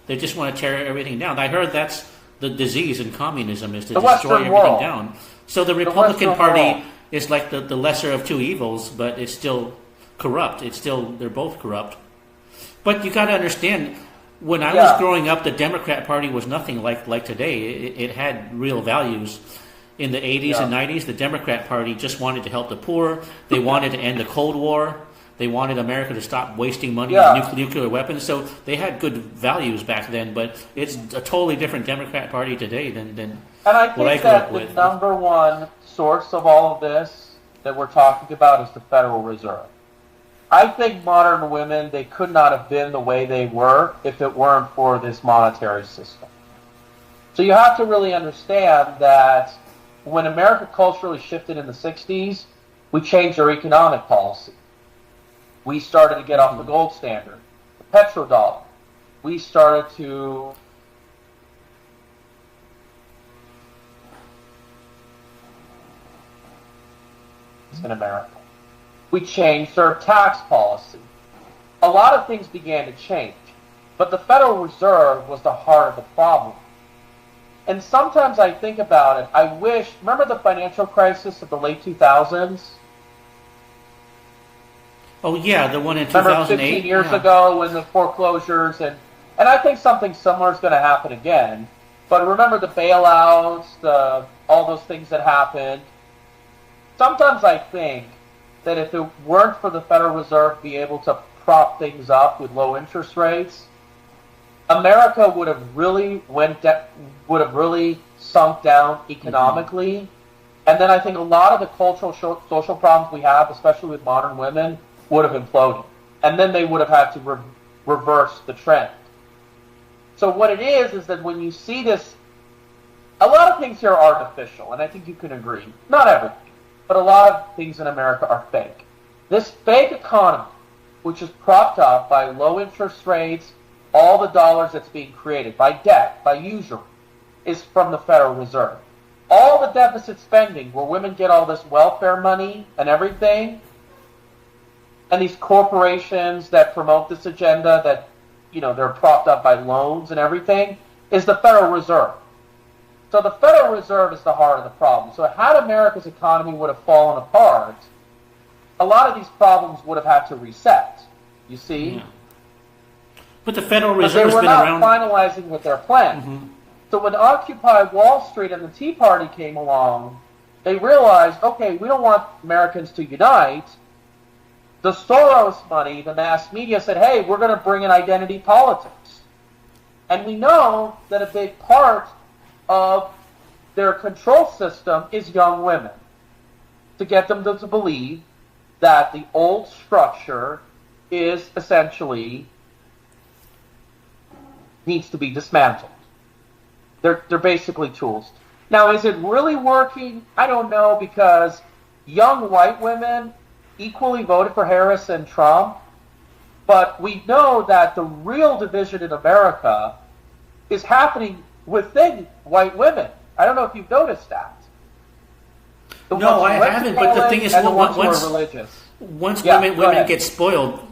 They just want to tear everything down. I heard that's the disease in communism, is to destroy everything down. So the Republican Party is like the lesser of two evils, but it's still corrupt. They're both corrupt. But you got to understand, when I was growing up, the Democrat Party was nothing like today. It had real values. In the 80s and 90s, the Democrat Party just wanted to help the poor. They wanted to end the Cold War. They wanted America to stop wasting money on nuclear weapons. So they had good values back then, but it's a totally different Democrat Party today than what I grew up with. And I think that the number one source of all of this that we're talking about is the Federal Reserve. I think modern women, they could not have been the way they were if it weren't for this monetary system. So you have to really understand that when America culturally shifted in the 60s, we changed our economic policy. We started to get off the gold standard, the petrodollar. We started to in America. We changed our tax policy. A lot of things began to change, but the Federal Reserve was the heart of the problem. And sometimes I think about it, remember the financial crisis of the late 2000s? Oh yeah, the one in 2008. Remember 15 years ago when the foreclosures and I think something similar is going to happen again. But remember the bailouts, all those things that happened. Sometimes I think that if it weren't for the Federal Reserve being able to prop things up with low interest rates, America would have really sunk down economically. And then I think a lot of the cultural social problems we have, especially with modern women, would have imploded. And then they would have had to reverse the trend. So what it is that when you see this, a lot of things here are artificial, and I think you can agree. Not everything, but a lot of things in America are fake. This fake economy, which is propped up by low interest rates, all the dollars that's being created, by debt, by usury, is from the Federal Reserve. All the deficit spending, where women get all this welfare money and everything, and these corporations that promote this agenda that they're propped up by loans and everything, is the Federal Reserve. So the Federal Reserve is the heart of the problem. So had America's economy would have fallen apart, a lot of these problems would have had to reset. You see? Yeah. But the Federal Reserve has been They around. were not finalizing with their plan. Mm-hmm. So when Occupy Wall Street and the Tea Party came along, they realized, okay, we don't want Americans to unite. The Soros money, the mass media said, hey, we're going to bring in identity politics. And we know that a big part of their control system is young women, to get them to believe that the old structure is essentially needs to be dismantled. They're basically tools. Now, is it really working? I don't know, because young white women equally voted for Harris and Trump, but we know that the real division in America is happening within white women. I don't know if you've noticed that. No, I haven't, but the thing is, once women get spoiled,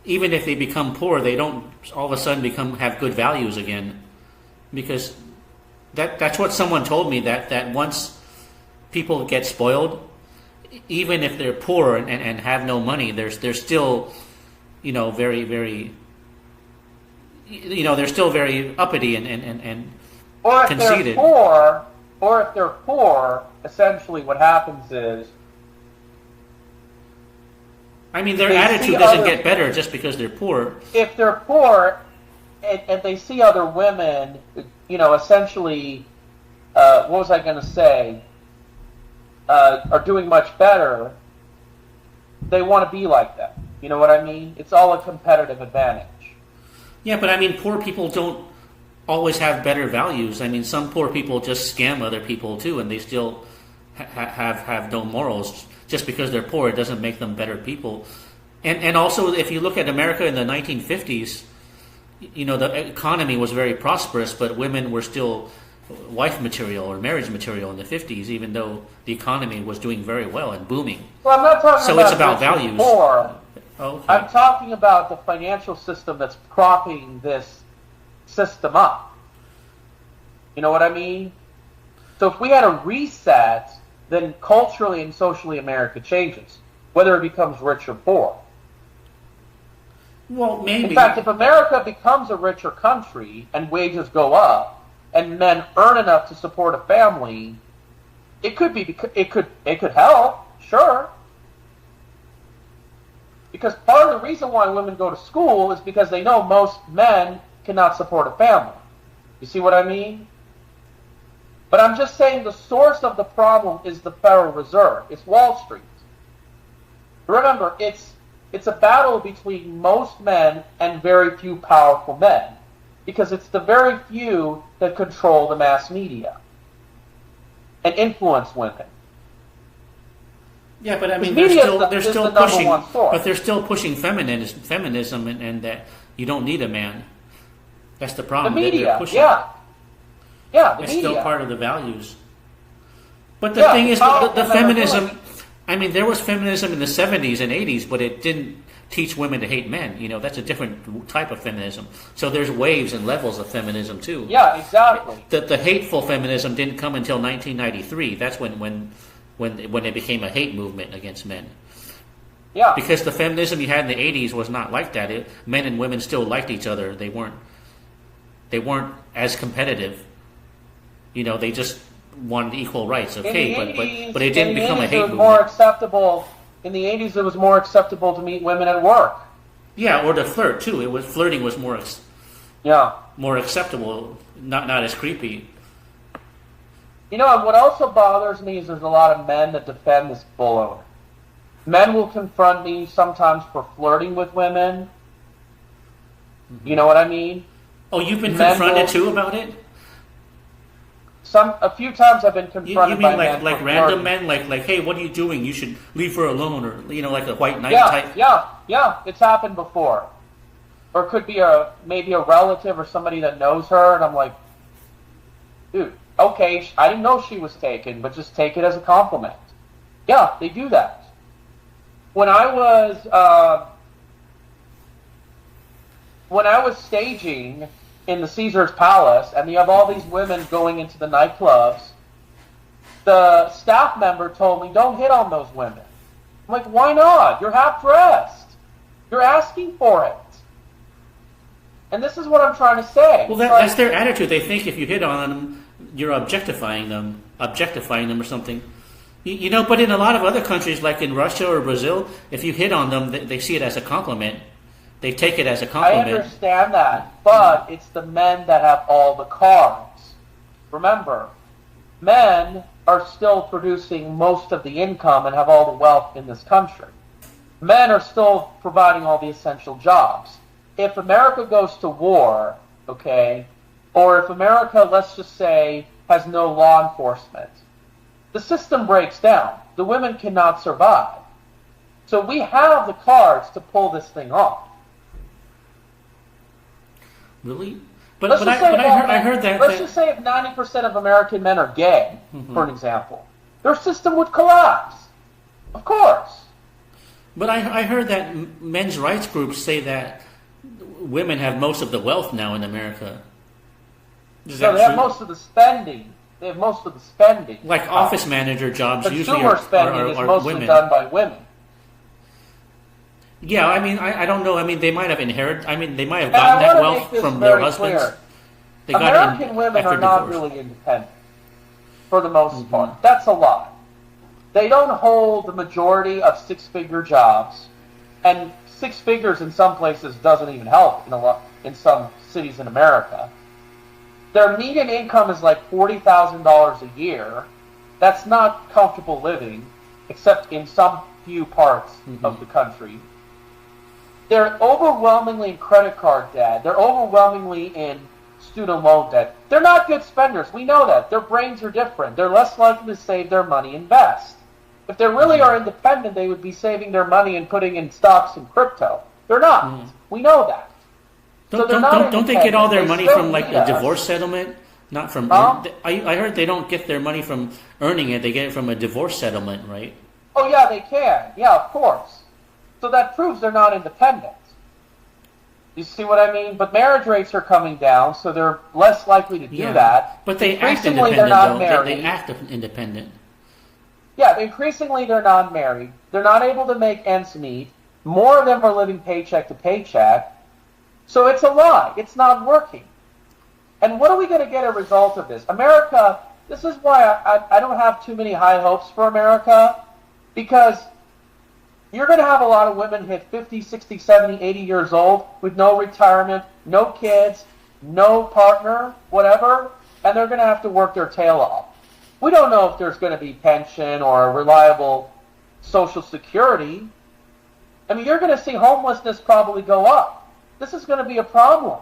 even if they become poor, they don't all of a sudden have good values again. Because that's what someone told me, that once people get spoiled, even if they're poor and have no money, they're still, very, very, they're still very uppity and conceited. Or if they're poor, essentially what happens is, their attitude doesn't get better just because they're poor. If they're poor and they see other women, essentially, what was I going to say, are doing much better, they want to be like them. You know what I mean? It's all a competitive advantage. Yeah, but poor people don't always have better values. Some poor people just scam other people too, and they still have no morals. Just because they're poor, it doesn't make them better people. And also, if you look at America in the 1950s, the economy was very prosperous, but women were still wife material or marriage material in the 50s, even though the economy was doing very well and booming. Well, I'm not talking so about it's about values. Poor. Okay. I'm talking about the financial system that's propping this system up. You know what I mean? So if we had a reset, then culturally and socially America changes, whether it becomes rich or poor. Well, maybe. In fact, if America becomes a richer country and wages go up and men earn enough to support a family, it could help, sure. Because part of the reason why women go to school is because they know most men cannot support a family. You see what I mean? But I'm just saying the source of the problem is the Federal Reserve. It's Wall Street. Remember, it's a battle between most men and very few powerful men, because it's the very few that control the mass media and influence women. Yeah, but they're still pushing feminism, and that you don't need a man. That's the problem. The media, it's still part of the values. But the thing is, the feminism. There was feminism in the 70s and 80s, but it didn't teach women to hate men. That's a different type of feminism. So there's waves and levels of feminism too. Yeah, exactly. The hateful feminism didn't come until 1993. That's when it became a hate movement against men. Yeah. Because the feminism you had in the 80s was not like that. Men and women still liked each other. They weren't as competitive. They just wanted equal rights. Okay, but it didn't become a hate movement. More acceptable. In the 80s, it was more acceptable to meet women at work. Yeah, or to flirt too. Flirting was more acceptable, not as creepy. And what also bothers me is there's a lot of men that defend this bull. Men will confront me sometimes for flirting with women. Mm-hmm. You know what I mean? Oh, you've been confronted too about it? A few times I've been confronted by men. Like random men, like, hey, what are you doing? You should leave her alone, or like a white knight type. Yeah, it's happened before. Or it could be maybe a relative or somebody that knows her, and I'm like, dude, okay, I didn't know she was taken, but just take it as a compliment. Yeah, they do that. When I was when I was staging in the Caesar's Palace, and you have all these women going into the nightclubs, the staff member told me, don't hit on those women. I'm like, why not? You're half-dressed. You're asking for it. And this is what I'm trying to say. Well, that's their attitude. They think if you hit on them, you're objectifying them or something. You know, but in a lot of other countries, like in Russia or Brazil, if you hit on them, they see it as a compliment. They take it as a compliment. I understand that, but it's the men that have all the cards. Remember, men are still producing most of the income and have all the wealth in this country. Men are still providing all the essential jobs. If America goes to war, okay, or if America, let's just say, has no law enforcement, the system breaks down. The women cannot survive. So we have the cards to pull this thing off. Really? I heard that. Let's just say if 90% of American men are gay, for an example, their system would collapse. Of course. But I heard that men's rights groups say that women have most of the wealth now in America. Is that true? Have most of the spending. They have most of the spending. Like office manager jobs usually Consumer spending is mostly women. done by women. Yeah, I mean, I don't know. I mean, they might have inherited. I mean, they might have gotten that wealth from their husbands. American women are not really independent, for the most part. That's a lie. They don't hold the majority of six-figure jobs, and six figures in some places doesn't even help in some cities in America. Their median income is like $40,000 a year. That's not comfortable living, except in some few parts of the country. They're overwhelmingly in credit card debt. They're overwhelmingly in student loan debt. They're not good spenders. We know that. Their brains are different. They're less likely to save their money and invest. If they really are independent, they would be saving their money and putting in stocks and crypto. They're not. We know that. Don't they get all their money from like a divorce settlement? Not from. I heard they don't get their money from earning it. They get it from a divorce settlement, right? Oh yeah, they can. Yeah, of course. So that proves they're not independent. You see what I mean? But marriage rates are coming down, so they're less likely to do that. But they act independent, though. They act independent. Yeah, increasingly they're not married. They're not able to make ends meet. More of them are living paycheck to paycheck. So it's a lie. It's not working. And what are we going to get a result of this? America, this is why I don't have too many high hopes for America, because you're going to have a lot of women hit 50, 60, 70, 80 years old with no retirement, no kids, no partner, whatever, and they're going to have to work their tail off. We don't know if there's going to be pension or reliable Social Security. I mean, you're going to see homelessness probably go up. This is going to be a problem.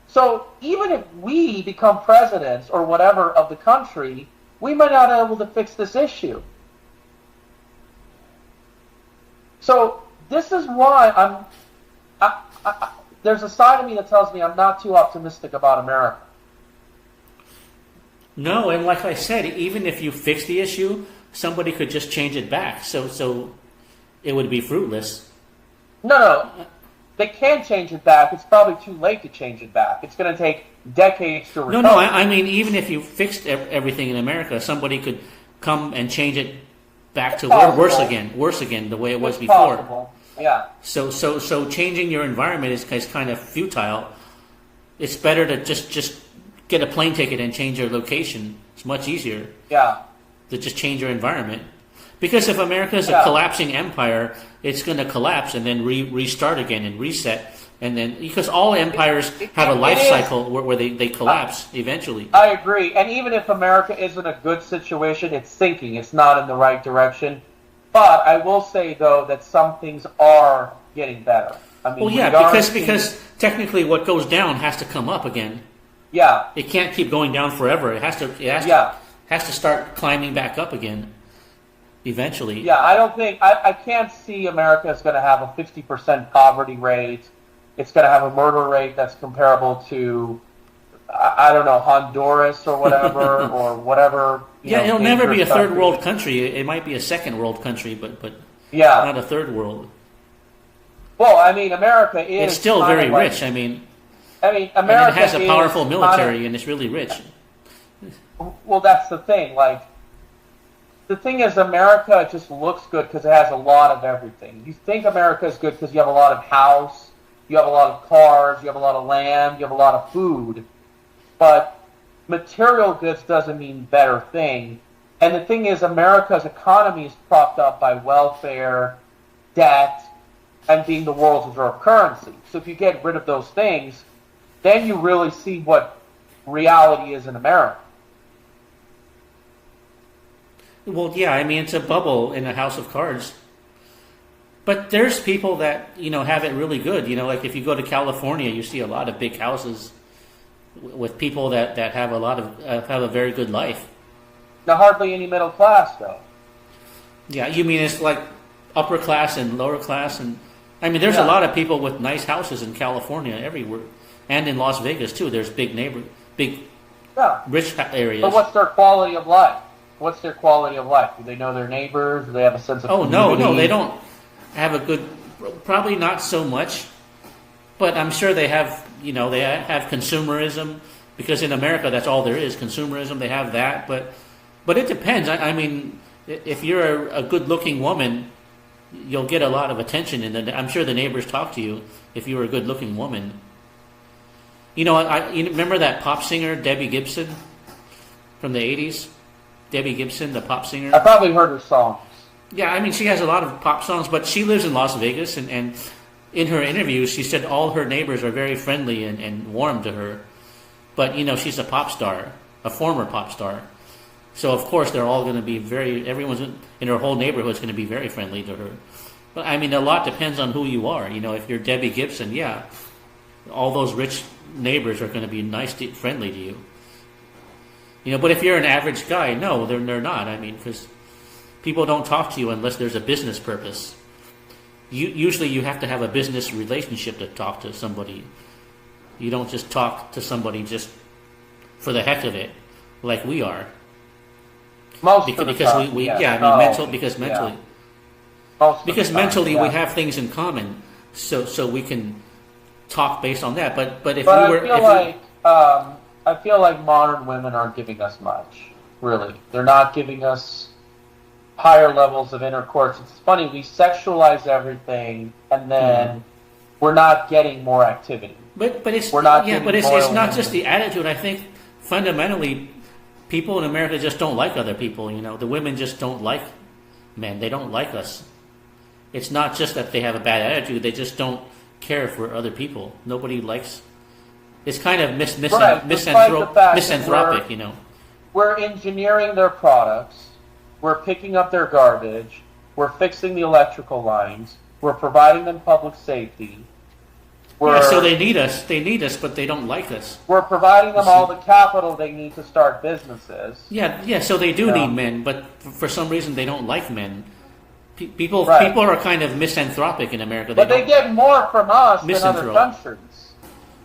So even if we become presidents or whatever of the country, we might not be able to fix this issue. So this is why there's a side of me that tells me I'm not too optimistic about America. No, and like I said, even if you fix the issue, somebody could just change it back. So it would be fruitless. No. They can change it back. It's probably too late to change it back. It's going to take decades to recover. No, I mean, even if you fixed everything in America, somebody could come and change it back to worse again, the way it was before. Possible. Yeah. So changing your environment is kind of futile. It's better to just get a plane ticket and change your location. It's much easier. Yeah. To just change your environment. Because if America is a collapsing empire, it's going to collapse and then restart again and reset. And then, because all empires have a life cycle where they collapse eventually. I agree. And even if America isn't a good situation, it's sinking. It's not in the right direction. But I will say, though, that some things are getting better. I mean, because technically what goes down has to come up again. Yeah. It can't keep going down forever. It has to start climbing back up again. Eventually. Yeah, I can't see America is going to have a 50% poverty rate. It's going to have a murder rate that's comparable to, I don't know, Honduras or whatever, or whatever. It'll never be a third world country. It might be a second world country, but not a third world. Well, I mean, America is... It's still very rich, I mean, America and it has a powerful military, and it's really rich. Well, that's the thing. Like, the thing is, America just looks good because it has a lot of everything. You think America is good because you have a lot of house, you have a lot of cars, you have a lot of land, you have a lot of food. But material goods doesn't mean better thing. And the thing is, America's economy is propped up by welfare, debt, and being the world's reserve currency. So if you get rid of those things, then you really see what reality is in America. Well, yeah, I mean, it's a bubble in a house of cards. But there's people that, have it really good. Like if you go to California, you see a lot of big houses with people that have have a very good life. Now, hardly any middle class, though. Yeah, you mean it's like upper class and lower class, and I mean, there's a lot of people with nice houses in California everywhere, and in Las Vegas too. There's big rich areas. But what's their quality of life? What's their quality of life? Do they know their neighbors? Do they have a sense of community? No, they don't have a good. Probably not so much, but I'm sure they have. They have consumerism, because in America that's all there is, consumerism. They have that, but it depends. I mean, if you're a good-looking woman, you'll get a lot of attention, and I'm sure the neighbors talk to you if you're a good-looking woman. You remember that pop singer Debbie Gibson from the 80s? Debbie Gibson, the pop singer. I probably heard her songs. Yeah, I mean, she has a lot of pop songs, but she lives in Las Vegas, and in her interviews, she said all her neighbors are very friendly and warm to her. But, she's a pop star, a former pop star. So, of course, they're all going to be everyone's in her whole neighborhood is going to be very friendly to her. But, I mean, a lot depends on who you are. If you're Debbie Gibson, yeah, all those rich neighbors are going to be friendly to you. But if you're an average guy, no, they're not. I mean, because people don't talk to you unless there's a business purpose. Usually you have to have a business relationship to talk to somebody. You don't just talk to somebody just for the heck of it, like we are. Mentally we have things in common, so we can talk based on that. But I feel like modern women aren't giving us much. Really, they're not giving us higher levels of intercourse. It's funny, we sexualize everything, and then we're not getting more activity. But it's not just the attitude. I think fundamentally, people in America just don't like other people. The women just don't like men. They don't like us. It's not just that they have a bad attitude. They just don't care for other people. Nobody likes. It's kind of misanthropic. We're engineering their products. We're picking up their garbage. We're fixing the electrical lines. We're providing them public safety. So they need us. They need us, but they don't like us. We're providing them all the capital they need to start businesses. Yeah. So they do need men, but for some reason they don't like men. People are kind of misanthropic in America. They get more from us than other countries.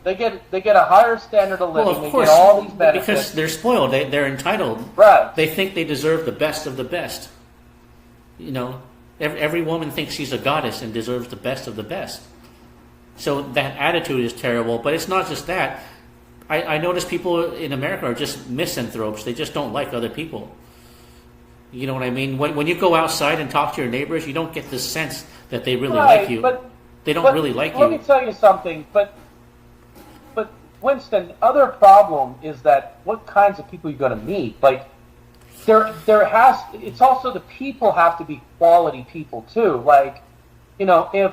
They get a higher standard of living. Well, of course, they get all these benefits. Because they're spoiled. They're entitled. Right. They think they deserve the best of the best. Every woman thinks she's a goddess and deserves the best of the best. So that attitude is terrible. But it's not just that. I notice people in America are just misanthropes. They just don't like other people. You know what I mean? When you go outside and talk to your neighbors, you don't get this sense that they really like you. They don't really like you. Let me tell you something. But Winston, other problem is that what kinds of people you're going to meet. Like, it's also the people have to be quality people too. Like, if,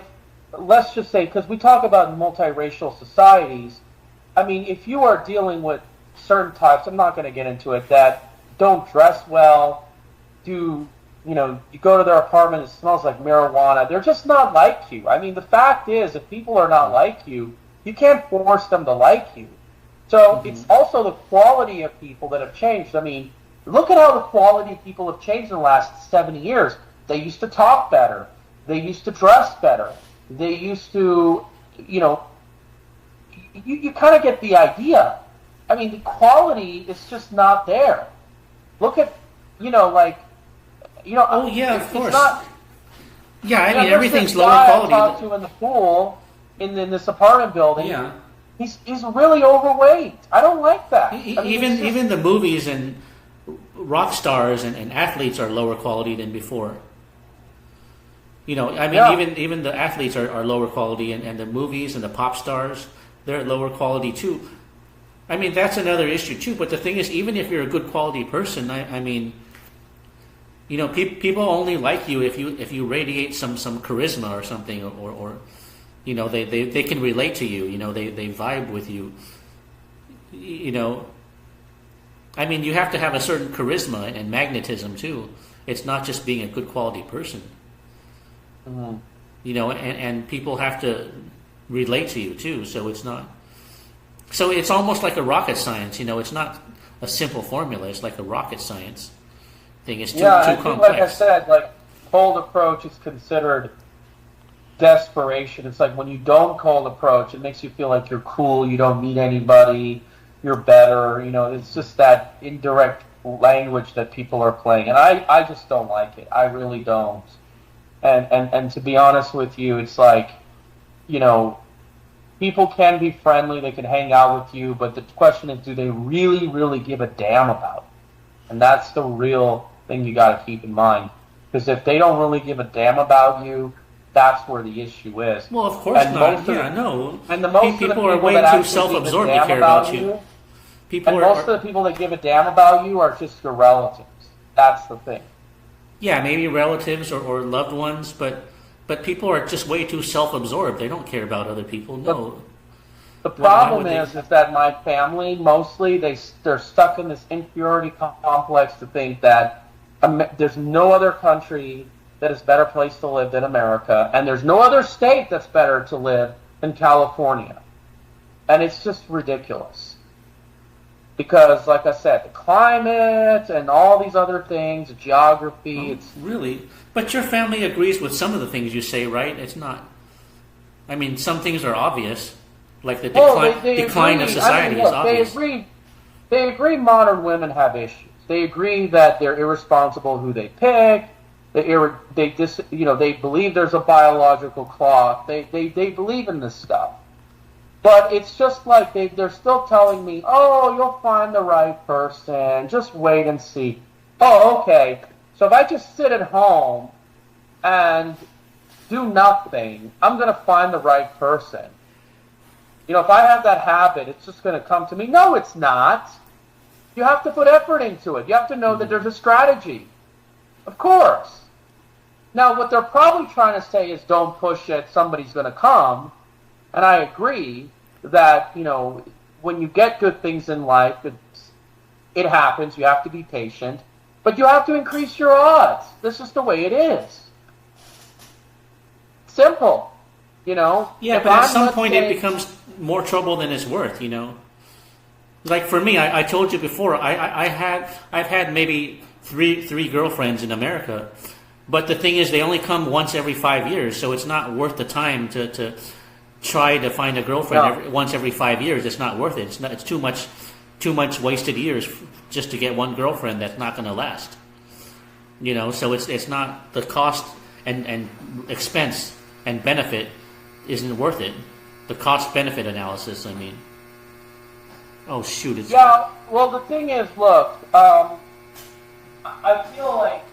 let's just say, because we talk about multiracial societies, I mean, if you are dealing with certain types, I'm not going to get into it, that don't dress well, you go to their apartment, it smells like marijuana, they're just not like you. I mean, the fact is, if people are not like you, you can't force them to like you. So it's also the quality of people that have changed. I mean, look at how the quality of people have changed in the last 70 years. They used to talk better. They used to dress better. They used to, you kind of get the idea. I mean, the quality is just not there. Look at, Oh, yeah, of course. Yeah, I mean, there's everything's this lower guy quality. I talked to in the pool in this apartment building. Yeah. He's really overweight. I don't like that. Even the movies and rock stars and athletes are lower quality than before. You know, I mean, even the athletes are lower quality, and the movies and the pop stars, they're lower quality too. I mean, that's another issue too. But the thing is, even if you're a good quality person, I mean, you know, people only like you if you radiate some charisma or something, or you know, they can relate to you. You know, they vibe with you. You know, I mean, you have to have a certain charisma and magnetism too. It's not just being a good quality person. Mm-hmm. You know, and people have to relate to you too. So it's not. So it's almost like a rocket science. You know, it's not a simple formula. It's like a rocket science thing. It's too complex. Like I said, like cold approach is considered desperation. It's like when you don't cold approach, it makes you feel like you're cool. You don't need anybody. You're better. You know, it's just that indirect language that people are playing, and I just don't like it. I really don't. And to be honest with you, it's like, you know, people can be friendly, they can hang out with you, but the question is, do they really, really give a damn about it? And that's the real thing you got to keep in mind. Because if they don't really give a damn about you, that's where the issue is. Well, of course not. No. And the most people of the are people way that too self-absorbed to give a damn care about you. Most of the people that give a damn about you are just your relatives. That's the thing. Yeah, maybe relatives or loved ones, but people are just way too self-absorbed. They don't care about other people. No. The problem is that my family, mostly, they're stuck in this inferiority complex to think that there's no other country that is a better place to live than America, and there's no other state that's better to live than California. And it's just ridiculous. Because, like I said, the climate and all these other things, the geography, it's... Really? But your family agrees with some of the things you say, right? It's not... I mean, some things are obvious, like the decline of society is obvious. They agree modern women have issues. They agree that they're irresponsible who they pick. They believe there's a biological clock. They believe in this stuff. But it's just like they're still telling me, oh, you'll find the right person. Just wait and see. Oh, okay. So if I just sit at home and do nothing, I'm going to find the right person. You know, if I have that habit, it's just going to come to me. No, it's not. You have to put effort into it. You have to know that there's a strategy. Of course. Now, what they're probably trying to say is don't push it. Somebody's going to come. And I agree that, you know, when you get good things in life, it happens. You have to be patient. But you have to increase your odds. This is the way it is. Simple. You know? Yeah, but at some point it becomes more trouble than it's worth, you know? Like for me, I told you before, I've had maybe three girlfriends in America. But the thing is, they only come once every 5 years, so it's not worth the time to try to find a girlfriend once every 5 years. It's not worth it. It's too much wasted years just to get one girlfriend that's not going to last. You know, so it's not the cost and expense and benefit isn't worth it. The cost benefit analysis, I mean. Oh shoot! Well, the thing is, look, I feel like,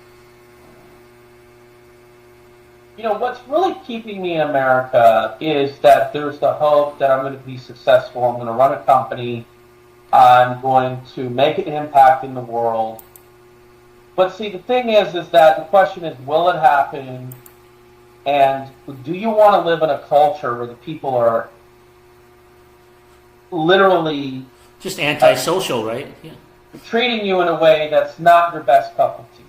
you know, what's really keeping me in America is that there's the hope that I'm going to be successful. I'm going to run a company. I'm going to make an impact in the world. But see, the thing is that the question is, will it happen? And do you want to live in a culture where the people are literally just antisocial, right? Yeah. Treating you in a way that's not your best cup of tea?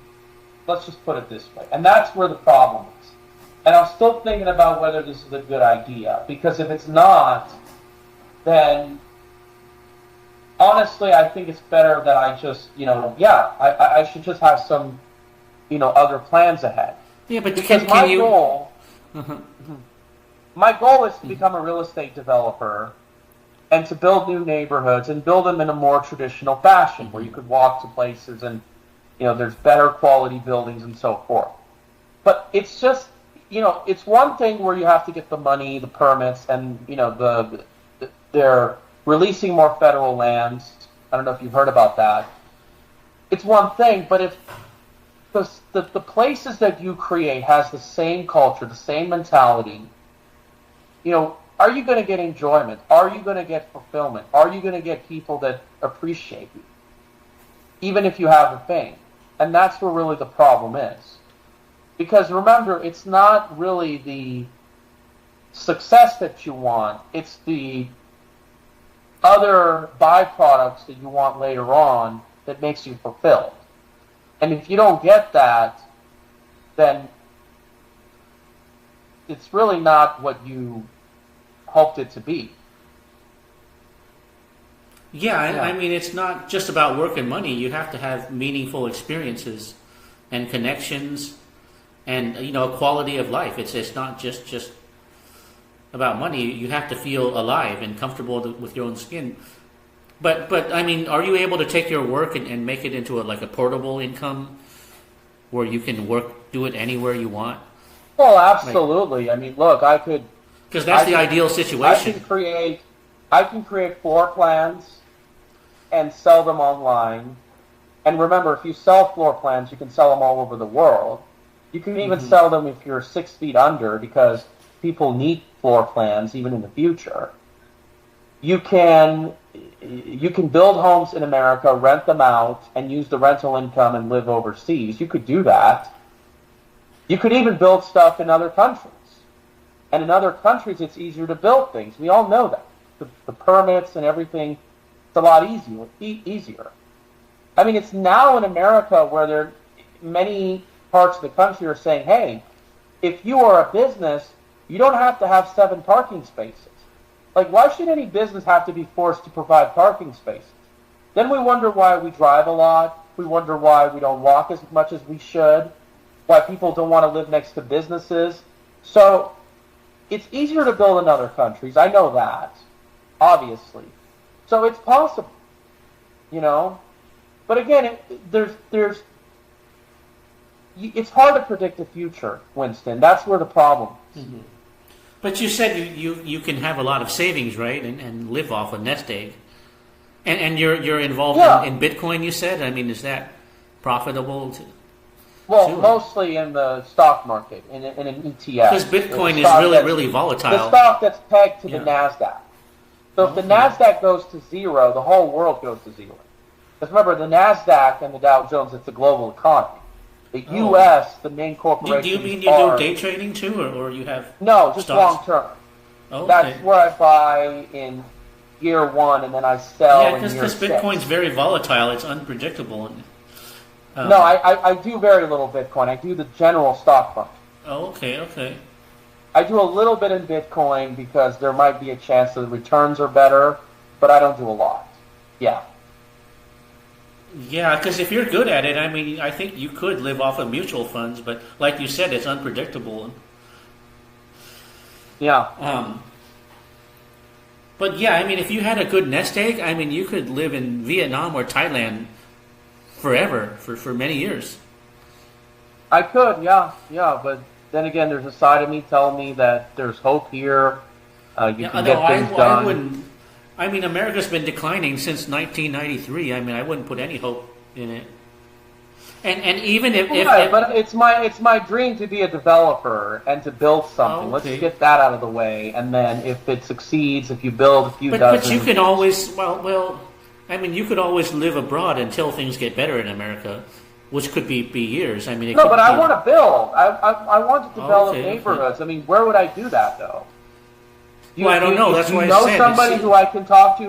Let's just put it this way. And that's where the problem is. And I'm still thinking about whether this is a good idea. Because if it's not, then honestly, I think it's better that I just, I should just have some, other plans ahead. Yeah, but because my goal is to become a real estate developer and to build new neighborhoods and build them in a more traditional fashion where you could walk to places and, there's better quality buildings and so forth. But it's just, it's one thing where you have to get the money, the permits, and they're releasing more federal lands. I don't know if you've heard about that. It's one thing, but if the places that you create has the same culture, the same mentality, are you going to get enjoyment? Are you going to get fulfillment? Are you going to get people that appreciate you, even if you have the fame? And that's where really the problem is. Because remember, it's not really the success that you want. It's the other byproducts that you want later on that makes you fulfilled. And if you don't get that, then it's really not what you hoped it to be. Yeah, I mean, it's not just about work and money. You have to have meaningful experiences and connections and, a quality of life. It's not just about money. You have to feel alive and comfortable with your own skin. But I mean, are you able to take your work and make it into a portable income where you can do it anywhere you want? Well, absolutely. I mean, look, I could... Because that's the ideal situation. I can create floor plans and sell them online. And remember, if you sell floor plans, you can sell them all over the world. You can even sell them if you're 6 feet under, because people need floor plans even in the future. You can build homes in America, rent them out, and use the rental income and live overseas. You could do that. You could even build stuff in other countries. And in other countries, it's easier to build things. We all know that. The permits and everything, it's a lot easier. I mean, it's now in America where many parts of the country are saying, hey, if you are a business, you don't have to have 7 parking spaces. Like, why should any business have to be forced to provide parking spaces? Then we wonder why we drive a lot. We wonder why we don't walk as much as we should. Why people don't want to live next to businesses. So it's easier to build in other countries. I know that, obviously. So it's possible, But again, it's hard to predict the future, Winston. That's where the problem is. Mm-hmm. But you said you can have a lot of savings, right, and live off a nest egg, and you're involved in Bitcoin. You said, I mean, is that profitable? Mostly in the stock market, in an ETF. Because Bitcoin is really volatile. The stock that's pegged to the NASDAQ. So if the NASDAQ goes to zero, the whole world goes to zero. Because remember, the NASDAQ and the Dow Jones, it's a global economy. The U.S., the main corporations... Do you mean you do day trading too, or you have... No, just stocks? long term. Oh, okay. That's where I buy in year 1 and then I sell in year 6. Because Bitcoin's very volatile. It's unpredictable. No, I do very little Bitcoin. I do the general stock fund. Oh, okay. I do a little bit in Bitcoin because there might be a chance that the returns are better, but I don't do a lot. Yeah. Yeah, because if you're good at it, I mean, I think you could live off of mutual funds, but like you said, it's unpredictable. Yeah. But yeah, I mean, if you had a good nest egg, I mean, you could live in Vietnam or Thailand forever, for many years. I could, yeah, but then again, there's a side of me telling me that there's hope here. You can get things done. I wouldn't. I mean, America's been declining since 1993. I mean, I wouldn't put any hope in it. And even if but it's my dream to be a developer and to build something. Okay. Let's get that out of the way, and then if it succeeds, if you build a few dozen. But you can always I mean, you could always live abroad until things get better in America, which could be years. I mean, I want to build. I want to develop neighborhoods. Okay. I mean, where would I do that though? I don't know. That's why I said. You know somebody who I can talk to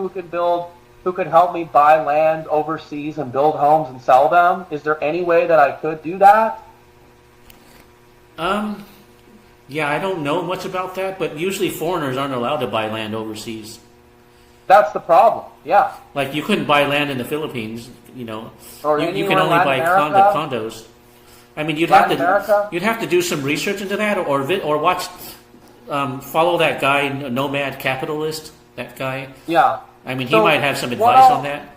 who could help me buy land overseas and build homes and sell them? Is there any way that I could do that? Yeah, I don't know much about that, but usually foreigners aren't allowed to buy land overseas. That's the problem. Yeah. Like you couldn't buy land in the Philippines, Or you can only buy condos. I mean, you'd have to do some research into that, or watch. Follow that guy, Nomad Capitalist, that guy. Yeah. I mean, he might have some advice on that.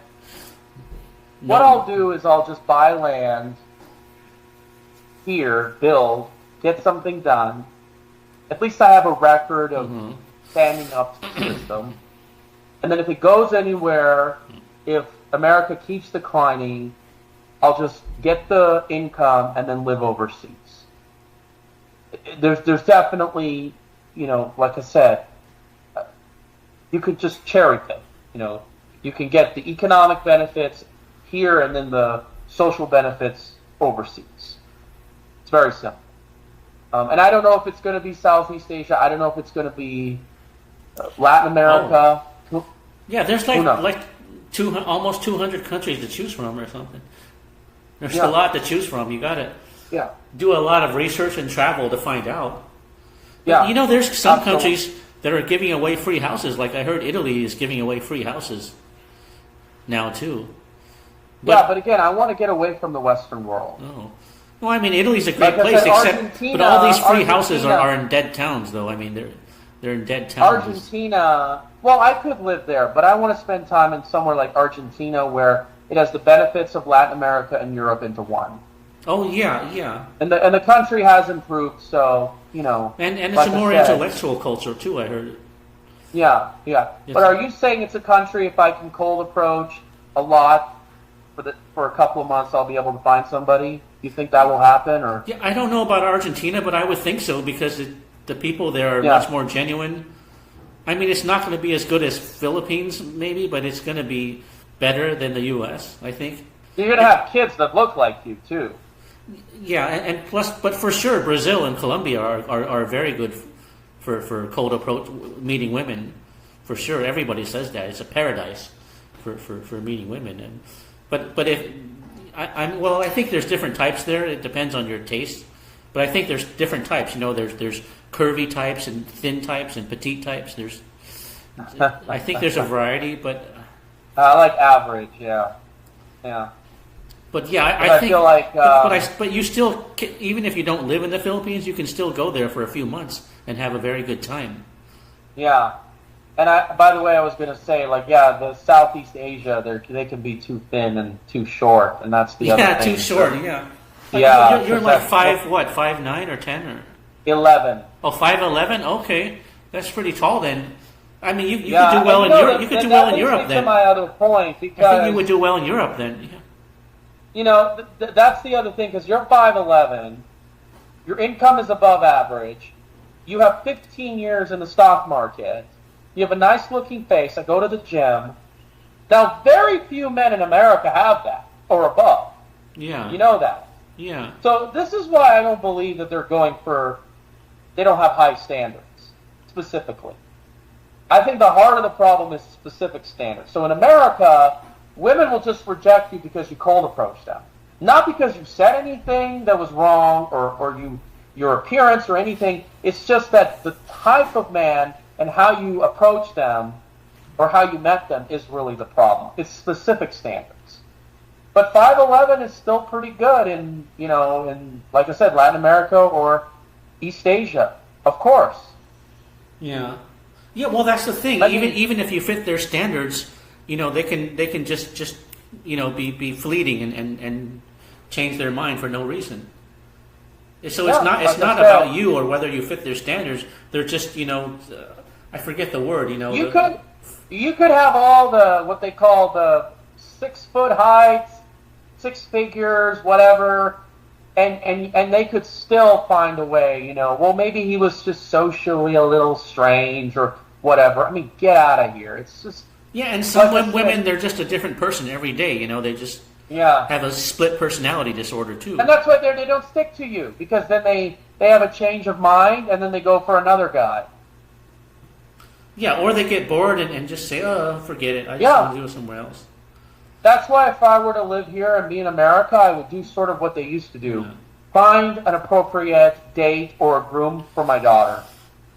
What I'll do is I'll just buy land here, build, get something done, At least I have a record of standing up to the system. And then if it goes anywhere, if America keeps declining, I'll just get the income and then live overseas. There's definitely, like I said, you could just cherry pick. You can get the economic benefits here and then the social benefits overseas. It's very simple. And I don't know if it's going to be Southeast Asia. I don't know if it's going to be Latin America. Oh. Yeah, there's almost 200 countries to choose from or something. There's a lot to choose from. You got to do a lot of research and travel to find out. Yeah. There's some countries that are giving away free houses. Like I heard Italy is giving away free houses now too. But again, I want to get away from the Western world. Oh. Well, I mean, Italy's a great place, but all these free houses are in dead towns, though. I mean, they're in dead towns. Argentina, well, I could live there, but I want to spend time in somewhere like Argentina where it has the benefits of Latin America and Europe into one. Oh, yeah. And the country has improved, so, And it's a more intellectual culture, too, I heard. Yeah. But are you saying it's a country, if I can cold approach a lot, for a couple of months I'll be able to find somebody? Do you think that will happen? Or yeah, I don't know about Argentina, but I would think so because the people there are much more genuine. I mean, it's not going to be as good as Philippines, maybe, but it's going to be better than the U.S., I think. You're going to have kids that look like you, too. Yeah, and plus, but for sure, Brazil and Colombia are very good for cold approach, meeting women. For sure, everybody says that. It's a paradise for meeting women. But if I think there's different types there. It depends on your taste. But I think there's different types. There's curvy types and thin types and petite types. I think there's a variety, but I like average. Yeah. But yeah, I think. Feel like, but you still, even if you don't live in the Philippines, you can still go there for a few months and have a very good time. Yeah. And by the way, I was going to say, the Southeast Asia, they can be too thin and too short, and that's the other thing. Yeah, too short, yeah. You're like 5'9" or 10 or 11. Oh, 5'11"? Okay, that's pretty tall then. I mean, you could do well in Europe. You could do well in Europe then. To my other point, because I think you would do well in Europe then. Yeah. That's the other thing, because you're 5'11", your income is above average, you have 15 years in the stock market. You have a nice-looking face. I go to the gym. Now, very few men in America have that, or above. Yeah. You know that. Yeah. So this is why I don't believe that they don't have high standards, specifically. I think the heart of the problem is specific standards. So in America, women will just reject you because you cold approach them. Not because you said anything that was wrong, or your appearance or anything. It's just that the type of man and how you approach them or how you met them is really the problem. It's specific standards. But 5'11" is still pretty good in like I said, Latin America or East Asia, of course. Yeah. Yeah, well, that's the thing. Even if you fit their standards, they can just be fleeting and change their mind for no reason. So it's not about you or whether you fit their standards. They're just I forget the word. You could have all what they call the 6 foot heights, 6 figures, whatever, and they could still find a way. Well, maybe he was just socially a little strange or whatever. I mean, get out of here. It's just and some women they're just a different person every day. They just have a split personality disorder too. And that's why they don't stick to you, because then they have a change of mind and then they go for another guy. Yeah, or they get bored and just say, "Oh, forget it. I just want to do it somewhere else." That's why if I were to live here and be in America, I would do sort of what they used to do. Yeah. Find an appropriate date or a groom for my daughter.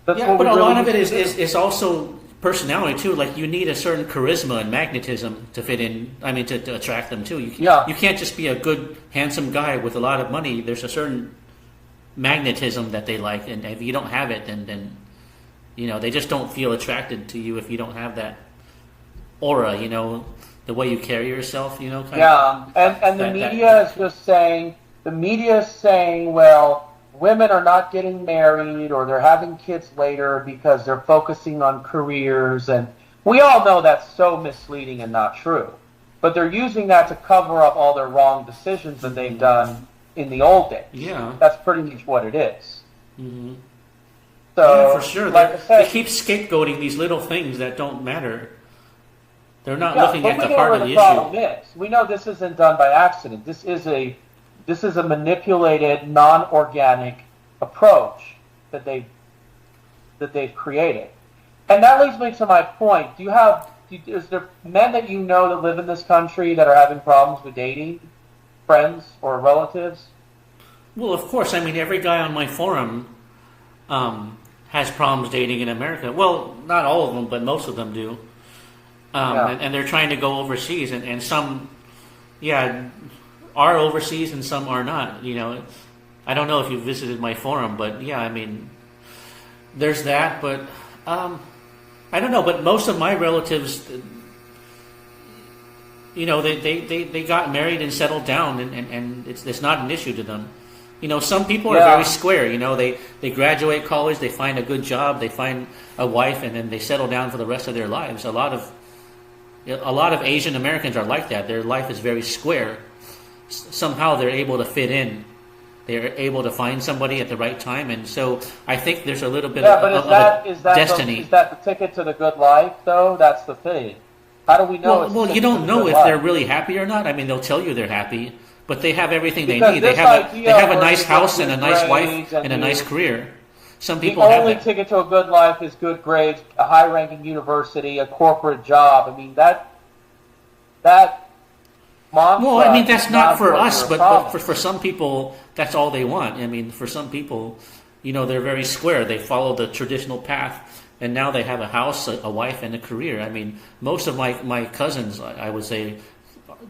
That's what but a lot of it is also personality too. Like you need a certain charisma and magnetism to fit in. I mean, to attract them too. You can't just be a good, handsome guy with a lot of money. There's a certain magnetism that they like, and if you don't have it, then they just don't feel attracted to you if you don't have that aura. The way you carry yourself. And the media is just saying. The media is saying, well, women are not getting married or they're having kids later because they're focusing on careers. And we all know that's so misleading and not true. But they're using that to cover up all their wrong decisions that they've done in the old days. Yeah. That's pretty much what it is. Mm-hmm. So, yeah, for sure. Like I said, they keep scapegoating these little things that don't matter. They're not looking at the heart of the issue. Problem is, we know this isn't done by accident. This is a manipulated, non-organic approach that they've created. And that leads me to my point. Is there men that you know that live in this country that are having problems with dating, friends or relatives? Well, of course. I mean, every guy on my forum has problems dating in America. Well, not all of them, but most of them do. And they're trying to go overseas, and some, are overseas and some are not. You know, I don't know if you visited my forum, but yeah, I mean, there's that. But I don't know. But most of my relatives, you know, they got married and settled down, and it's not an issue to them. You know, some people are very square. You know, they graduate college, they find a good job, they find a wife, and then they settle down for the rest of their lives. A lot of Asian Americans are like that. Their life is very square. Somehow they're able to fit in. They're able to find somebody at the right time, and so I think there's a little bit of destiny. Is that the ticket to the good life, though? That's the thing. How do we know? Well, you don't know if they're really happy or not. I mean, they'll tell you they're happy, but they have everything they need. They have a nice house and a nice wife and a nice career. Some people have that. The only ticket to a good life is good grades, a high-ranking university, a corporate job. I mean, that mantra. Well, I mean, that's not for us, but for some people, that's all they want. I mean, for some people, you know, they're very square. They follow the traditional path, and now they have a house, a wife, and a career. I mean, most of my cousins, I would say,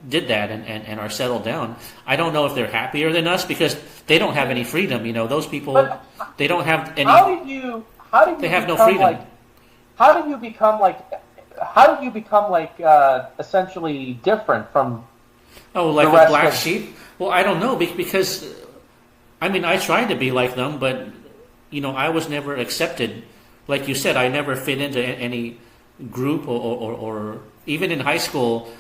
did that and are settled down. I don't know if they're happier than us because they don't have any freedom. You know, those people, they don't have any. They have no freedom. How did you become essentially different from? Oh, like a black sheep? Well, I don't know because, I mean, I tried to be like them, but you know, I was never accepted. Like you said, I never fit into any group or even in high school.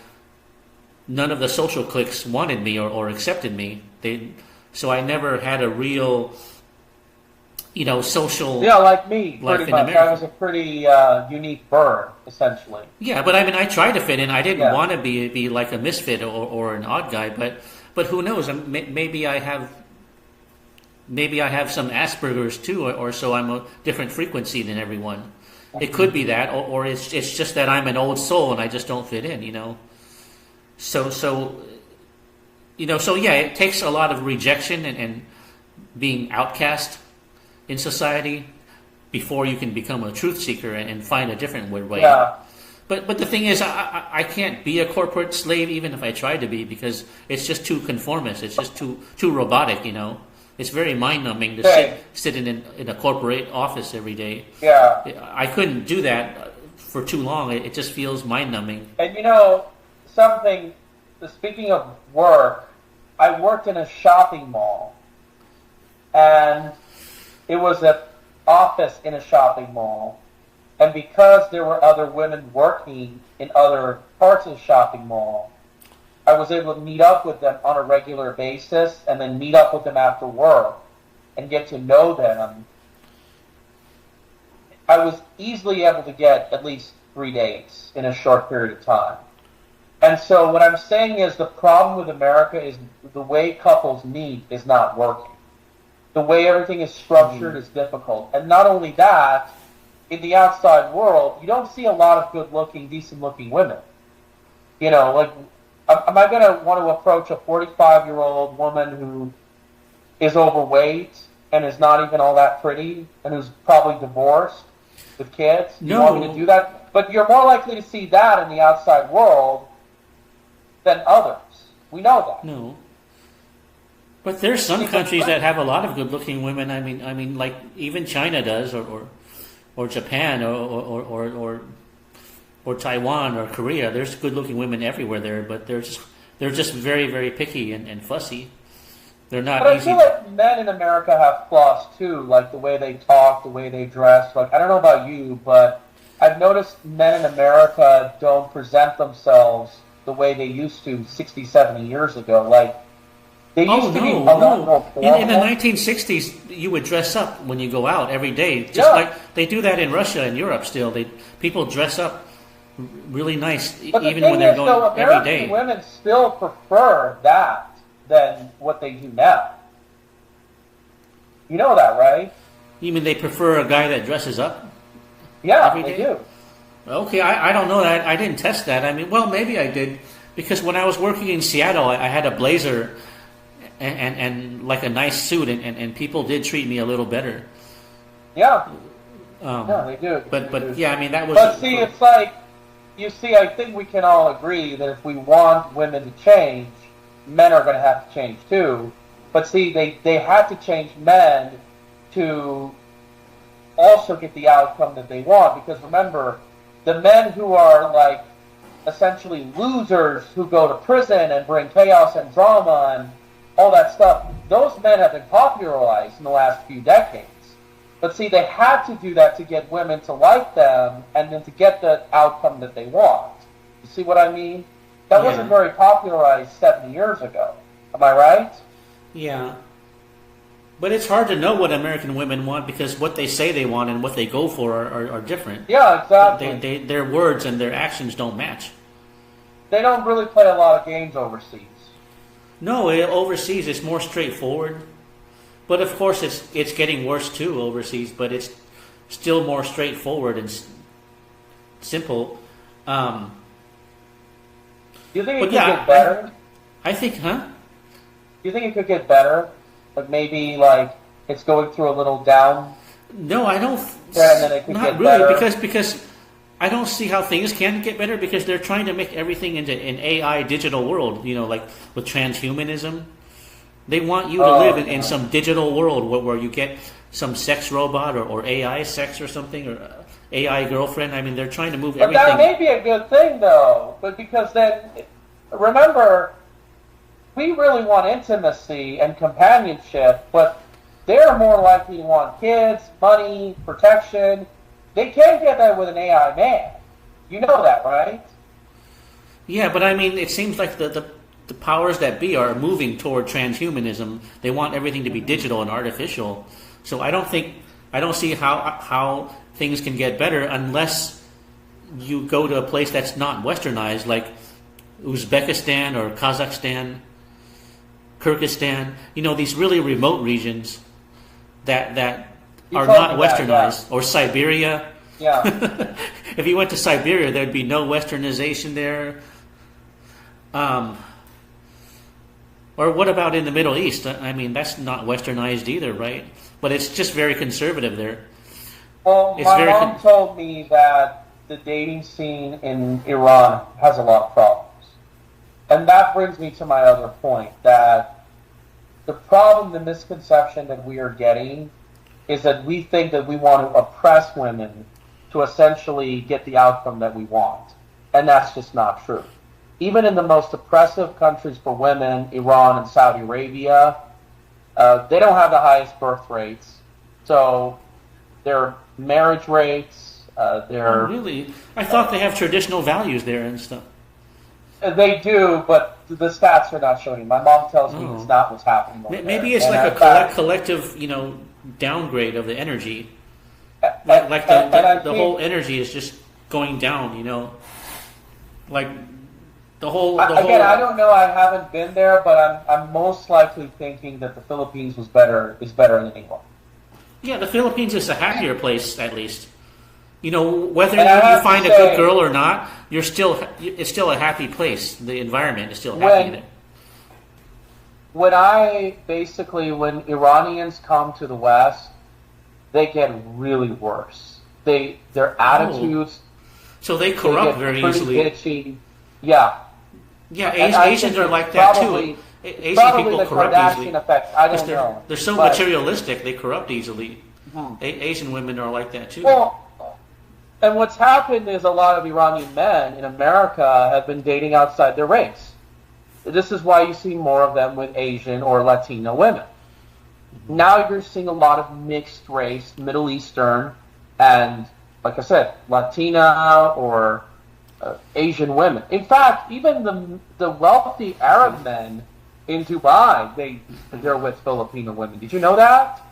None of the social cliques wanted me or accepted me. So I never had a real, you know, social. Yeah, like me, life pretty in much. America. I was a pretty unique bird, essentially. Yeah, but I mean, I tried to fit in. I didn't want to be like a misfit or an odd guy. But who knows? Maybe I have some Asperger's too, or so I'm a different frequency than everyone. It could be that, or it's just that I'm an old soul and I just don't fit in. You know. So yeah, it takes a lot of rejection and being outcast in society before you can become a truth seeker and find a different way. Yeah. But the thing is, I can't be a corporate slave even if I tried to be because it's just too conformist. It's just too robotic, you know. It's very mind-numbing to sit in a corporate office every day. Yeah. I couldn't do that for too long. It just feels mind-numbing. And you know, speaking of work, I worked in a shopping mall, and it was an office in a shopping mall, and because there were other women working in other parts of the shopping mall, I was able to meet up with them on a regular basis, and then meet up with them after work, and get to know them. I was easily able to get at least 3 dates in a short period of time. And so what I'm saying is the problem with America is the way couples meet is not working. The way everything is structured is difficult. And not only that, in the outside world, you don't see a lot of good-looking, decent-looking women. You know, like, am I going to want to approach a 45-year-old woman who is overweight and is not even all that pretty and who's probably divorced with kids? You want me to do that? But you're more likely to see that in the outside world than others. We know that. No. But there's some countries that have a lot of good-looking women. I mean, like even China does, or Japan, or Taiwan, or Korea. There's good-looking women everywhere there, but they're just very, very picky and fussy. They're not But I easy. feel like men in America have flaws too, like the way they talk, the way they dress. Like, I don't know about you, but I've noticed men in America don't present themselves the way they used to 60, 70 years ago. Like, they used to be a lot more formal. In the 1960s, you would dress up when you go out every day, just like they do that in Russia and Europe still. People dress up really nice, but even when they're going though, every day. American women still prefer that than what they do now. You know that, right? You mean they prefer a guy that dresses up? Yeah, every day? They do. Okay, I don't know that. I didn't test that. I mean, well, maybe I did, because when I was working in Seattle, I had a blazer and like a nice suit, and people did treat me a little better. Yeah. Yeah, they do. But yeah, I mean, that was... But see, it's like, you see, I think we can all agree that if we want women to change, men are going to have to change too. But see, they had to change men to also get the outcome that they want. Because remember, the men who are like essentially losers who go to prison and bring chaos and drama and all that stuff, those men have been popularized in the last few decades. But see, they had to do that to get women to like them and then to get the outcome that they want. You see what I mean? That wasn't very popularized 70 years ago. Am I right? Yeah. But it's hard to know what American women want, because what they say they want and what they go for are different. Yeah, exactly. Their words and their actions don't match. They don't really play a lot of games overseas. No, overseas it's more straightforward. But of course it's getting worse too overseas, but it's still more straightforward and simple. Do you think it could get better? I think, huh? Do you think it could get better? Like maybe like it's going through a little down? No, I don't. Yeah, and then it could not get really, better. because I don't see how things can get better, because they're trying to make everything into an AI digital world. You know, like with transhumanism. They want you to live in some digital world where you get some sex robot or AI sex or something, or AI girlfriend. I mean, they're trying to move everything. But that may be a good thing, though. But because then, remember, we really want intimacy and companionship, but they're more likely to want kids, money, protection. They can't get that with an AI man. You know that, right? Yeah, but I mean, it seems like the powers that be are moving toward transhumanism. They want everything to be digital and artificial. So I don't see how things can get better unless you go to a place that's not westernized, like Uzbekistan or Kazakhstan, Kyrgyzstan. You know, these really remote regions that are not westernized, or Siberia. Yeah. If you went to Siberia, there'd be no westernization there. Or what about in the Middle East? I mean, that's not westernized either, right? But it's just very conservative there. Well, my mom told me that the dating scene in Iran has a lot of problems. And that brings me to my other point, that the problem, the misconception that we are getting is that we think that we want to oppress women to essentially get the outcome that we want. And that's just not true. Even in the most oppressive countries for women, Iran and Saudi Arabia, they don't have the highest birth rates. So their marriage rates, their... Oh, really? I thought they have traditional values there and stuff. They do, but the stats are not showing. My mom tells me it's not what's happening over Maybe there. it's like a collective, downgrade of the energy. Like the whole energy is just going down, Like... Again, I don't know. I haven't been there, but I'm most likely thinking that the Philippines is better than England. Yeah, the Philippines is a happier place, at least. Whether you find a good girl or not, it's still a happy place. The environment is still happy there. When Iranians come to the West, they get really worse. Their attitudes. So they corrupt very easily. Bitchy. Yeah. Yeah, Asians are like that too. Asian people corrupt easily. Effect. I don't know. They're so materialistic, they corrupt easily. Asian women are like that too. Well, and what's happened is a lot of Iranian men in America have been dating outside their race. This is why you see more of them with Asian or Latino women. Now you're seeing a lot of mixed race, Middle Eastern, and, like I said, Latina or Asian women. In fact, even the wealthy Arab men in Dubai, they're with Filipino women. Did you know that?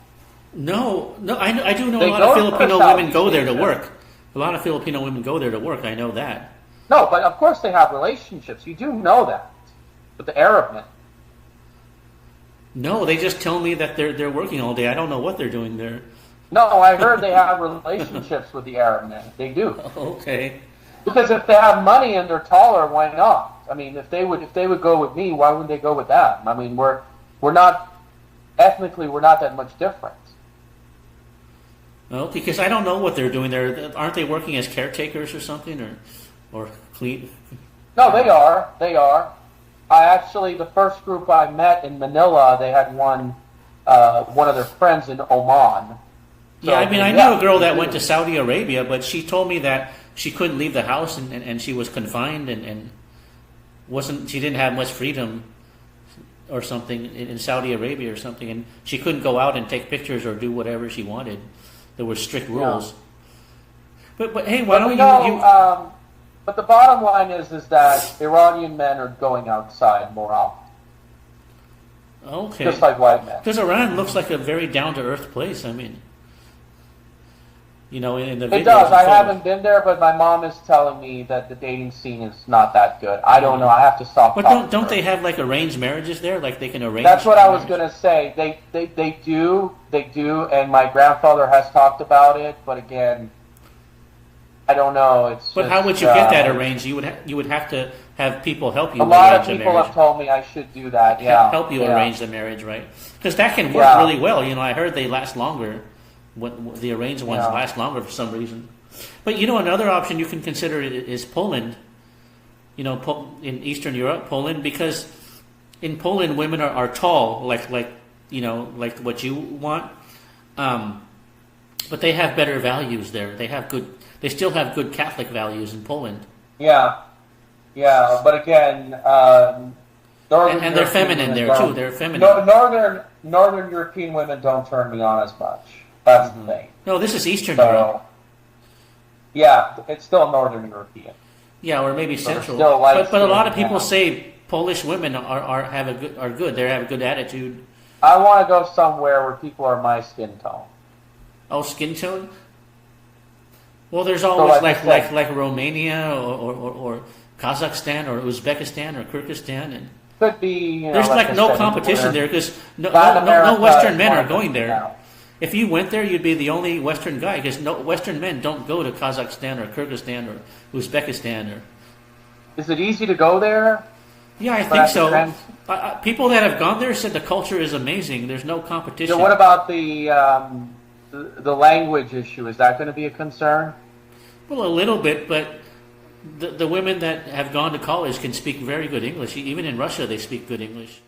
No, I do know a lot of Filipino women go there to work. A lot of Filipino women go there to work. I know that. No, but of course they have relationships. You do know that with the Arab men. No, they just tell me that they're working all day. I don't know what they're doing there. No, I heard they have relationships with the Arab men. They do. Okay. Because if they have money and they're taller, why not? I mean, if they would go with me, why wouldn't they go with them? I mean, we're not ethnically, we're not that much different. Well, because I don't know what they're doing there. Aren't they working as caretakers or something, or clean? No, they are. They are. The first group I met in Manila, they had one of their friends in Oman. So, yeah, I mean, I knew a girl that went to Saudi Arabia, but she told me that she couldn't leave the house and she was confined and she didn't have much freedom or something in Saudi Arabia or something, and she couldn't go out and take pictures or do whatever she wanted. There were strict rules. Yeah. But hey, why don't you? But the bottom line is that Iranian men are going outside more often. Okay. Just like white men. Because Iran looks like a very down-to-earth place. I mean, in the videos. It does. I haven't been there, but my mom is telling me that the dating scene is not that good. I don't know. I have to stop. But don't they have like arranged marriages there? Like they can arrange. That's what I was going to say. They do, and my grandfather has talked about it. But again, I don't know. But how would you get that arranged? You would have to have people help you. A lot of people have told me I should do that. Yeah, help you arrange the marriage, right? Because that can work really well. I heard they last longer. The arranged ones last longer for some reason. But another option you can consider is Poland. In Eastern Europe, Poland, because in Poland women are tall, like what you want. But they have better values there. They still have good Catholic values in Poland. Yeah. But again, and they're feminine there too. They're feminine. Northern European women don't turn me on as much. That's the thing. No, this is Eastern Europe. Yeah, it's still Northern European. Yeah, or maybe Central. But a lot of people say Polish women are good. They have a good attitude. I want to go somewhere where people are my skin tone. Oh, skin tone? Well, there's always like Romania or Kazakhstan or Uzbekistan or Kyrgyzstan, and could be. There's no competition there because no Western men are going there. Now. If you went there, you'd be the only Western guy because no Western men don't go to Kazakhstan or Kyrgyzstan or Uzbekistan. Is it easy to go there? Yeah, I think so. People that have gone there said the culture is amazing. There's no competition. So what about the language issue? Is that going to be a concern? Well, a little bit, but the women that have gone to college can speak very good English. Even in Russia, they speak good English.